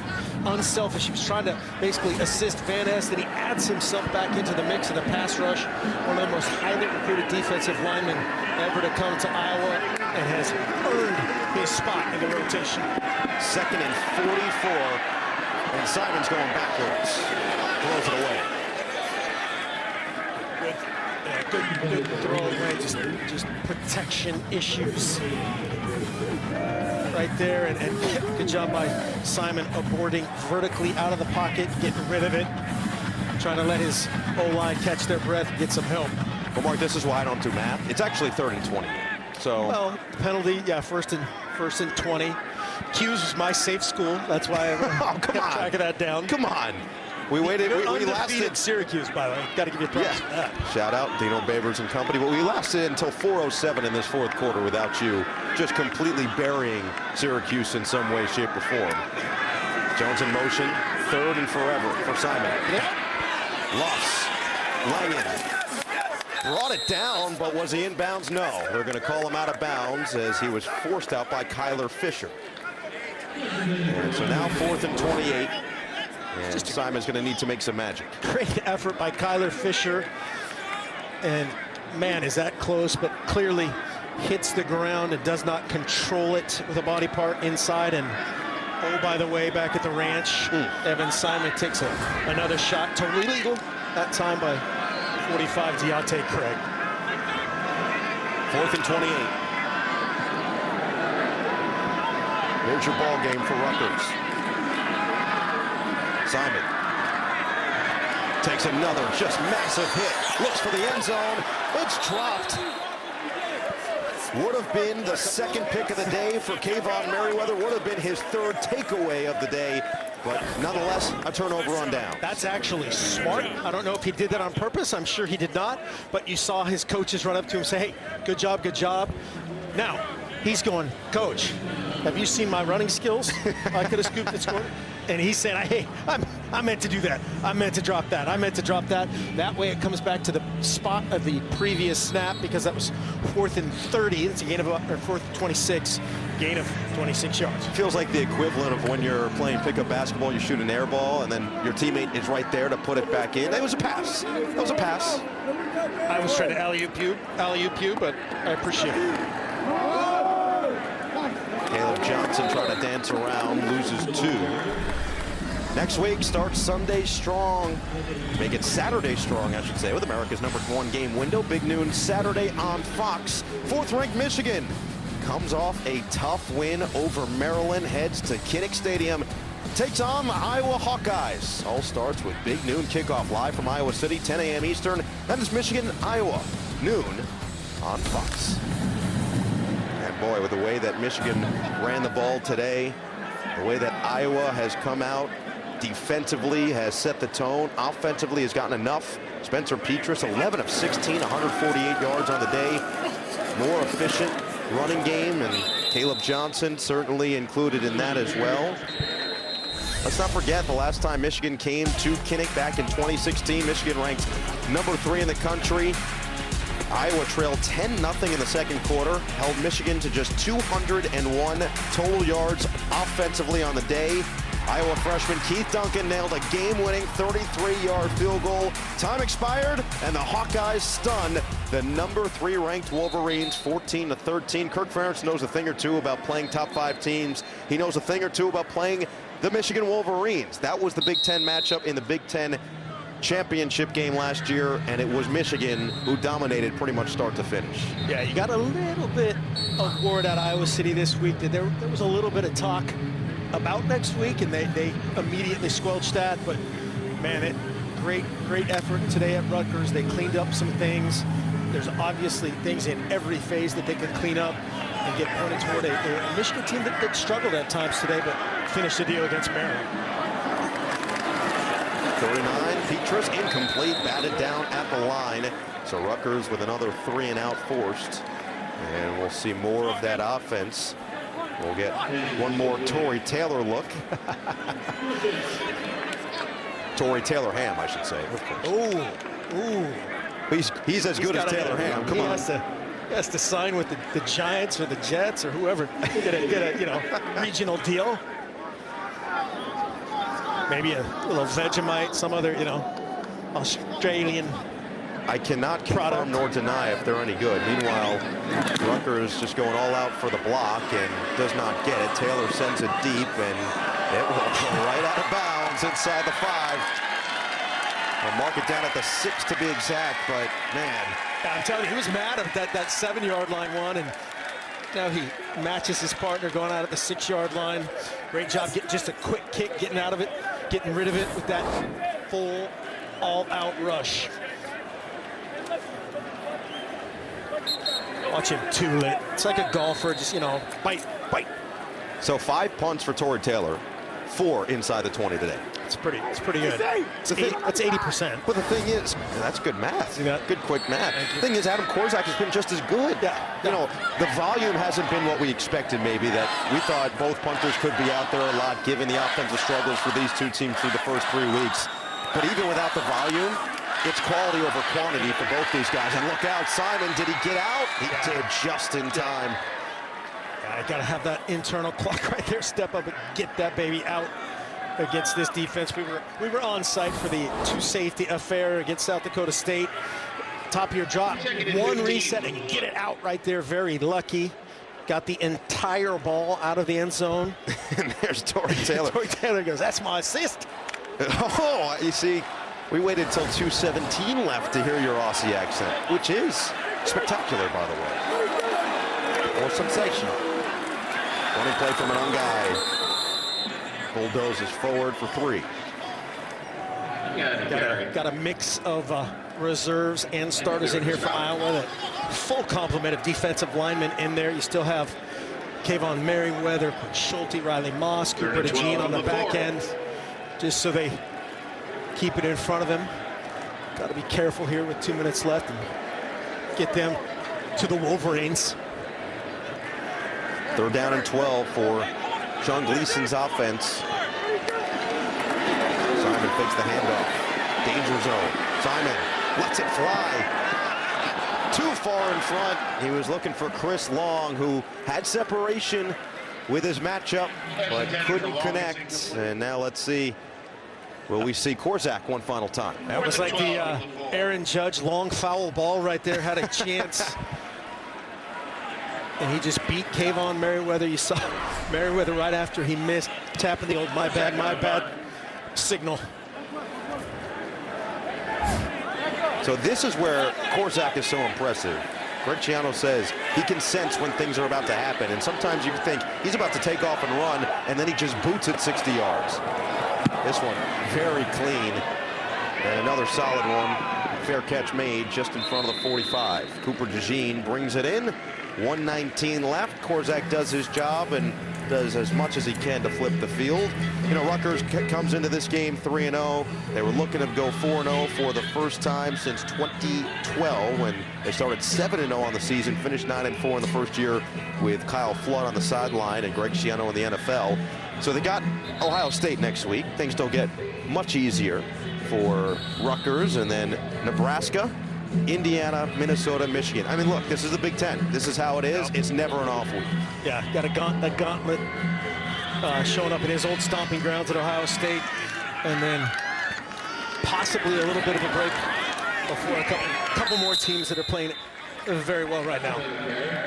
Unselfish. He was trying to basically assist Van Ness, and he adds himself back into the mix of the pass rush. One of the most highly recruited defensive linemen ever to come to Iowa, and has earned his spot in the rotation. 2nd and 44, and Simon's going backwards. Throws it away. Good throw, right? Just protection issues right there, and good job by Simon aborting vertically out of the pocket, getting rid of it, trying to let his O-line catch their breath, get some help. Well, Mark, this is why I don't do math. It's actually 3rd and 20. So well, penalty, yeah, first and 20. Q's was my safe school. That's why I kept track of that down. Come on. We waited. We lasted. Syracuse, by the way. Got to give you props for that. Shout out Dino Babers and company. But we lasted until 4:07 in this 4th quarter without you, just completely burying Syracuse in some way, shape, or form. Jones in motion, 3rd and forever for Simon. Luffs, Langan, brought it down, but was he in bounds? No. They're going to call him out of bounds as he was forced out by Kyler Fisher. And so now 4th and 28. And Simon's going to need to make some magic. Great effort by Kyler Fisher. And man, is that close, but clearly hits the ground and does not control it with a body part inside. And oh, by the way, back at the ranch, Evan Simon takes another shot. Totally legal that time by 45 Deontay Craig. 4th and 28. Here's your ball game for Rutgers. Simon takes another just massive hit. Looks for the end zone. It's dropped. Would have been the second pick of the day for Kayvon Merriweather. Would have been his 3rd takeaway of the day. But nonetheless, a turnover on down. That's actually smart. I don't know if he did that on purpose. I'm sure he did not. But you saw his coaches run up to him and say, hey, good job, good job. Now, he's going, Coach, have you seen my running skills? I could have scooped and scored. And he said, hey, I meant to do that. I meant to drop that. I meant to drop that. That way it comes back to the spot of the previous snap because that was 4th and 30. It's a gain of, or 4th and 26, gain of 26 yards. Feels like the equivalent of when you're playing pickup basketball, you shoot an air ball, and then your teammate is right there to put it back in. It was a pass. That was a pass. I was trying to alley-oop you, but I appreciate it. Caleb Johnson trying to dance around, loses 2. Next week starts Sunday strong. Make it Saturday strong, I should say, with America's #1 game window. Big noon Saturday on Fox. 4th-ranked Michigan comes off a tough win over Maryland, heads to Kinnick Stadium, takes on the Iowa Hawkeyes. All starts with big noon kickoff live from Iowa City, 10 a.m. Eastern. That is Michigan, Iowa, noon on Fox. And boy, with the way that Michigan ran the ball today, the way that Iowa has come out defensively, has set the tone, offensively has gotten enough. Spencer Petras, 11 of 16, 148 yards on the day. More efficient running game, and Caleb Johnson certainly included in that as well. Let's not forget the last time Michigan came to Kinnick back in 2016. Michigan ranked #3 in the country. Iowa trailed 10-0 in the second quarter, held Michigan to just 201 total yards offensively on the day. Iowa freshman Keith Duncan nailed a game-winning 33-yard field goal. Time expired, and the Hawkeyes stunned the #3 ranked Wolverines 14-13. Kirk Ferentz knows a thing or two about playing top 5 teams. He knows a thing or two about playing the Michigan Wolverines. That was the Big Ten matchup in the Big Ten championship game last year, and it was Michigan who dominated pretty much start to finish. Yeah, you got a little bit of word out of Iowa City this week that there was a little bit of talk about next week, and they immediately squelched that. But man, great effort today at Rutgers. They cleaned up some things. There's obviously things in every phase that they could clean up and get pointed toward a Michigan team that struggled at times today, but finished the deal against Maryland. 39, Petras incomplete, batted down at the line. So Rutgers with another 3-and-out forced. And we'll see more of that offense. We'll get one more Tory Taylor look. Tory Taylor Ham, I should say. Ooh. He's as good as Taylor Ham. Come on. He has to sign with the Giants or the Jets or whoever. Get a regional deal. Maybe a little Vegemite, some other, Australian. I cannot confirm nor deny if they're any good. Meanwhile, Rutgers just going all out for the block and does not get it. Taylor sends it deep, and it will go right out of bounds inside the 5. We'll mark it down at the 6 to be exact, but man. I'm telling you, he was mad at that 7-yard line one, and now he matches his partner going out at the 6-yard line. Great job getting just a quick kick, getting out of it, getting rid of it with that full all-out rush. Watch him tool it. It's like a golfer, just, bite. So 5 punts for Tory Taylor, 4 inside the 20 today. It's pretty good. That's 80%. But the thing is, that's good math. Good quick math. The thing is, Adam Korzak has been just as good. Yeah. The volume hasn't been what we expected, maybe, that we thought both punters could be out there a lot given the offensive struggles for these two teams through the first 3 weeks. But even without the volume, it's quality over quantity for both these guys. And look out, Simon, did he get out? He did just in time. I got to have that internal clock right there. Step up and get that baby out against this defense. We were on site for the two-safety affair against South Dakota State. Top of your drop, one reset and get it out right there. Very lucky. Got the entire ball out of the end zone. And there's Tory Taylor. Tory Taylor goes, that's my assist. Oh, you see, we waited until 2:17 left to hear your Aussie accent, which is spectacular, by the way. Or sensational. Running play from an Ungai. Bulldozes forward for 3. Got a mix of reserves and starters in here for Iowa. That full complement of defensive linemen in there. You still have Kayvon Merriweather, Schulte, Riley Moss, Cooper DeJean on the back end, just so they keep it in front of them. Got to be careful here with 2 minutes left and get them to the Wolverines. 3rd down and 12 for Sean Gleason's offense. Simon fakes the handoff. Danger zone. Simon lets it fly. Too far in front. He was looking for Chris Long, who had separation with his matchup, but couldn't connect. And now let's see. Will we see Korzak one final time? That was like the Aaron Judge long foul ball right there. Had a chance. And he just beat Kayvon Merriweather. You saw Merriweather right after he missed, tapping the old my bad signal. So this is where Korzak is so impressive. Greg Schiano says he can sense when things are about to happen, and sometimes you think he's about to take off and run, and then he just boots it 60 yards. This one very clean, and another solid one. Fair catch made just in front of the 45. Cooper DeJean brings it in. 1:19 left. Korzak does his job and does as much as he can to flip the field. You know, Rutgers comes into this game 3-0. They were looking to go 4-0 for the first time since 2012 when they started 7-0 on the season, finished 9-4 in the first year with Kyle Flood on the sideline and Greg Schiano in the NFL. So they got Ohio State next week. Things don't get much easier for Rutgers, and then Nebraska, Indiana, Minnesota, Michigan. I mean, look, this is the Big Ten. This is how it is. It's never an off week. Yeah, got a gauntlet showing up in his old stomping grounds at Ohio State, and then possibly a little bit of a break before a couple more teams that are playing very well right now.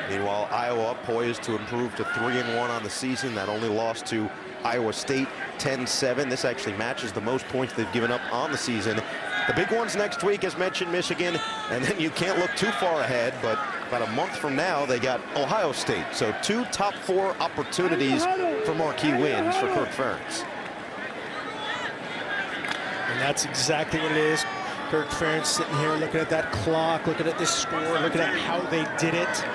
Meanwhile, Iowa poised to improve to 3-1 on the season. That only lost to Iowa State 10-7. This actually matches the most points they've given up on the season. The big ones next week, as mentioned, Michigan, and then you can't look too far ahead, but about a month from now, they got Ohio State. So 2 top 4 opportunities for marquee wins for Kirk Ferentz. And that's exactly what it is. Kirk Ferentz sitting here looking at that clock, looking at this score, looking at how they did it.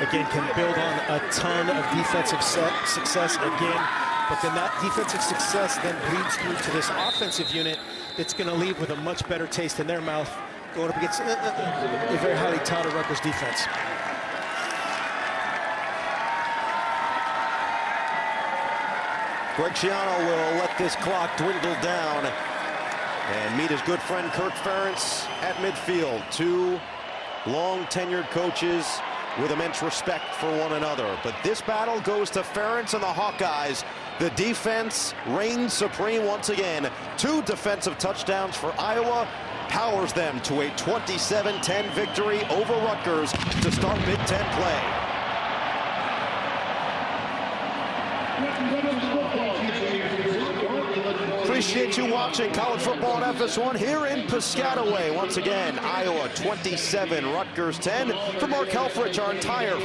Again, can build on a ton of defensive success again, but then that defensive success then bleeds through to this offensive unit that's going to leave with a much better taste in their mouth going up against a very highly touted Rutgers defense. Greg Schiano will let this clock dwindle down and meet his good friend Kirk Ferentz at midfield. 2 long-tenured coaches with immense respect for one another. But this battle goes to Ferentz and the Hawkeyes. The defense reigns supreme once again. 2 defensive touchdowns for Iowa powers them to a 27-10 victory over Rutgers to start Big Ten play. Appreciate you watching college football on FS1 here in Piscataway. Once again, Iowa 27, Rutgers 10. For Mark Helfrich, our entire